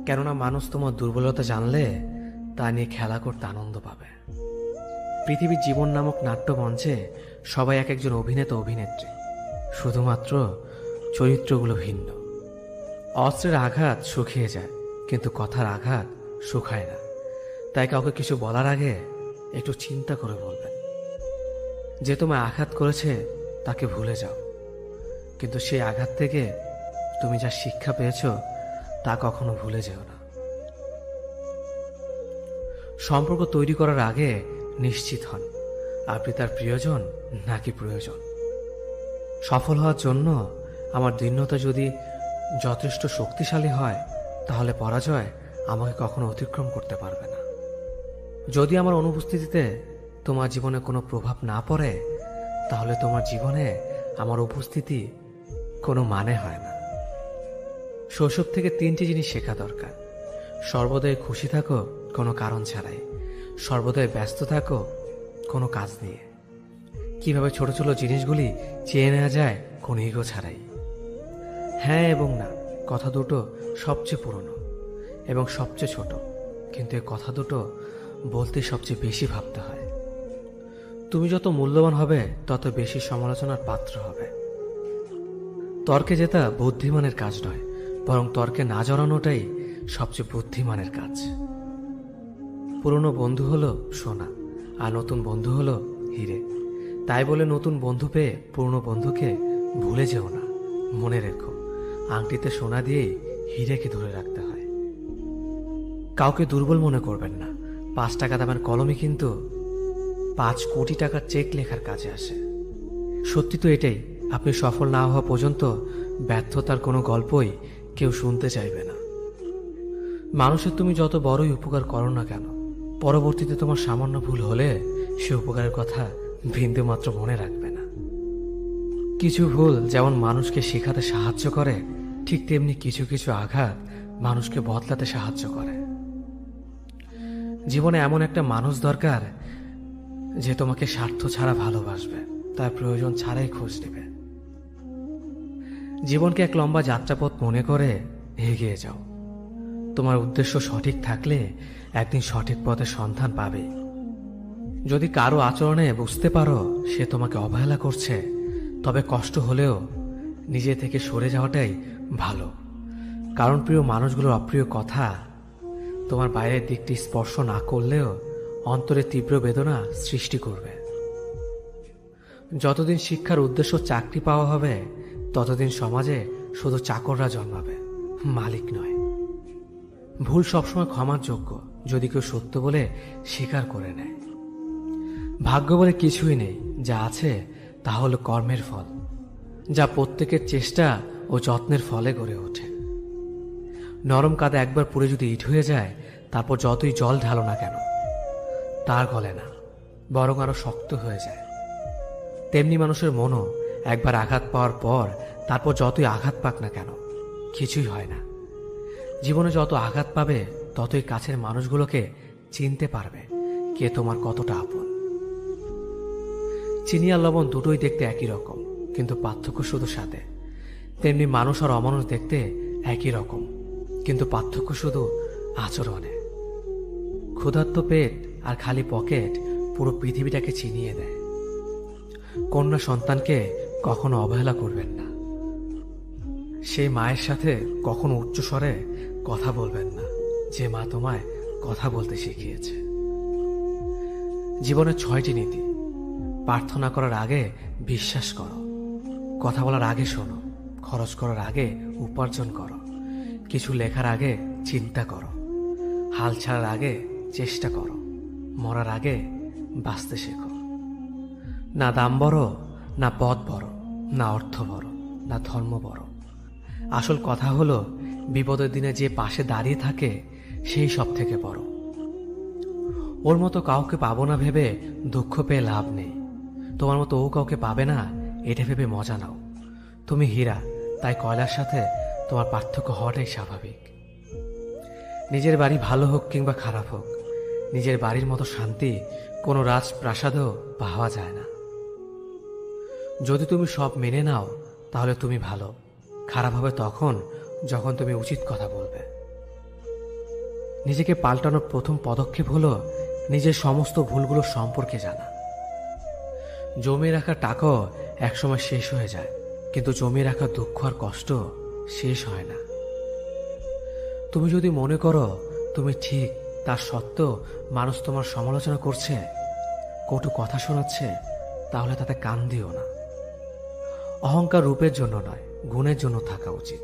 কেননা মানুষ তোমার দুর্বলতা জানলে তা নিয়ে খেলা করতে আনন্দ পাবে। পৃথিবীর জীবন নামক নাট্যমঞ্চে সবাই এক একজন অভিনেতা অভিনেত্রী, শুধুমাত্র চরিত্রগুলো ভিন্ন। অস্ত্রের আঘাত শুকিয়ে যায়, কিন্তু কথার আঘাত শুকায় না। তাই কাউকে কিছু বলার আগে একটু চিন্তা করে বলবেন। যে তোমায় আঘাত করেছে তাকে ভুলে যাও, কিন্তু সেই আঘাত থেকে তুমি যা শিক্ষা পেয়েছ তা কখনো ভুলে যেও না। সম্পর্ক তৈরি করার আগে নিশ্চিত হন আপনি তার প্রিয়জন নাকি প্রয়োজন। সফল হওয়ার জন্য আমার দৃঢ়তা যদি যথেষ্ট শক্তিশালী হয়, তাহলে পরাজয় আমাকে কখনো অতিক্রম করতে পারবে না। যদি আমার অনুপস্থিতিতে তোমার জীবনে কোনো প্রভাব না পড়ে, তাহলে তোমার জীবনে আমার উপস্থিতি কোনো মানে হয় না। শৈশব থেকে 3টি জিনিস শেখা দরকার: সর্বদাই খুশি থাকো কোনো কারণ ছাড়াই, সর্বদাই ব্যস্ত থাকো কোনো কাজ নিয়ে, কিভাবে ছোট ছোট জিনিসগুলি চেয়ে নেওয়া যায় কোনো ইগো ছাড়াই। হ্যাঁ এবং না কথা দুটো সবচেয়ে পুরনো এবং সবচেয়ে ছোট, কিন্তু এই কথা দুটো বলতে সবচেয়ে বেশি ভাবতে হয়। তুমি যত মূল্যবান হবে তত বেশি সমালোচনার পাত্র হবে। তর্কে জেতা বুদ্ধিমানের কাজ নয়, বরং তর্কে না জড়ানোটাই সবচেয়ে বুদ্ধিমানের কাজ। পুরনো বন্ধু হলো সোনা, আর নতুন বন্ধু হলো হিরে। তাই বলে নতুন বন্ধু পেয়ে পুরনো বন্ধুকে ভুলে যেও না। মনে রেখো, আংটিতে সোনা দিয়েই হীরেকে ধরে রাখতে হয়। কাউকে দুর্বল মনে করবেন না। 5 টাকা দামের কলমই কিন্তু 5 কোটি টাকার চেক লেখার কাজে আসে। সত্যি তো এটাই, আপনি সফল না হওয়া পর্যন্ত ব্যর্থতার কোনো গল্পই কেউ শুনতে চাইবে না। মানুষের তুমি যত বড়ই উপকার করো না কেন, পরবর্তীতে তোমার সামান্য ভুল হলে সে উপকারের কথা বিন্দুমাত্র মনে রাখবে না। কিছু ভুল যেমন মানুষকে শেখাতে সাহায্য করে, ঠিক তেমনি কিছু কিছু আঘাত মানুষকে বদলাতে সাহায্য করে। জীবনে এমন একটা মানুষ দরকার যে তোমাকে স্বার্থ ছাড়া ভালোবাসবে, তার প্রয়োজন ছাড়াই খোঁজ নেবে। জীবনকে এক লম্বা যাত্রাপথ মনে করে এগিয়ে যাও। তোমার উদ্দেশ্য সঠিক থাকলে একদিন সঠিক পথের সন্ধান পাবে। যদি কারো আচরণে বুঝতে পারো সে তোমাকে অবহেলা করছে, তবে কষ্ট হলেও নিজে থেকে সরে যাওয়াটাই ভালো। কারণ প্রিয় মানুষগুলোর অপ্রিয় কথা তোমার বাইরের দিকটি স্পর্শ না করলেও অন্তরে তীব্র বেদনা সৃষ্টি করবে। যতদিন শিক্ষার উদ্দেশ্য চাকরি পাওয়া হবে, ততদিন সমাজে শুধু চাকররা জন্মাবে, মালিক নয়। ভুল সবসময় ক্ষমার যোগ্য যদি কেউ সত্য বলে স্বীকার করে নেয়। ভাগ্য বলে কিছুই নেই, যা আছে তা হলো কর্মের ফল, যা প্রত্যেকের চেষ্টা ও যত্নের ফলে গড়ে ওঠে। নরম কাদা একবার পুড়ে যদি ইট হয়ে যায়, তারপর যতই জল ঢালো না কেন তার গলে না, বরং আরো শক্ত হয়ে যায়। তেমনি মানুষের মনও একবার আঘাত পাওয়ার পর তারপর যতই আঘাত পাক না কেন কিছুই হয় না। জীবনে যত আঘাত পাবে ততই কাছের মানুষগুলোকে চিনতে পারবে কে তোমার কতটা আপন। চিনি আর লবণ দুটোই দেখতে একই রকম, কিন্তু পার্থক্য শুধু স্বাদে। তেমনি মানুষ আর অমানুষ দেখতে একই রকম, কিন্তু পার্থক্য শুধু আচরণে। ক্ষুধার্ত পেট আর খালি পকেট পুরো পৃথিবীটাকে চিনিয়ে দেয়। কন্যা সন্তানকে কখনো অবহেলা করবেন না। সেই মায়ের সাথে কখনো উচ্চস্বরে কথা বলবেন না, যে মা তোমায় কথা বলতে শিখিয়েছে। জীবনের 6টি নীতি। প্রার্থনা করার আগে বিশ্বাস করো, কথা বলার আগে শোনো, খরচ করার আগে উপার্জন করো, কিছু লেখার আগে চিন্তা করো, হাল ছাড়ার আগে চেষ্টা করো, মরার আগে বাঁচতে শেখো। না দাম বড়, না পদ বড়, না অর্থ বড়, না ধর্ম বড়। আসল কথা হলো বিপদের দিনে যে পাশে দাঁড়িয়ে থাকে সেই সব থেকে বড়। ওর মতো কাউকে পাবো না ভেবে দুঃখ পেয়ে লাভ নেই। তোমার মতো ও কাউকে পাবে না এটা ভেবে মজা নাও। তুমি হীরা, তাই কয়লার সাথে তোমার পার্থক্য হওয়াটাই স্বাভাবিক। নিজের বাড়ি ভালো হোক কিংবা খারাপ হোক, নিজের বাড়ির মতো শান্তি কোনো রাজপ্রাসাদেও পাওয়া যায় না। যদি তুমি সব মেনে নাও তাহলে তুমি ভালো, খারাপ হবে তখন যখন তুমি উচিত কথা বলবে। নিজেকে পাল্টানোর প্রথম পদক্ষেপ হলো নিজের সমস্ত ভুলগুলো সম্পর্কে জানা। জমিয়ে রাখা টাকাও একসময় শেষ হয়ে যায়, কিন্তু জমিয়ে রাখা দুঃখ আর কষ্ট শেষ হয় না। তুমি যদি মনে করো তুমি ঠিক, তার সত্ত্বেও মানুষ তোমার সমালোচনা করছে, কটু কথা শোনাচ্ছে, তাহলে তাতে কান দিও না। অহংকার রূপের জন্য নয়, গুণের জন্য থাকা উচিত।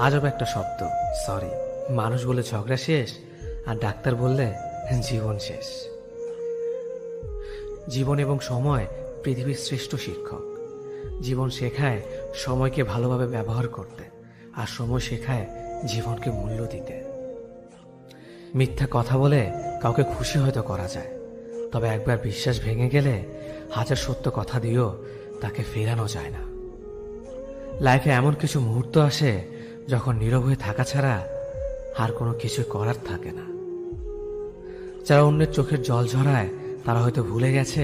আজব একটা শব্দ সরি। মানুষ বলে ঝগড়া শেষ, আর ডাক্তার বললে জীবন শেষ। জীবন এবং সময় পৃথিবীর শ্রেষ্ঠ শিক্ষক। জীবন শেখায় সময়কে ভালোভাবে ব্যবহার করতে, আর সময় শেখায় জীবনকে মূল্য দিতে। মিথ্যা কথা বলে কাউকে খুশি হয়তো করা যায়, তবে একবার বিশ্বাস ভেঙে গেলে হাজার সত্য কথা দিয়েও তাকে ফেরানো যায় না। লাইফে এমন কিছু মুহূর্ত আসে যখন নীরব হয়ে থাকা ছাড়া আর কোনো কিছু করার থাকে না। যারা অন্যের চোখের জল ঝরায় তারা হয়তো ভুলে গেছে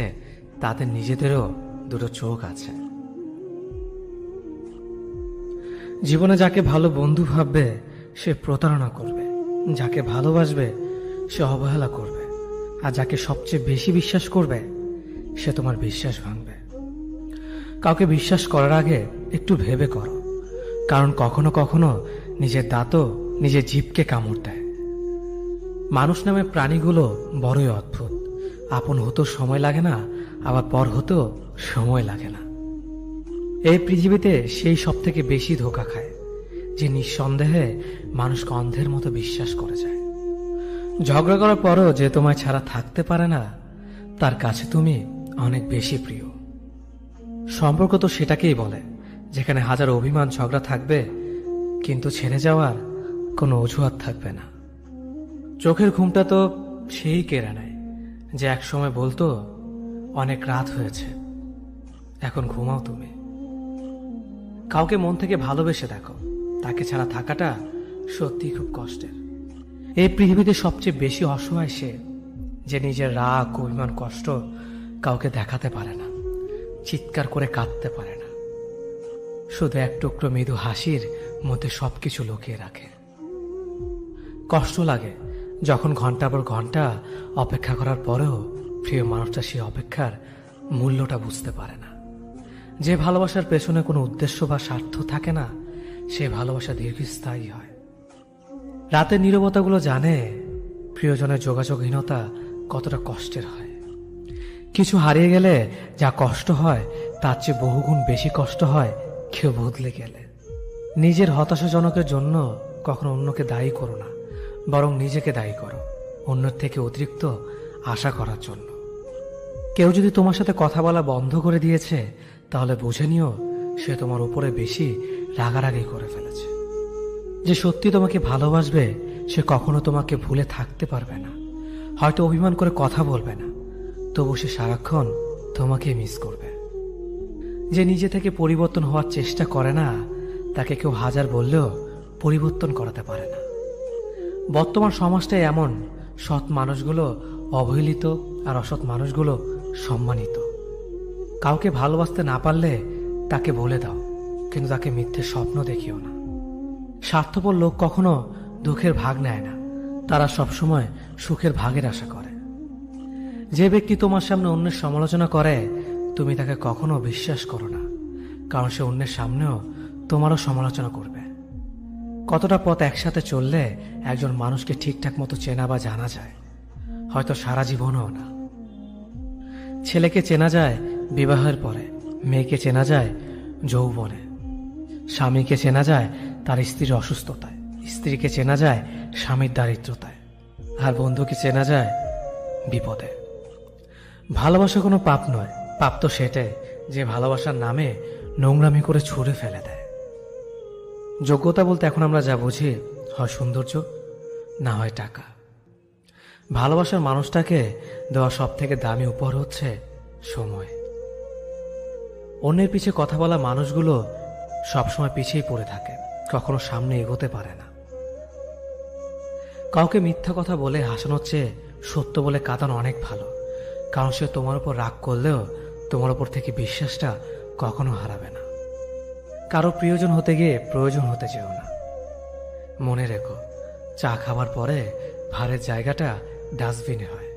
তাদের নিজেদেরও দুটো চোখ আছে। জীবনে যাকে ভালো বন্ধু ভাববে সে প্রতারণা করবে, যাকে ভালোবাসবে সে অবহেলা করবে, আর যাকে সবচেয়ে বেশি বিশ্বাস করবে সে তোমার বিশ্বাস ভাঙবে। কাউকে বিশ্বাস করার আগে একটু ভেবে করো, কারণ কখনো কখনো নিজের দাঁতও নিজের জিভকে কামড় দেয়। মানুষ নামে প্রাণীগুলো বড়ই অদ্ভুত। আপন হতেও সময় লাগে না, আবার পর হতেও সময় লাগে না। এই পৃথিবীতে সেই সব থেকে বেশি ধোঁকা খায় যে নিঃসন্দেহে মানুষকে অন্ধের মতো বিশ্বাস করে যায়। ঝগড়া করার পরও যে তোমায় ছাড়া থাকতে পারে না, তার কাছে তুমি অনেক বেশি প্রিয়। সম্পর্ক তো সেটাকেই বলে যেখানে হাজার অভিমান ঝগড়া থাকবে, কিন্তু ছেড়ে যাওয়ার কোনো অজুহাত থাকবে না। চোখের ঘুমটা তো সেই কেড়ে নেয় যে একসময় বলতো অনেক রাত হয়েছে, এখন ঘুমাও তুমি। কাউকে মন থেকে ভালোবেসে দেখো, তাকে ছাড়া থাকাটা সত্যি খুব কষ্টের। এই পৃথিবীতে সবচেয়ে বেশি অসহায় সে যে নিজের রাগ, অভিমান, কষ্ট কাউকে দেখাতে পারে না, চিৎকার করে কাঁদতে পারে না, শুধু এক টুকরো মৃদু হাসির মধ্যে সবকিছু লুকিয়ে রাখে। কষ্ট লাগে যখন ঘন্টার পর ঘন্টা অপেক্ষা করার পরেও প্রিয় মানুষটা সেই অপেক্ষার মূল্যটা বুঝতে পারে না। যে ভালোবাসার পেছনে কোনো উদ্দেশ্য বা স্বার্থ থাকে না, সে ভালোবাসা দীর্ঘস্থায়ী হয়। রাতের নীরবতাগুলো জানে প্রিয়জনের যোগাযোগহীনতা কতটা কষ্টের হয়। কিছু হারিয়ে গেলে যা কষ্ট হয় তার চেয়ে বহুগুণ বেশি কষ্ট হয় কেউ বদলে গেলে। নিজের হতাশাজনকের জন্য কখনো অন্যকে দায়ী করো না, বরং নিজেকে দায়ী করো অন্যের থেকে অতিরিক্ত আশা করার জন্য। কেউ যদি তোমার সাথে কথা বলা বন্ধ করে দিয়েছে, তাহলে বুঝে নিও সে তোমার উপরে বেশি রাগারাগি করে ফেলেছে। যে সত্যি তোমাকে ভালোবাসবে সে কখনো তোমাকে ভুলে থাকতে পারবে না। হয়তো অভিমান করে কথা বলবে না, তবু সে সারাক্ষণ তোমাকে মিস করবে। যে নিজে থেকে পরিবর্তন হওয়ার চেষ্টা করে না, তাকে কেউ হাজার বললেও পরিবর্তন করাতে পারে না। বর্তমান সমাজটাই এমন, সৎ মানুষগুলো অবহেলিত আর অসৎ মানুষগুলো সম্মানিত। কাউকে ভালোবাসতে না পারলে তাকে বলে দাও, কিন্তু তাকে মিথ্যে স্বপ্ন দেখিও না। স্বার্থপর লোক কখনো দুঃখের ভাগ নেয় না, তারা সবসময় সুখের ভাগের আশা করে। যে ব্যক্তি তোমার সামনে অন্যের সমালোচনা করে, তুমি তাকে কখনো বিশ্বাস করো না, কারণ সে অন্যের সামনেও তোমারও সমালোচনা করবে। কতটা পথ একসাথে চললে একজন মানুষকে ঠিকঠাক মতো চেনা বা জানা যায়, হয়তো সারা জীবনও না। ছেলেকে চেনা যায় বিবাহের পরে, মেয়েকে চেনা যায় যৌবনে, স্বামীকে চেনা যায় তার স্ত্রীর অসুস্থতায়, স্ত্রীকে চেনা যায় স্বামীর দারিদ্রতায়, আর বন্ধুকে চেনা যায় বিপদে। ভালোবাসা কোনো পাপ নয়, পাপ তো সেটাই যে ভালোবাসার নামে নোংরামি করে ছুঁড়ে ফেলে দেয়। যোগ্যতা বলতে এখন আমরা যা বুঝি, হয় সৌন্দর্য, না হয় টাকা। ভালোবাসার মানুষটাকে দেওয়া সব থেকে দামি উপহার হচ্ছে সময়। অন্যের পিছে কথা বলা মানুষগুলো সবসময় পিছিয়ে পড়ে থাকে, কখনো সামনে এগোতে পারে না। কাউকে মিথ্যা কথা বলে হাসানোর চেয়ে সত্য বলে কাঁদানো অনেক ভালো, কারণ সে তোমার উপর রাগ করলেও তোমার উপর থেকে বিশ্বাসটা কখনো হারাবে না। কারো প্রিয়জন হতে গিয়ে প্রয়োজন হতে চেও না। মনে রেখো, চা খাবার পরে ভারের জায়গাটা ডাস্টবিনে হয়।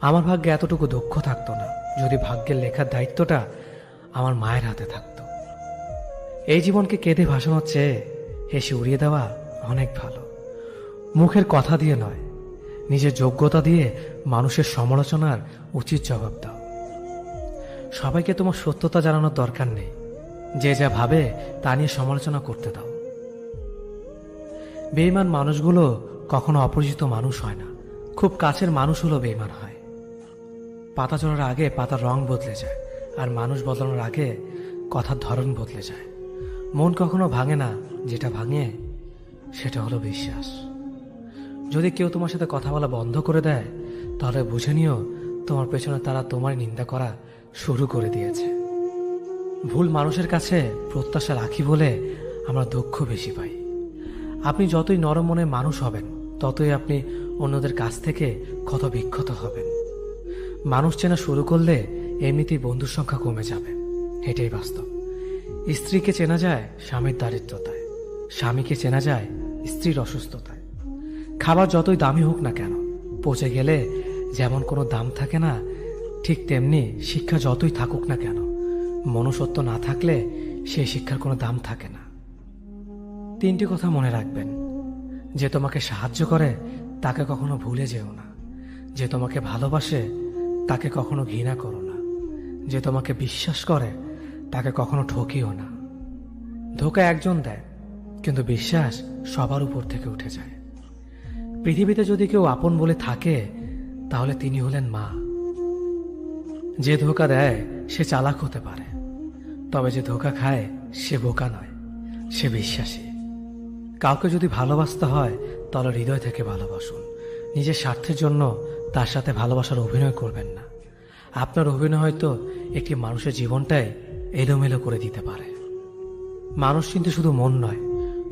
আমার ভাগ্যে এতটুকু দুঃখ থাকতো না যদি ভাগ্যের লেখার দায়িত্বটা আমার মায়ের হাতে থাকতো। এই জীবনকে কেঁদে ভাসানোর চেয়ে হেসে উড়িয়ে দেওয়া অনেক ভালো। মুখের কথা দিয়ে নয়, নিজের যোগ্যতা দিয়ে মানুষের সমালোচনার উচিত জবাব দাও। সবাইকে তোমার সত্যতা জানানোর দরকার নেই, যে যা ভাবে তা নিয়ে সমালোচনা করতে দাও। বেঈমান মানুষগুলো কখনো অপরিচিত মানুষ হয় না, খুব কাছের মানুষ হলো বেঈমান হয়। পাতা ঝরার আগে পাতার রং বদলে যায়, আর মানুষ বদলানোর আগে কথার ধরন বদলে যায়। মন কখনো ভাঙে না, যেটা ভাঙে সেটা হলো বিশ্বাস। যদি কেউ তোমার সাথে কথা বলা বন্ধ করে দেয়, তাহলে বুঝে নিও তোমার পেছনে তারা তোমার নিন্দা করা শুরু করে দিয়েছে। ভুল মানুষের কাছে প্রত্যাশা রাখি বলে আমরা দুঃখ বেশি পাই। আপনি যতই নরম মনের মানুষ হবেন, ততই আপনি অন্যদের কাছ থেকে ক্ষত বিক্ষত হবেন। মানুষ চেনা শুরু করলে এমনিতেই বন্ধুর সংখ্যা কমে যাবে, এটাই বাস্তব। স্ত্রীকে চেনা যায় স্বামীর দারিদ্রতায়, স্বামীকে চেনা যায় স্ত্রীর অসুস্থতায়। খাবার যতই দামি হোক না কেন, পচে গেলে যেমন কোনো দাম থাকে না, ঠিক তেমনি শিক্ষা যতই থাকুক না কেন, মনুষ্যত্ব না থাকলে সেই শিক্ষার কোনো দাম থাকে না। 3টি কথা মনে রাখবেন: যে তোমাকে সাহায্য করে তাকে কখনো ভুলে যেও না, যে তোমাকে ভালোবাসে তাকে কখনো ঘৃণা করো না, যে তোমাকে বিশ্বাস করে তাকে কখনো ঠকিও না। ধোকা একজন দেয়, কিন্তু বিশ্বাস সবার উপর থেকে উঠে যায়। পৃথিবীতে যদি কেউ আপন বলে থাকে, তাহলে তিনি হলেন মা। যে ধোকা দেয় সে চালাক হতে পারে, তবে যে ধোকা খায় সে বোকা নয়, সে বিশ্বাসী। কাউকে যদি ভালোবাসতে হয় তাহলে হৃদয় থেকে ভালোবাসুন। নিজের স্বার্থের জন্য তার সাথে ভালোবাসার অভিনয় করবেন না। আপনার অভিনয় হয়তো একটি মানুষের জীবনটাই এলোমেলো করে দিতে পারে। মানুষ কিন্তু শুধু মন নয়,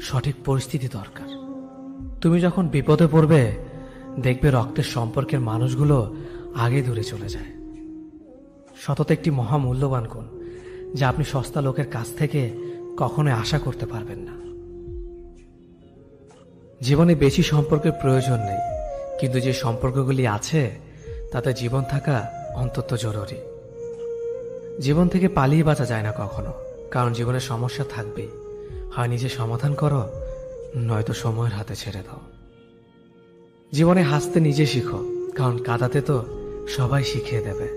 সঠিক পরিস্থিতি দরকার। তুমি যখন বিপদে পড়বে, দেখবে রক্তের সম্পর্কের মানুষগুলো আগে দূরে চলে যায়। সততা একটি মহামূল্যবান গুণ, যা আপনি সস্তা লোকের কাছ থেকে কখনোই আশা করতে পারবেন না। জীবনে বেশি সম্পর্কের প্রয়োজন নেই, কিন্তু যে সম্পর্কগুলি আছে তাতে জীবন থাকা অন্তত জরুরি। জীবন থেকে পালিয়ে বাঁচা যায় না কখনো, কারণ জীবনে সমস্যা থাকবেই। হয় নিজে সমাধান করো, নয়তো সময়ের হাতে ছেড়ে দাও। জীবনে হাসতে নিজে শিখো, কারণ কাঁদাতে তো সবাই শিখিয়ে দেবে।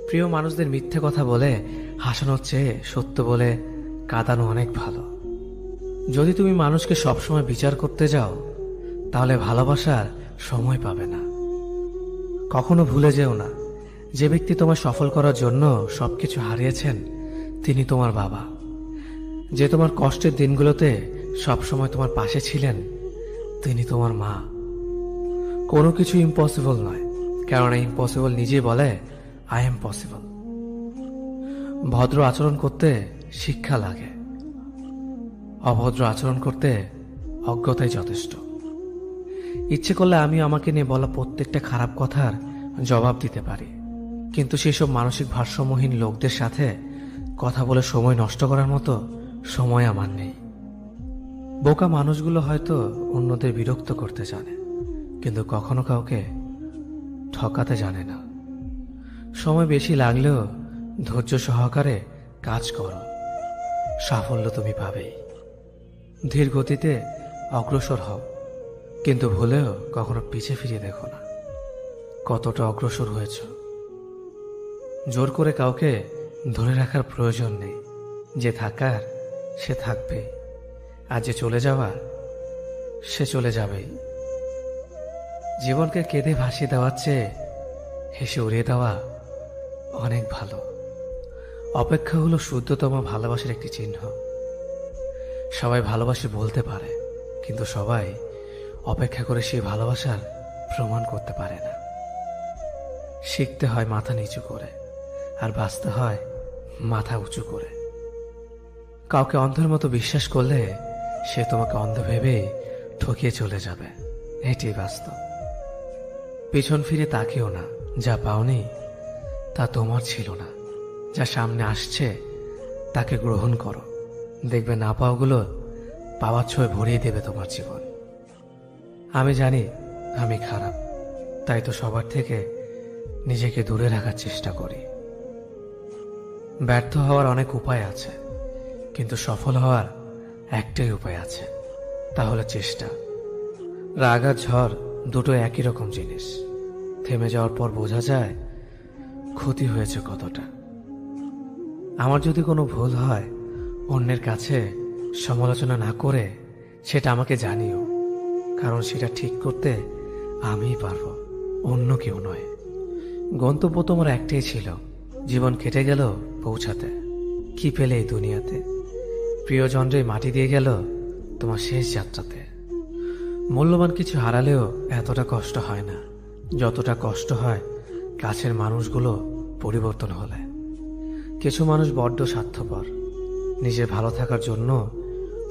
প্রিয় মানুষদের মিথ্যে কথা বলে হাসানোর চেয়ে সত্য বলে কাঁদানো অনেক ভালো। যদি তুমি মানুষকে সবসময় বিচার করতে যাও, তাহলে ভালোবাসার সময় পাবে না। কখনো ভুলে যেও না, যে ব্যক্তি তোমার সফল করার জন্য সবকিছু হারিয়েছেন তিনি তোমার বাবা। যে তোমার কষ্টের দিনগুলোতে সবসময় তোমার পাশে ছিলেন তিনি তোমার মা। কোনো কিছু ইম্পসিবল নয়, কারণ ইম্পসিবল নিজেই বলে আই এম পসিবল। ভদ্র আচরণ করতে শিক্ষা লাগে, অভদ্র আচরণ করতে অজ্ঞতাই যথেষ্ট। ইচ্ছে করলে আমি আমাকে নিয়ে বলা প্রত্যেকটা খারাপ কথার জবাব দিতে পারি, কিন্তু সেসব মানসিক ভারসাম্যহীন লোকদের সাথে কথা বলে সময় নষ্ট করার মতো সময় আমার নেই। বোকা মানুষগুলো হয়তো অন্যদের বিরক্ত করতে জানে, কিন্তু কখনো কাউকে ঠকাতে জানে না। সময় বেশি লাগলেও ধৈর্য সহকারে কাজ করো, সাফল্য তুমি পাবেই। ধীর গতিতে অগ্রসর হও, কিন্তু ভুলেও কখনো পিছে ফিরে দেখো না কতটা অগ্রসর হয়েছ। জোর করে কাউকে ধরে রাখার প্রয়োজন নেই। যে থাকার সে থাকবে, আর যে চলে যাওয়ার সে চলে যাবেই। জীবনকে কেঁদে ভাসিয়ে দেওয়ার চেয়ে হেসে উড়িয়ে দেওয়া অনেক ভালো। অপেক্ষা হলো শুদ্ধতম ভালোবাসার একটি চিহ্ন। সবাই ভালোবাসে বলতে পারে, কিন্তু সবাই অপেক্ষা করে সেই ভালোবাসার প্রমাণ করতে পারে না। শিখতে হয় মাথা নিচু করে, আর বাঁচতে হয় মাথা উঁচু করে। কাউকে অন্ধের মতো বিশ্বাস করলে সে তোমাকে অন্ধ ভেবে ঠকিয়ে চলে যাবে, এটি বাস্তব। পিছন ফিরে তাকিও না, যা পাওনি তা তোমার ছিল না। যা সামনে আসছে তাকে গ্রহণ করো, দেখবে না পাওয়াগুলো পাওয়ার ছোঁয় ভরিয়ে দেবে তোমার জীবন। আমি জানি আমি খারাপ, তাই তো সবার থেকে নিজেকে দূরে রাখার চেষ্টা করি। ব্যর্থ হওয়ার অনেক উপায় আছে, কিন্তু সফল হওয়ার একটাই উপায় আছে, তা হলো চেষ্টা। রাগ আর ঝড় দুটো একই রকম জিনিস। থেমে যাওয়ার পর বোঝা যায় ক্ষতি হয়েছে কতটা। আমার যদি কোনো ভুল হয়, অন্যের কাছে সমালোচনা না করে সেটা আমাকে জানিও, কারণ সেটা ঠিক করতে আমিই পারবো, অন্য কেউ নয়। গন্তব্য তোমার একটাই ছিল, জীবন কেটে গেল পৌঁছাতে। কি পেলে এই দুনিয়াতে? প্রিয়জনরে মাটি দিয়ে গেল তোমার শেষ যাত্রাতে। মূল্যবান কিছু হারালেও এতটা কষ্ট হয় না, যতটা কষ্ট হয় কাছের মানুষগুলো পরিবর্তন হলে। কিছু মানুষ বড্ড স্বার্থপর, নিজের ভালো থাকার জন্য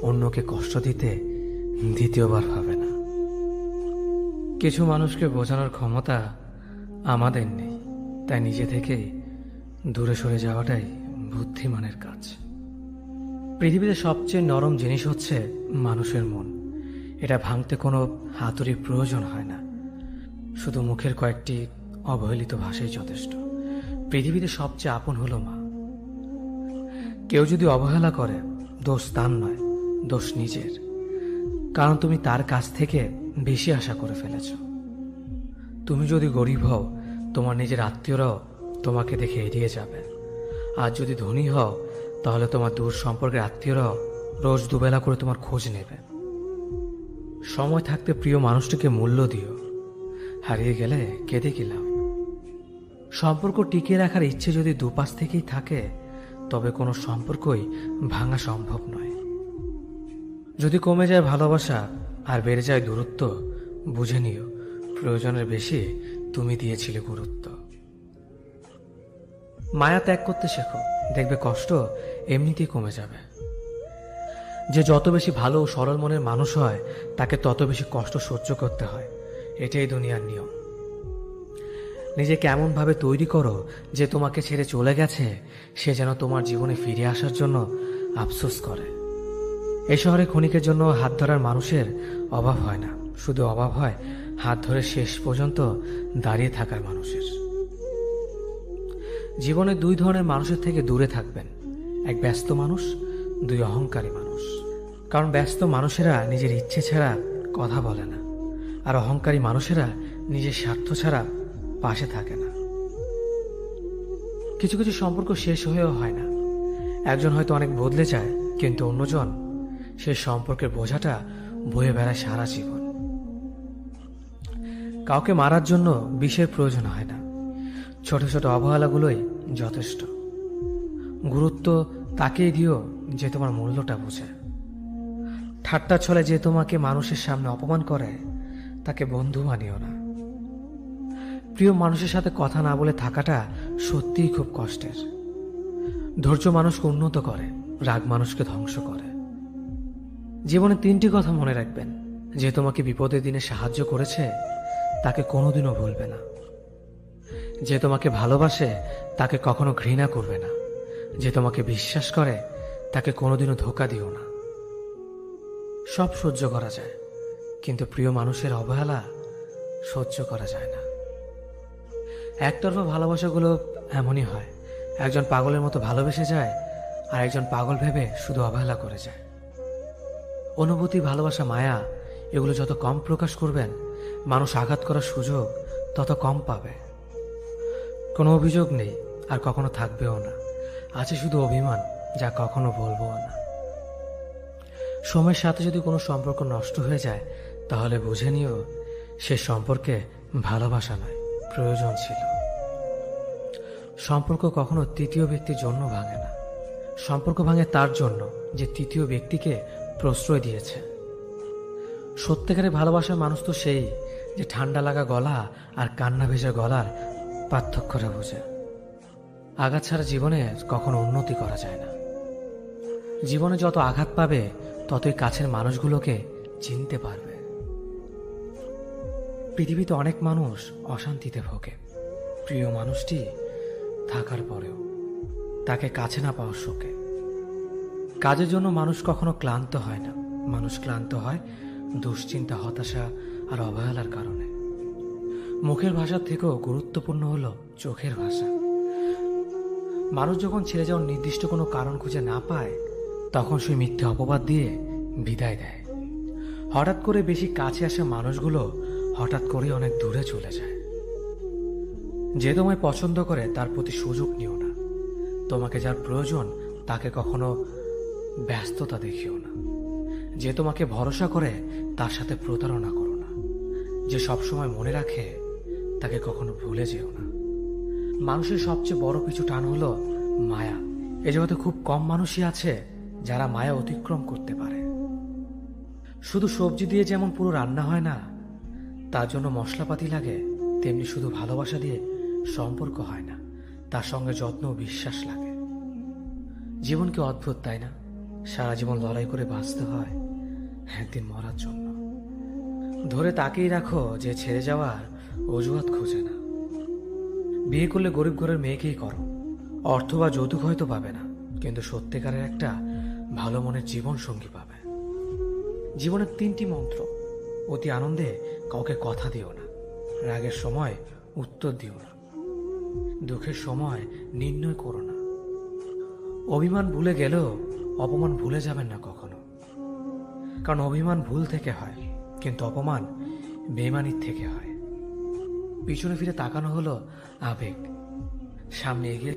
অন্যকে কষ্ট দিতে দ্বিতীয়বার ভাবে না। কিছু মানুষকে বোঝানোর ক্ষমতা আমাদের নেই, তাই নিজে থেকেই দূরে সরে যাওয়াটাই বুদ্ধিমানের কাজ। পৃথিবীতে সবচেয়ে নরম জিনিস হচ্ছে মানুষের মন। এটা ভাঙতে কোনো হাতুড়ির প্রয়োজন হয় না, শুধু মুখের কয়েকটি অবহেলিত ভাষাই যথেষ্ট। পৃথিবীতে সবচেয়ে আপন হলো মা। কেউ যদি অবহেলা করে, দোষ তার নয়, দোষ নিজের, কারণ তুমি তার কাছ থেকে বেশি আশা করে ফেলেছ। তুমি যদি গরিব হও, তোমার নিজের আত্মীয়রাও তোমাকে দেখে এড়িয়ে যাবে, আর যদি ধনী হও তাহলে তোমার দূর সম্পর্কের আত্মীয়রাও রোজ দুবেলা করে তোমার খোঁজ নেবে। সময় থাকতে প্রিয় মানুষটিকে মূল্য দিও, হারিয়ে গেলে কেঁদে কি লাভ? সম্পর্ক টিকিয়ে রাখার ইচ্ছে যদি দুপাশ থেকেই থাকে, তবে কোনো সম্পর্কই ভাঙা সম্ভব নয়। যদি কমে যায় ভালোবাসা আর বেড়ে যায় দূরত্ব, বুঝে নিও প্রয়োজনের বেশি তুমি দিয়েছিলে গুরুত্ব। মায়া ত্যাগ করতে শেখো, দেখবে কষ্ট এমনিতেই কমে যাবে। যে যত বেশি ভালো ও সরল মনের মানুষ হয়, তাকে তত বেশি কষ্ট সহ্য করতে হয়। এটাই দুনিয়ার নিয়ম। নিজেকে এমনভাবে তৈরি করো যে তোমাকে ছেড়ে চলে গেছে সে যেন তোমার জীবনে ফিরে আসার জন্য আফসোস করে। এই শহরে ক্ষণিকের জন্য হাত ধরার মানুষের অভাব হয় না, শুধু অভাব হয় হাত ধরে শেষ পর্যন্ত দাঁড়িয়ে থাকার মানুষের। জীবনে দুই ধরনের মানুষের থেকে দূরে থাকবেন, এক ব্যস্ত মানুষ, দুই অহংকারী মানুষ। কারণ ব্যস্ত মানুষেরা নিজের ইচ্ছে ছাড়া কথা বলে না, আর অহংকারী মানুষেরা নিজের স্বার্থ ছাড়া পাশে থাকে না। কিছু কিছু সম্পর্ক শেষ হয়েও হয় না। একজন হয়তো অনেক বদলে যায়, কিন্তু অন্যজন সেই সম্পর্কের বোঝাটা বয়ে বেড়ায় সারা জীবন। কাউকে মারার জন্য বিষের প্রয়োজন হয় না, ছোট ছোট অবহেলাগুলোই যথেষ্ট। গুরুত্ব তাকেই দিও যে তোমার মূল্যটা বোঝে। ঠাট্টা ছলে যে তোমাকে মানুষের সামনে অপমান করে, তাকে বন্ধু মানিও না। প্রিয় মানুষের সাথে কথা না বলে থাকাটা সত্যিই খুব কষ্টের। ধৈর্য মানুষকে উন্নত করে, রাগ মানুষকে ধ্বংস করে। জীবনে তিনটি কথা মনে রাখবেন: যে তোমাকে বিপদের দিনে সাহায্য করেছে তাকে কোনোদিনও ভুলবে না, যে তোমাকে ভালোবাসে তাকে কখনো ঘৃণা করবে না, যে তোমাকে বিশ্বাস করে তাকে কোনোদিনও ধোঁকা দিও না। সব সহ্য করা যায়, কিন্তু প্রিয় মানুষের অবহেলা সহ্য করা যায় না। একতরফা ভালোবাসাগুলো এমনই হয়, একজন পাগলের মতো ভালোবেসে যায় আর একজন পাগল ভেবে শুধু অবহেলা করে যায়। অনুভূতি, ভালোবাসা, মায়া এগুলো যত কম প্রকাশ করবেন, মানুষ আঘাত করার সুযোগ তত কম পাবে। কোনো অভিযোগ নেই আর কখনো থাকবেও না, আছে শুধু অভিমান, যা কখনো বলবো না। সময়ের সাথে যদি কোনো সম্পর্ক নষ্ট হয়ে যায়, তাহলে বুঝে নিও সে সম্পর্কে ভালোবাসা নয়, প্রয়োজন ছিল। সম্পর্ক কখনো তৃতীয় ব্যক্তির জন্য ভাঙে না, সম্পর্ক ভাঙে তার জন্য যে তৃতীয় ব্যক্তিকে প্রশ্রয় দিয়েছে। সত্যিকারের ভালোবাসার মানুষ তো সেই যে ঠান্ডা লাগা গলা আর কান্না ভেজা গলার পার্থক্যটা বোঝে। আঘাত ছাড়া জীবনে কখনো উন্নতি করা যায় না। জীবনে যত আঘাত পাবে, ততই কাছের মানুষগুলোকে চিনতে পারবে। পৃথিবীতে অনেক মানুষ অশান্তিতে ভোগে, প্রিয় মানুষটি থাকার পরেও তাকে কাছে না পাওয়ার শোকে। কাজের জন্য মানুষ কখনো ক্লান্ত হয় না, মানুষ ক্লান্ত হয় দুশ্চিন্তা, হতাশা আর অবহেলার কারণে। মুখের ভাষার থেকেও গুরুত্বপূর্ণ হলো চোখের ভাষা। মানুষ যখন ছেড়ে যাওয়ার নির্দিষ্ট কোনো কারণ খুঁজে না পায়, তখন সে মিথ্যে অপবাদ দিয়ে বিদায় দেয়। হঠাৎ করে বেশি কাছে আসা মানুষগুলো হঠাৎ করে অনেক দূরে চলে যায়। যে তোমায় পছন্দ করে তার প্রতি সুযোগ নিও না, তোমাকে যার প্রয়োজন তাকে কখনো ব্যস্ততা দেখিও না। যে তোমাকে ভরসা করে তার সাথে প্রতারণা করো না। যে সবসময় মনে রাখে তাকে কখনো ভুলে যেও না। মানুষের সবচেয়ে বড় কিছু টান হলো মায়া। এ জগতে খুব কম মানুষই আছে যারা মায়া অতিক্রম করতে পারে। শুধু সবজি দিয়ে যেমন পুরো রান্না হয় না, তার জন্য মশলাপাতি লাগে, তেমনি শুধু ভালোবাসা দিয়ে সম্পর্ক হয় না, তার সঙ্গে যত্ন ও বিশ্বাস লাগে। জীবন কি অদ্ভুত, তাই না? সারা জীবন লড়াই করে বাঁচতে হয় একদিন মরার জন্য। ধরে তাকেই রাখো যে ছেড়ে যাওয়ার অজুহাত খোঁজে না। বিয়ে করলে গরিব ঘরের মেয়েকেই করো, অর্থ বা যৌতুক হয়তো পাবে না, কিন্তু সত্যিকারের একটা ভালো মনের জীবন সঙ্গী পাবে। জীবনের তিনটি মন্ত্র: অতি আনন্দে কাউকে কথা দিও না, রাগের সময় উত্তর দিও না, দুঃখের সময় নির্ণয় করো না। অভিমান ভুলে গেলেও অপমান ভুলে যাবেন না কখনো, কারণ অভিমান ভুল থেকে হয়, কিন্তু অপমান বেইমানির থেকে হয়। পিছনে ফিরে তাকানো হলো আবেগ, সামনে এগিয়ে